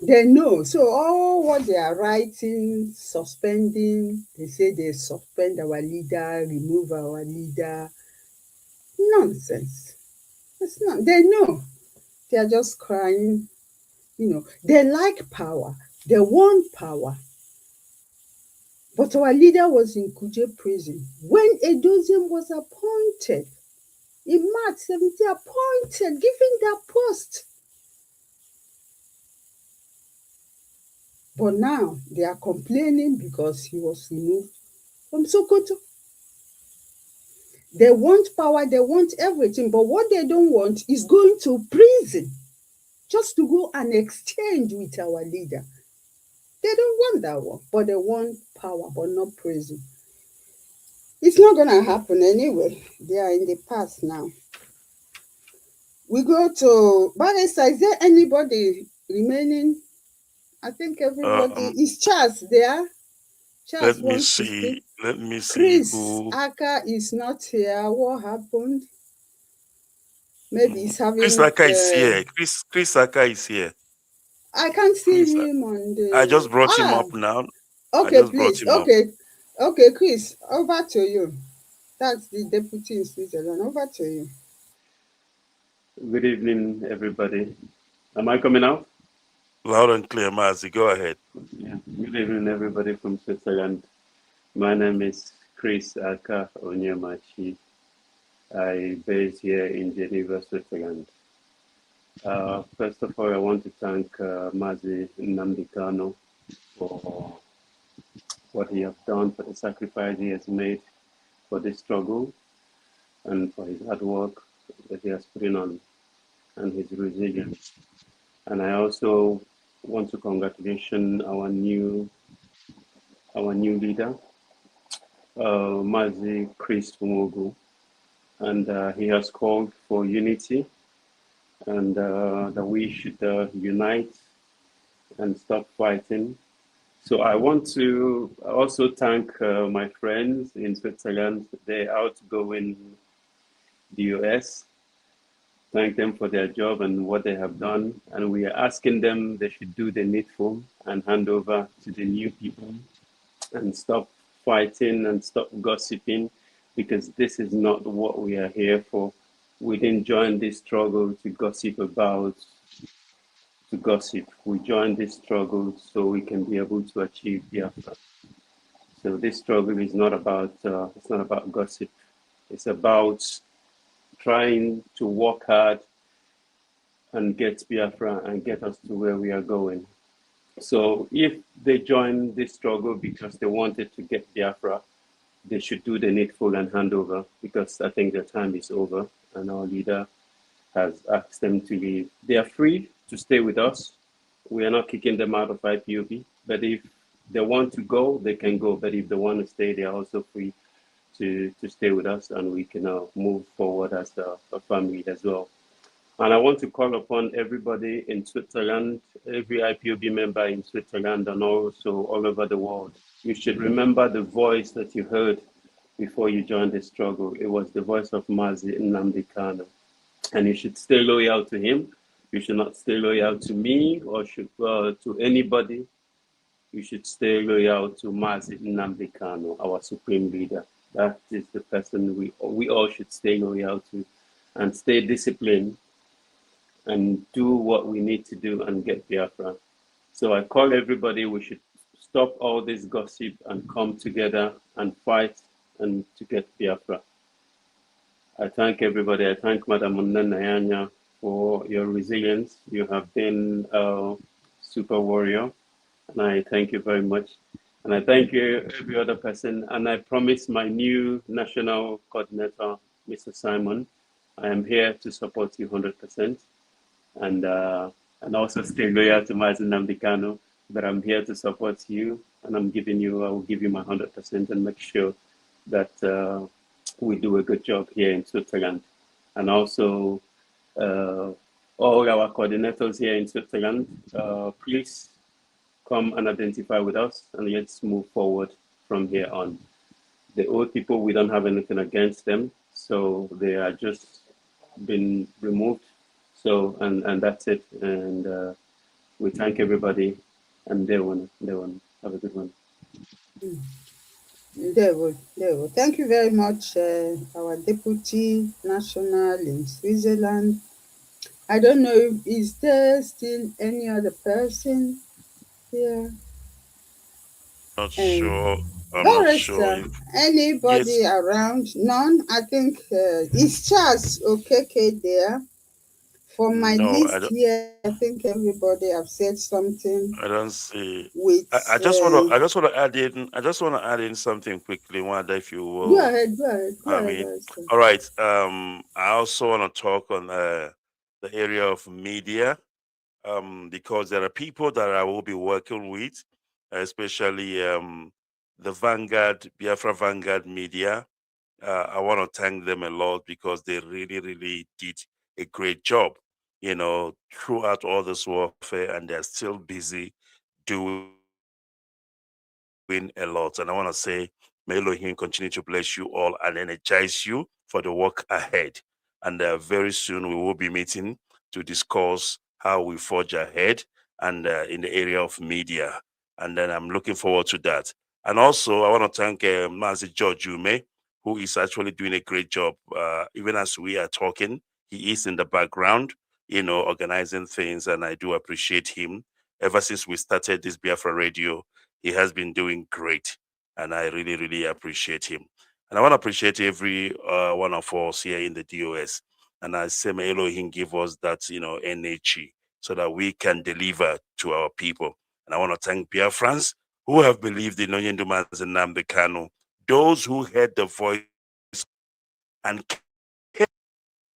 They know. So all what they are writing, suspending, they say they suspend our leader, remove our leader. Nonsense. It's not. They know. They are just crying. You know, they like power. They want power. But our leader was in Kuje prison when Edoziem was appointed. In March 17, appointed, given that post. But now they are complaining because he was removed from Sokoto. They want power, they want everything, but what they don't want is going to prison just to go and exchange with our leader. They don't want that one, but they want power, but not prison. It's not going to happen anyway. They are in the past now. We go to Barrister. Is there anybody remaining? I think everybody. Is Charles there? Charles wants to speak. Let me see. Chris who... Aka is not here. What happened? Maybe he's having. Chris Aka is here. Chris Aka is here. I can't see him on the. I just brought him up now. Okay, please. Okay, Chris, over to you. That's the deputy in Switzerland. Over to you. Good evening, everybody. Am I coming out? Loud and clear, Mazi. Go ahead. Yeah. Good evening, everybody from Switzerland. My name is Chris Aka Onyemachi. I base here in Geneva, Switzerland. First of all, I want to thank Mazi Nnamdi Kanu for what he has done, for the sacrifice he has made for this struggle, and for his hard work that he has put in on, and his resilience. And I also want to congratulate our new leader, Mazi Chris Umogu, and he has called for unity, and that we should unite and stop fighting. So I want to also thank my friends in Switzerland, the outgoing DOS, thank them for their job and what they have done. And we are asking them they should do the needful and hand over to the new people and stop fighting and stop gossiping, because this is not what we are here for. We didn't join this struggle to gossip about, to gossip. We joined this struggle so we can be able to achieve Biafra. So this struggle is not about it's not about gossip. It's about trying to work hard and get Biafra and get us to where we are going. So if they join this struggle because they wanted to get Biafra, they should do the needful and hand over, because I think their time is over and our leader has asked them to leave. They are free to stay with us. We are not kicking them out of IPOB, but if they want to go, they can go. But if they want to stay, they are also free to stay with us, and we can move forward as a family as well. And I want to call upon everybody in Switzerland, every IPOB member in Switzerland, and also all over the world. You should remember the voice that you heard before you joined the struggle. It was the voice of Mazi Nnamdi Kanu. And you should stay loyal to him. You should not stay loyal to me or to anybody. You should stay loyal to Mazi Nnamdi Kanu, our supreme leader. That is the person we all should stay loyal to, and stay disciplined and do what we need to do and get Biafra. So I call everybody, we should stop all this gossip and come together and fight and to get Biafra. I thank everybody. I thank Madam Nayanya for your resilience. You have been a super warrior, and I thank you very much. And I thank you, every other person. And I promise my new national coordinator, Mr. Simon, I am here to support you 100%. And also stay loyal to Mazen Namdekano, but I'm here to support you, and I will give you my 100% and make sure that we do a good job here in Switzerland. And also, uh, all our coordinators here in Switzerland, please come and identify with us, and let's move forward from here on. The old people, we don't have anything against them, so they are just been removed. So, and that's it. And we thank everybody, and they want. Have a good one. There we go. Thank you very much, our deputy national in Switzerland. I don't know if is there still any other person here. Not Um, sure. I'm not sure Barrister, if anybody yes. around? None. I think it's Charles Okeke there. For my No, list here, I think everybody have said something I don't see. with. I just want to add in. I just want to add in something quickly, Wanda, if you Go will. ahead, go ahead, go I ahead, mean, Barrister. all right. I also want to talk on the area of media, because there are people that I will be working with, especially the Vanguard, Biafra Vanguard media. I want to thank them a lot because they really, really did a great job, throughout all this warfare, and they're still busy doing a lot. And I want to say, may Elohim continue to bless you all and energize you for the work ahead. And very soon we will be meeting to discuss how we forge ahead and in the area of media. And then I'm looking forward to that. And also, I want to thank Mazi George Ume, who is actually doing a great job. Even as we are talking, he is in the background, organizing things, and I do appreciate him. Ever since we started this Biafra radio, he has been doing great, and I really, really appreciate him. And I want to appreciate every one of us here in the DOS. And I say, may Elohim give us that, energy so that we can deliver to our people. And I want to thank Biafrans who have believed in Onyendu Mazi Nnamdi Kanu, those who heard the voice and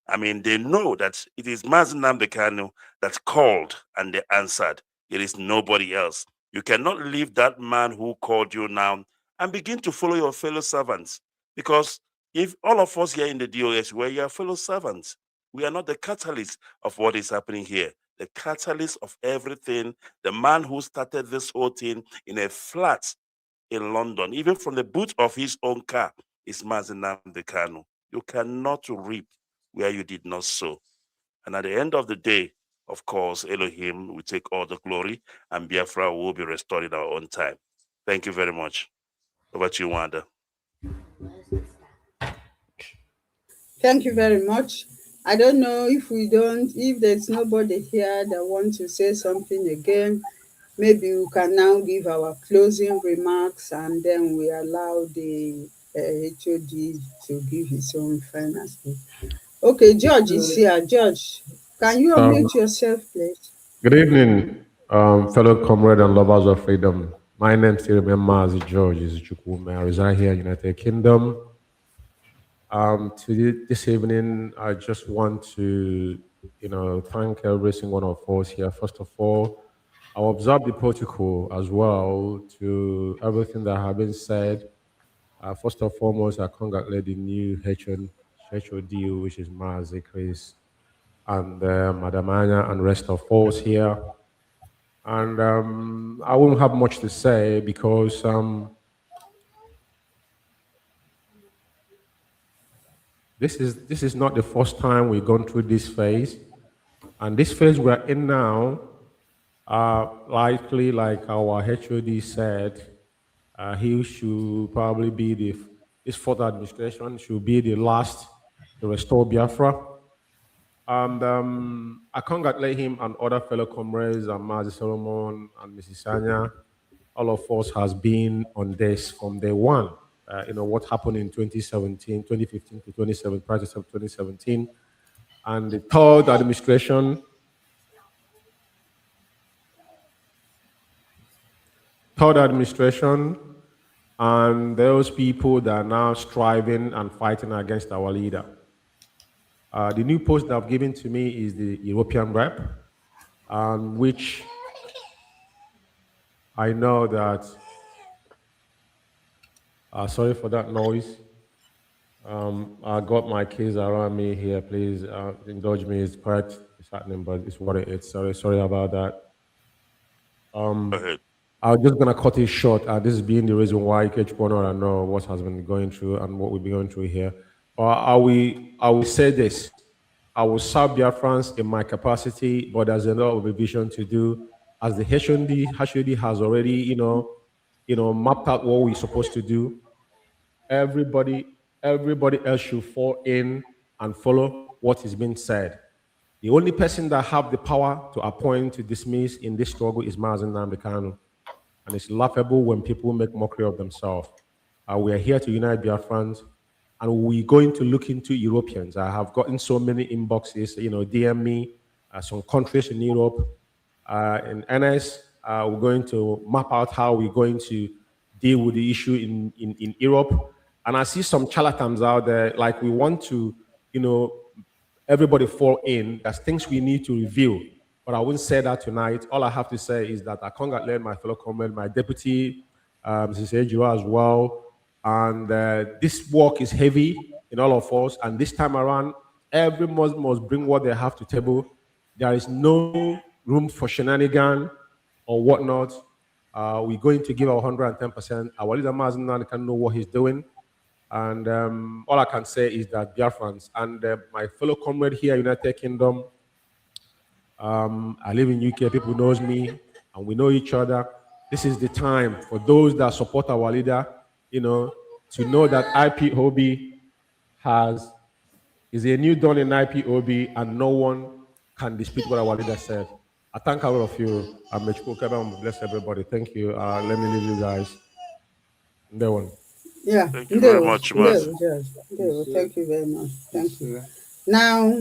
I mean, they know that it is Mazi Nnamdi Kanu that called and they answered. It is nobody else. You cannot leave that man who called you now and begin to follow your fellow servants, because If all of us here in the DOS were your fellow servants, we are not the catalyst of what is happening here. The catalyst of everything, the man who started this whole thing in a flat in London, even from the boot of his own car, is Mazi Nnamdi Kanu. You cannot reap where you did not sow. And at the end of the day, of course, Elohim will take all the glory and Biafra will be restored in our own time. Thank you very much. Over to you, Wanda. Thank you very much. I don't know if there's nobody here that wants to say something again, maybe we can now give our closing remarks and then we allow the HOD to give his own final speech. Okay, George is here. George, can you unmute yourself, please? Good evening, fellow comrade and lovers of freedom. My name still remembers George Izuchukwume. I reside here in United Kingdom. This evening, I just want to, thank every single one of us here. First of all, I'll observe the protocol as well to everything that has been said. First and foremost, I congratulate the new HOD, which is Mazi Chris, and Madam Anya and rest of us here. And I won't have much to say because this is not the first time we've gone through this phase. And this phase we're in now, likely, like our HOD said, he should probably be this fourth administration should be the last to restore Biafra. And I congratulate him and other fellow comrades, and Mazi Solomon and Mrs. Sanya. All of us has been on this from day one. What happened in 2017, 2015 to 2017, prior to 2017. And the third administration, and those people that are now striving and fighting against our leader. The new post that I've given to me is the European rep, which I know that, sorry for that noise. I got my kids around me here. Please indulge me. It's quite happening, but it's what it is. Sorry about that. Go ahead. I'm just gonna cut it short. This is being the reason why each one I know what has been going through and what we've been going through here. I will say this. I will serve Biafrans in my capacity, but there's a lot of revision to do. As the HOD has already, mapped out what we're supposed to do. Everybody else should fall in and follow what is being said. The only person that have the power to appoint, to dismiss in this struggle is Mazi Nnamdi Kanu. And it's laughable when people make mockery of themselves. We are here to unite Biafrans, and we're going to look into Europeans. I have gotten so many inboxes, DM me, some countries in Europe. In NS, we're going to map out how we're going to deal with the issue in Europe. And I see some charlatans out there, like we want to, everybody fall in. There's things we need to review. But I wouldn't say that tonight. All I have to say is that I congratulate my fellow comrade, my deputy, Mrs. Ejiro as well. And this work is heavy in all of us. And this time around, everyone must bring what they have to table. There is no room for shenanigan or whatnot. We're going to give our 110%. Our leader, Mazi Nnamdi, can know what he's doing. And all I can say is that Biafrans and my fellow comrade here, United Kingdom, I live in UK, people knows me, and we know each other. This is the time for those that support our leader, to know that IPOB is a new dawn in IPOB, and no one can dispute what our leader said. I thank all of you. I'm bless everybody. Thank you. Let me leave you guys. That one. Yeah. Thank you very much, Mazi. Thank you very much. Thank you. Now,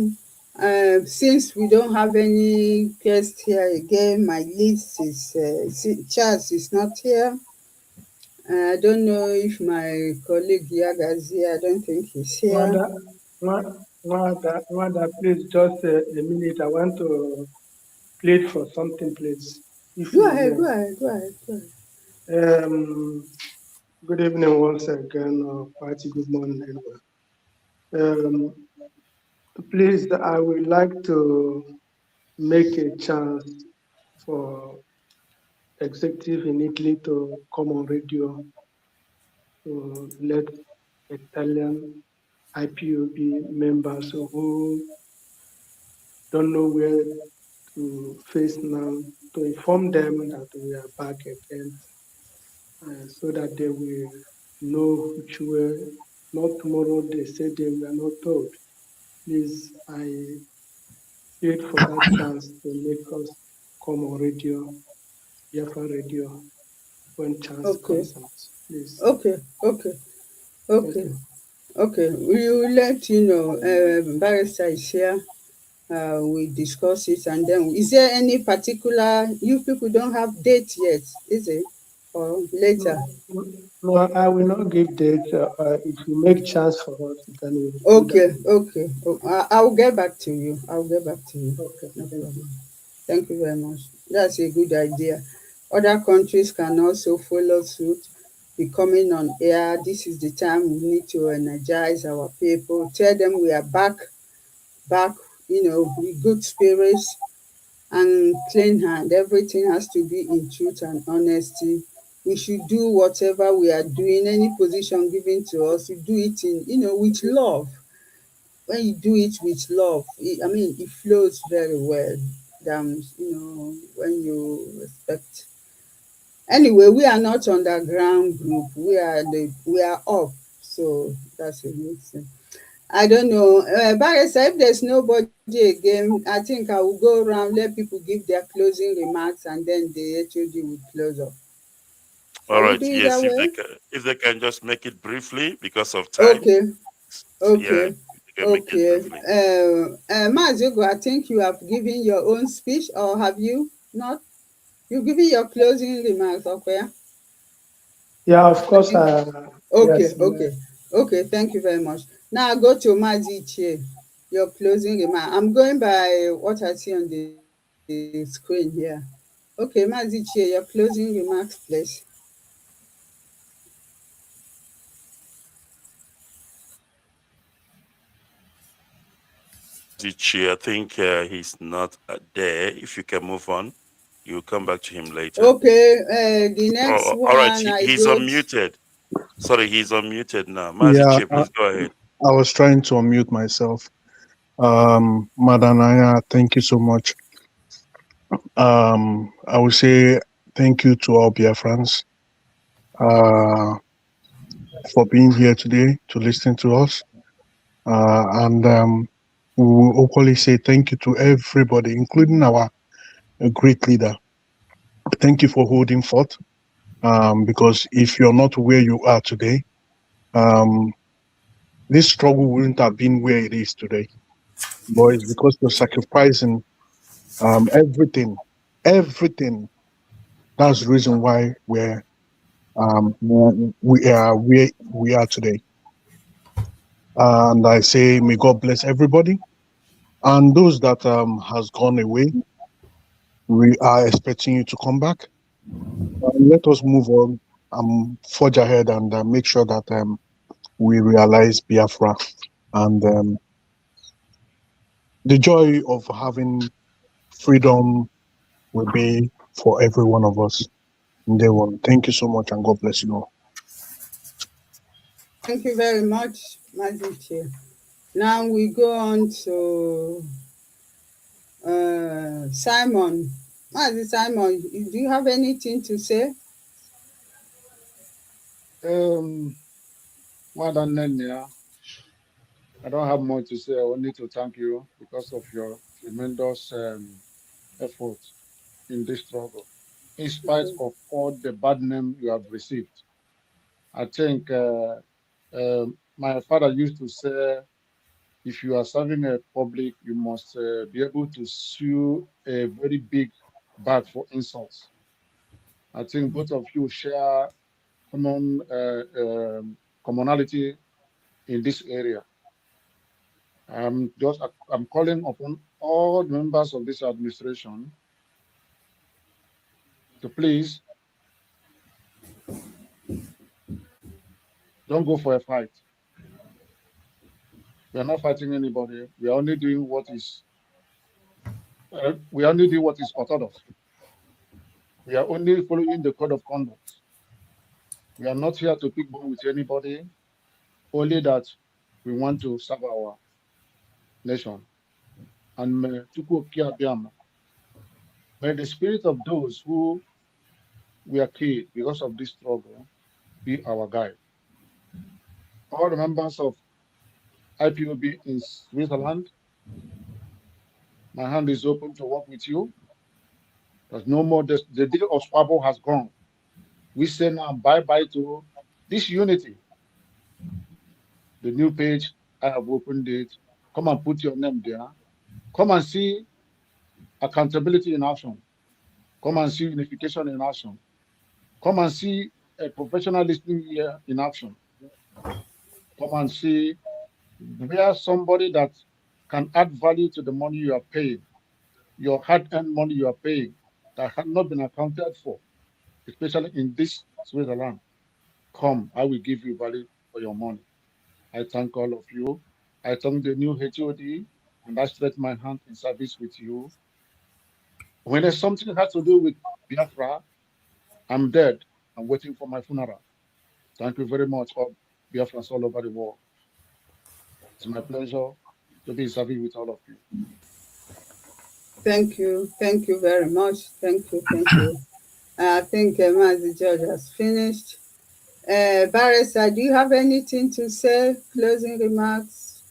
since we don't have any guests here again, my list is Charles is not here. I don't know if my colleague Yagazi, I don't think he's here. Wanda, please, just a minute. I want to plead for something, please. Go ahead. Good evening once again, party. Good morning, everyone. Um, please, I would like to make a chance for executive in Italy to come on radio to let Italian IPOB members who don't know where to face now, to inform them that we are back again, so that they will know which way, not tomorrow they say they were not told. Please, I wait for that chance to make us come on radio, Biafra radio, when chance Okay, comes out. Please. okay, okay, Thank okay, you. okay. We will let you know. Barrister is here. We discuss it, and then is there any particular? You people don't have date yet, is it? Or later? No, I will not give date. If you make chance for us, then we will do that. Okay, okay. I'll get back to you. I'll get back to you. Okay, No thank you. problem. Thank you very much. That's a good idea. Other countries can also follow suit. Be coming on air. This is the time we need to energize our people. Tell them we are back, with good spirits and clean hand. Everything has to be in truth and honesty. We should do whatever we are doing, any position given to us, we do it in, with love. When you do it with love, it flows very well than, when you respect. Anyway, we are not underground group. We are up. So that's a good thing. I don't know. Barrister, if there's nobody again, I think I will go around, let people give their closing remarks, and then the HOD will close up. All Shall we right. do it that Yes, way? if they can just make it briefly because of time. Okay, Yeah, okay, if they can make it okay. briefly. Mazugo, I think you have given your own speech, or have you not? You've given your closing remarks, okay? Yeah, of Have course. you? Okay, Yes. okay, okay. Thank you very much. Now I go to Mazi Chie. Your closing remark. I'm going by what I see on the screen here. Okay, Mazi Chie, your closing remarks, please. Zichi, I think he's not there. If you can move on, you'll come back to him later. Okay, the next Oh, all right. one I He's go. unmuted. Sorry, he's unmuted now. Yeah, Mazichi, please go ahead. I was trying to unmute myself. Madanaya, thank you so much. I would say thank you to all Biafrans for being here today to listen to us. And we will equally say thank you to everybody, including our great leader. Thank you for holding forth. Because if you're not where you are today, um, this struggle wouldn't have been where it is today. But it's because you're sacrificing everything. That's the reason why we are where we are today. And I say, may God bless everybody. And those that has gone away, we are expecting you to come back. Let us move on, forge ahead, and make sure that we realize Biafra and the joy of having freedom will be for every one of us in day one. Thank you so much, and God bless you all. Thank you very much, Mazi Chie. Now we go on to Simon. Mazi Simon, do you have anything to say? Madam Nenya, I don't have much to say. I only to thank you because of your tremendous effort in this struggle, in spite of all the bad name you have received. I think my father used to say, if you are serving a public, you must be able to sew a very big bag for insults. I think both of you share commonality in this area. I'm calling upon all members of this administration to please don't go for a fight. We are not fighting anybody. We are only doing what is orthodox. We are only following the code of conduct. We are not here to pick bone with anybody, only that we want to serve our nation. And may the spirit of those who were killed because of this struggle be our guide. All the members of IPOB in Switzerland, my hand is open to work with you. There's no more, the day of squabble has gone. We say now bye-bye to this unity. The new page, I have opened it. Come and put your name there. Come and see accountability in action. Come and see unification in action. Come and see a professionalism here in action. Come and see where somebody that can add value to the money you are paying, your hard-earned money you are paying, that had not been accounted for, especially in this Switzerland. Come, I will give you value for your money. I thank all of you. I thank the new HOD, and I stretch my hand in service with you. When there's something that has to do with Biafra, I'm dead. I'm waiting for my funeral. Thank you very much, all Biafrans all over the world. It's my pleasure to be in service with all of you. Thank you very much. Thank you. I think Mazi George has finished. Barrister, do you have anything to say? Closing remarks?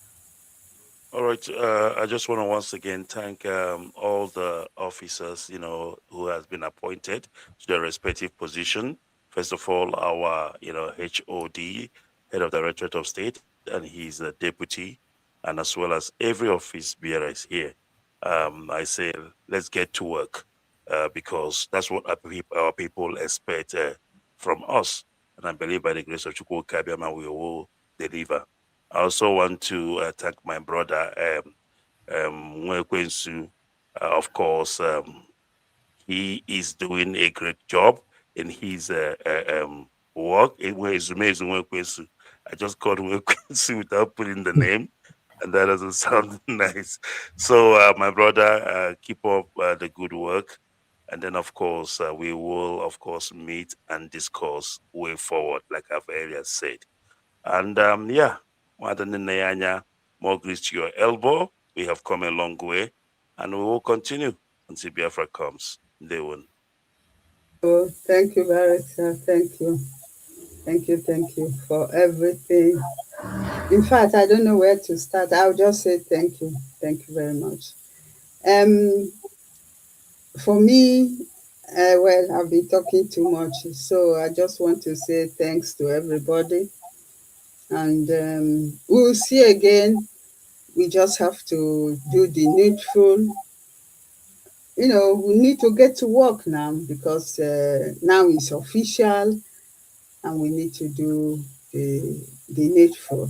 All right. I just want to once again thank all the officers, who has been appointed to their respective position. First of all, our, HOD, Head of Directorate of State, and he's a deputy, and as well as every office bearers here. I say, let's get to work because that's what our people expect from us. And I believe by the grace of Chukwu Kabiama, we will deliver. I also want to thank my brother, Nwekwensu. Of course, he is doing a great job in his work. I just called Nwekwensu without putting the name, and that doesn't sound nice. So, my brother, keep up the good work. And then, of course, we will, of course, meet and discuss way forward, like I've earlier said. And yeah, more grease to your elbow. We have come a long way, and we will continue until Biafra comes. They will. Oh, thank you, Barrister. Thank you for everything. In fact, I don't know where to start. I'll just say thank you. Thank you very much. For me, well, I've been talking too much, so I just want to say thanks to everybody. And we'll see again. We just have to do the needful. We need to get to work now because now it's official and we need to do the needful.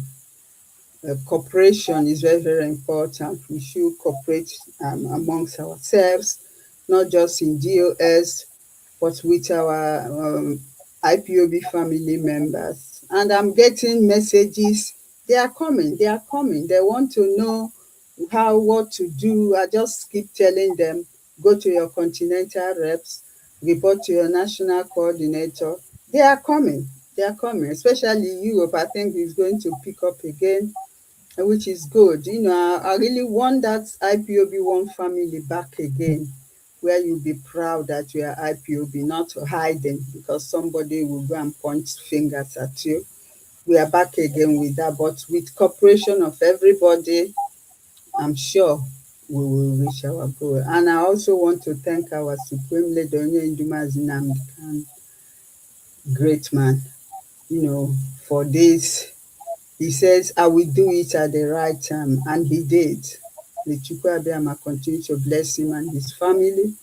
Cooperation is very, very important. We should cooperate amongst ourselves, not just in DOS, but with our IPOB family members. And I'm getting messages. They are coming. They want to know what to do. I just keep telling them, go to your continental reps, report to your national coordinator. They are coming. Especially Europe, I think is going to pick up again, which is good. I really want that IPOB one family back again, where you'll be proud that you are IPOB, not hiding because somebody will go and point fingers at you. We are back again with that, but with cooperation of everybody, I'm sure we will reach our goal. And I also want to thank our Supreme Leader, Onyendumazi Nnamdi Kanu, great man, for this. He says, I will do it at the right time, and he did. The Chukwu Abiyama continue to bless him and his family,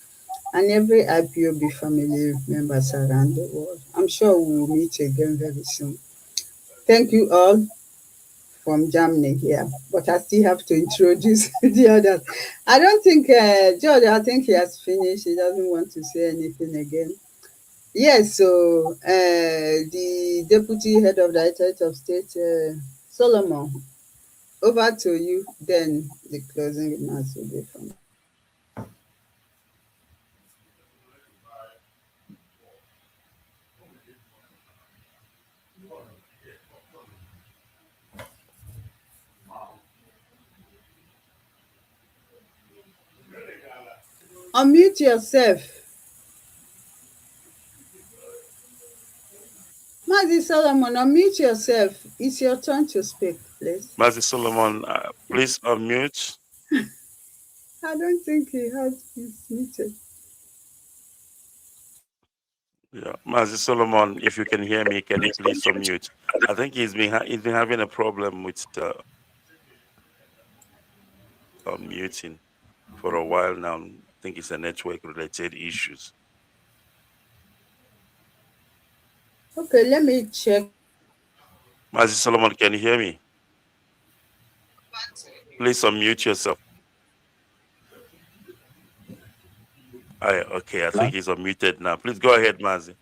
and every IPOB family members around the world. I'm sure we will meet again very soon. Thank you all from Germany here, but I still have to introduce the others. I don't think, George, I think he has finished. He doesn't want to say anything again. Yes, so the Deputy Head of the Directorate of State, Solomon, Over to you, then the closing remarks will be from. Unmute yourself. Mazi Solomon, unmute yourself. It's your turn to speak, please. Mazi Solomon, please unmute. I don't think he has his muted. Yeah, Mazi Solomon, if you can hear me, can you please unmute? I think he's been having a problem with unmuting for a while now. I think it's a network-related issues. Okay, let me check. Mazi Solomon, can you hear me? Please unmute yourself. Okay, I think he's unmuted now. Please go ahead, Mazi.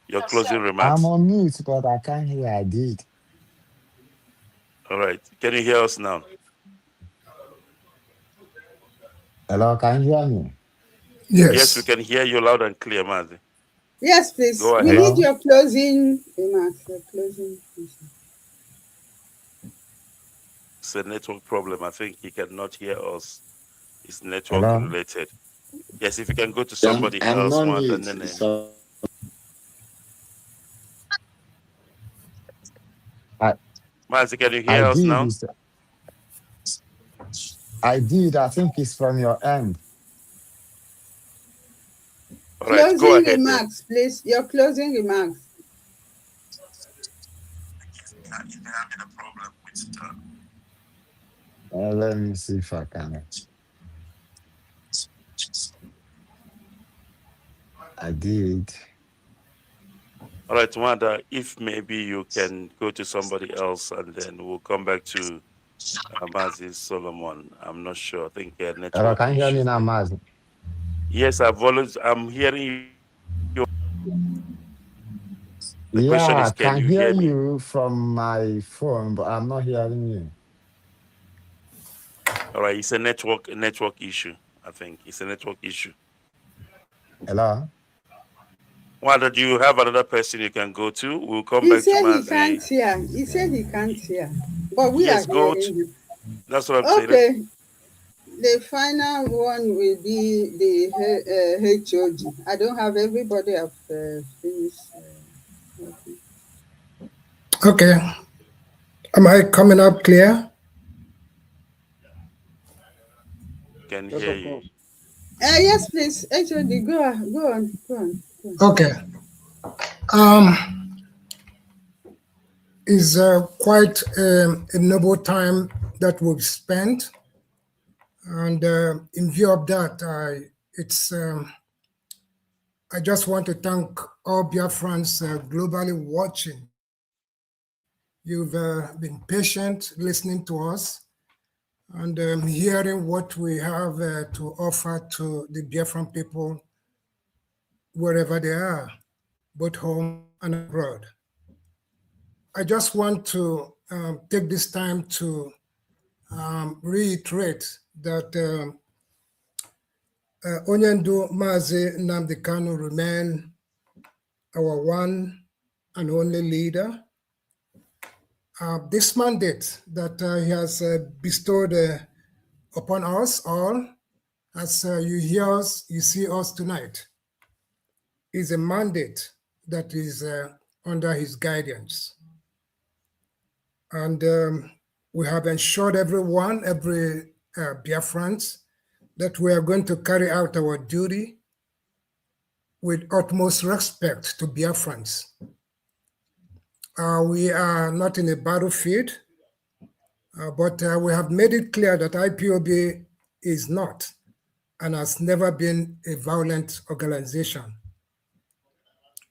Your closing remarks. I'm on mute, but I can't hear. I did. All right. Can you hear us now? Hello, can you hear me? Yes, we Yes. can hear you loud and clear, Mazi. Yes, please. Go We ahead. need Hello? your closing remarks. Your closing. It's a network problem. I think he cannot hear us. It's network Hello? related. Yes, if you can go to somebody I'm else, not one, and mute. then So I, Mazi, can you I hear us did. now? I did. I think it's from your end. All right, go Closing ahead then. remarks, please. Your closing remarks. He's been having a problem with Let me see if I can. I did. All right, Wanda, if maybe you can go to somebody else and then we'll come back to Mazi Solomon. I'm not sure. I think Hello, network can you hear me issues now, there. Maz? Yes, I'm hearing you. The question Yeah, I is, can can you hear hear me? you from my phone, but I'm not hearing you. All right, it's a network issue. I think it's a network issue. Hello? Wanda, do you have another person you can go to? We'll come He back to said he can't Mazi. hear. He said he can't hear. But we are Yes, go to. hearing you. That's what I'm saying. Okay. The final one will be the HOD. I don't have everybody have finished. Okay. Am I coming up clear? Can Yes, hear of you. course. Yes, please. HOD, go on. Go on. Go on. Go on. Okay. It's quite a noble time that we've spent. And in view of that, I just want to thank all Biafrans globally watching. You've been patient listening to us and hearing what we have to offer to the Biafran people wherever they are, both home and abroad. I just want to take this time to reiterate that Onyendu Mazi Nnamdi Kanu remain our one and only leader. This mandate that he has bestowed upon us all, as you see us tonight, is a mandate that is under his guidance. And we have ensured every Biafrans, that we are going to carry out our duty with utmost respect to Biafrans. We are not in a battlefield, but we have made it clear that IPOB is not and has never been a violent organization.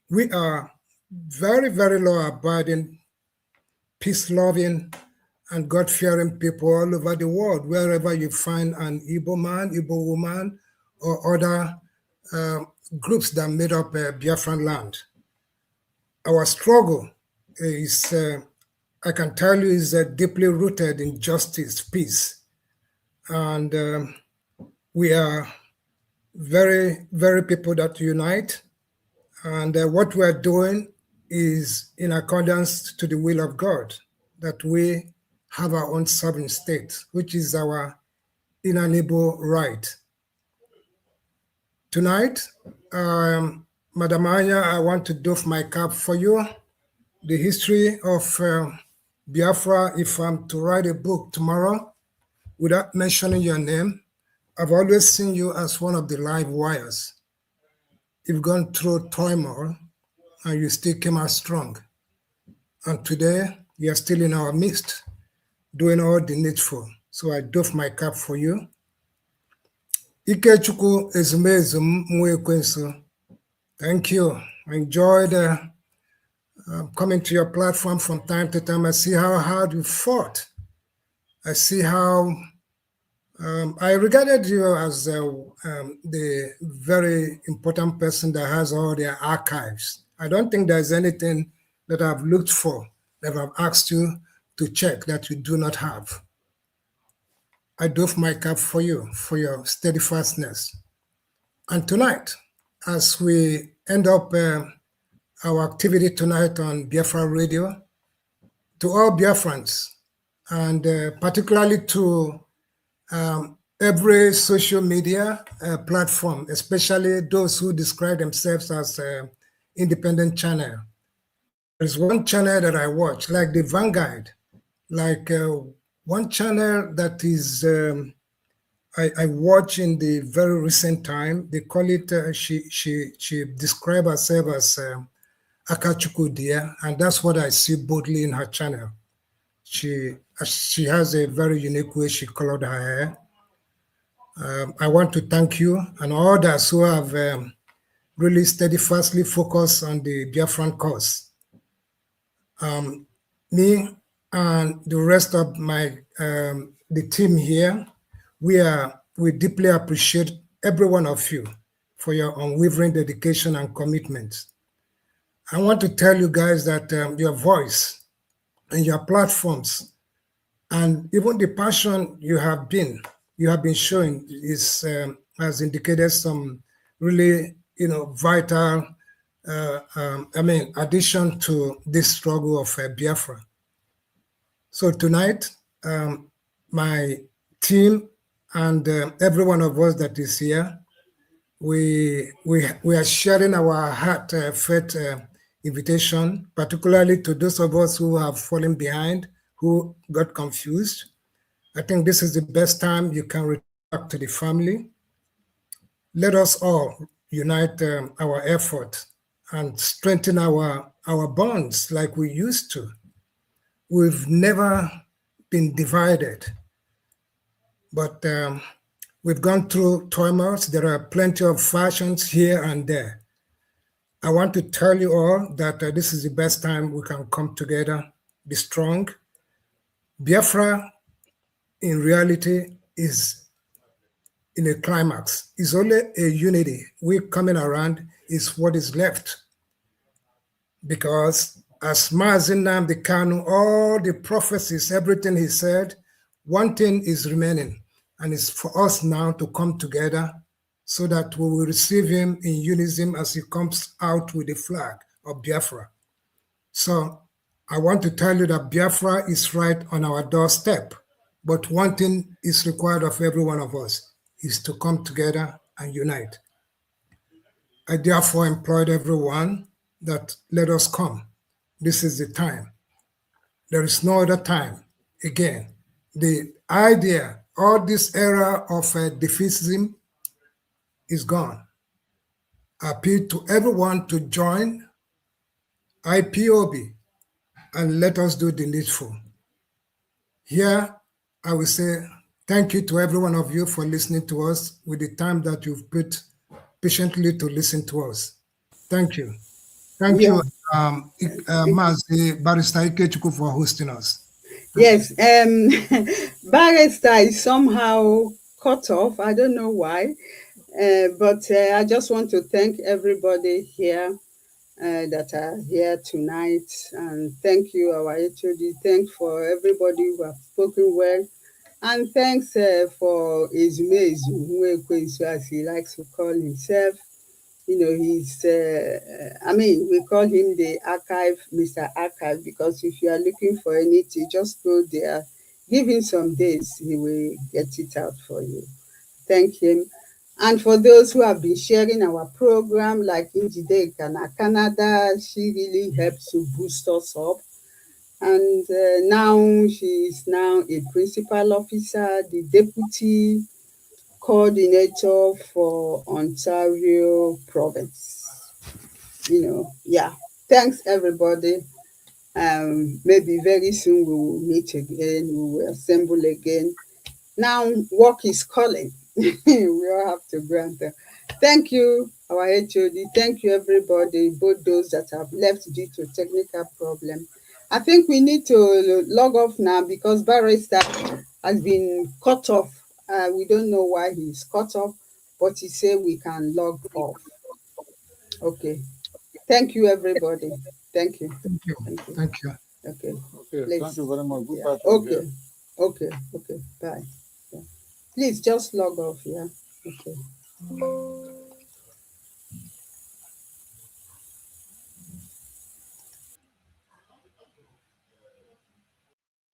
We are very, very law-abiding, peace-loving, and God-fearing people all over the world. Wherever you find an Igbo man, Igbo woman, or other groups that made up Biafran land. Our struggle is I can tell you is deeply rooted in justice, peace, and we are very, very people that unite. And what we are doing is in accordance to the will of God, that we have our own sovereign state, which is our inalienable right. Tonight, Madam Anya, I want to doff my cap for you. The history of Biafra, if I'm to write a book tomorrow without mentioning your name, I've always seen you as one of the live wires. You've gone through turmoil and you still came out strong. And today, you're still in our midst, doing all the needful. So I doff my cap for you. Ikechukwu Ezumezum Mwekwensu, thank you. I enjoyed coming to your platform from time to time. I see how hard you fought. I see how I regarded you as the very important person that has all their archives. I don't think there's anything that I've looked for that I've asked you to check that you do not have. I doff my cap for you, for your steadfastness. And tonight, as we end up our activity tonight on Biafra Radio, to all Biafrans, and particularly to every social media platform, especially those who describe themselves as independent channel. There's one channel that I watch, like the Vanguard, like one channel that is I watch in the very recent time. They call it she described herself as Akachukwu dear, and that's what I see boldly in her channel. She has a very unique way she colored her hair. I want to thank you and all others who have really steadfastly focused on the Biafran cause. Me and the rest of my the team here, we deeply appreciate every one of you for your unwavering dedication and commitment. I want to tell you guys that your voice and your platforms and even the passion you have been showing is has indicated some really vital addition to this struggle of Biafra. So tonight, my team and every one of us that is here, we are sharing our heartfelt invitation, particularly to those of us who have fallen behind, who got confused. I think this is the best time you can return back to the family. Let us all unite our effort and strengthen our bonds like we used to. We've never been divided, but we've gone through turmoils. There are plenty of factions here and there. I want to tell you all that this is the best time we can come together, be strong. Biafra, in reality, is in a climax. It's only a unity. We coming around is what is left. Because as Mazi Nnamdi Kanu, all the prophecies, everything he said, one thing is remaining, and it's for us now to come together so that we will receive him in unison as he comes out with the flag of Biafra. So I want to tell you that Biafra is right on our doorstep, but one thing is required of every one of us is to come together and unite. I therefore implored everyone that let us come. This is the time. There is no other time. Again, the idea, all this era of defeatism is gone. I appeal to everyone to join IPOB and let us do the needful. Here, I will say thank you to every one of you for listening to us with the time that you've put patiently to listen to us. Thank you. Thank you, Mazi Barrister Ikechukwu, for hosting us. Yes, Barrister is somehow cut off. I don't know why, but I just want to thank everybody here that are here tonight. And thank you, our HOD. Thanks for everybody who have spoken well. And thanks for Ezumezu, Nwekwesu, as he likes to call himself. You know, he's, I mean, we call him the archive, Mr. Archive, because if you are looking for anything, just go there, give him some days, he will get it out for you. Thank him. And for those who have been sharing our program, like Njide Ghana, Canada, she really helps to boost us up. And now she is now a principal officer, the deputy coordinator for Ontario province. You know, yeah. Thanks everybody. Maybe very soon we will meet again, we will assemble again. Now work is calling. We all have to grant them. Thank you, our HOD. Thank you, everybody, both those that have left due to technical problem. I think we need to log off now because Barrister has been cut off. We don't know why he's cut off, but he said we can log off. Okay. Thank you, everybody. Thank you. Thank you. Thank you. Thank you. Okay. Okay, Please. thank you very much. Yeah. Goodbye from here. Okay. Okay. Okay. Bye. Yeah. Please just log off. Yeah. Okay.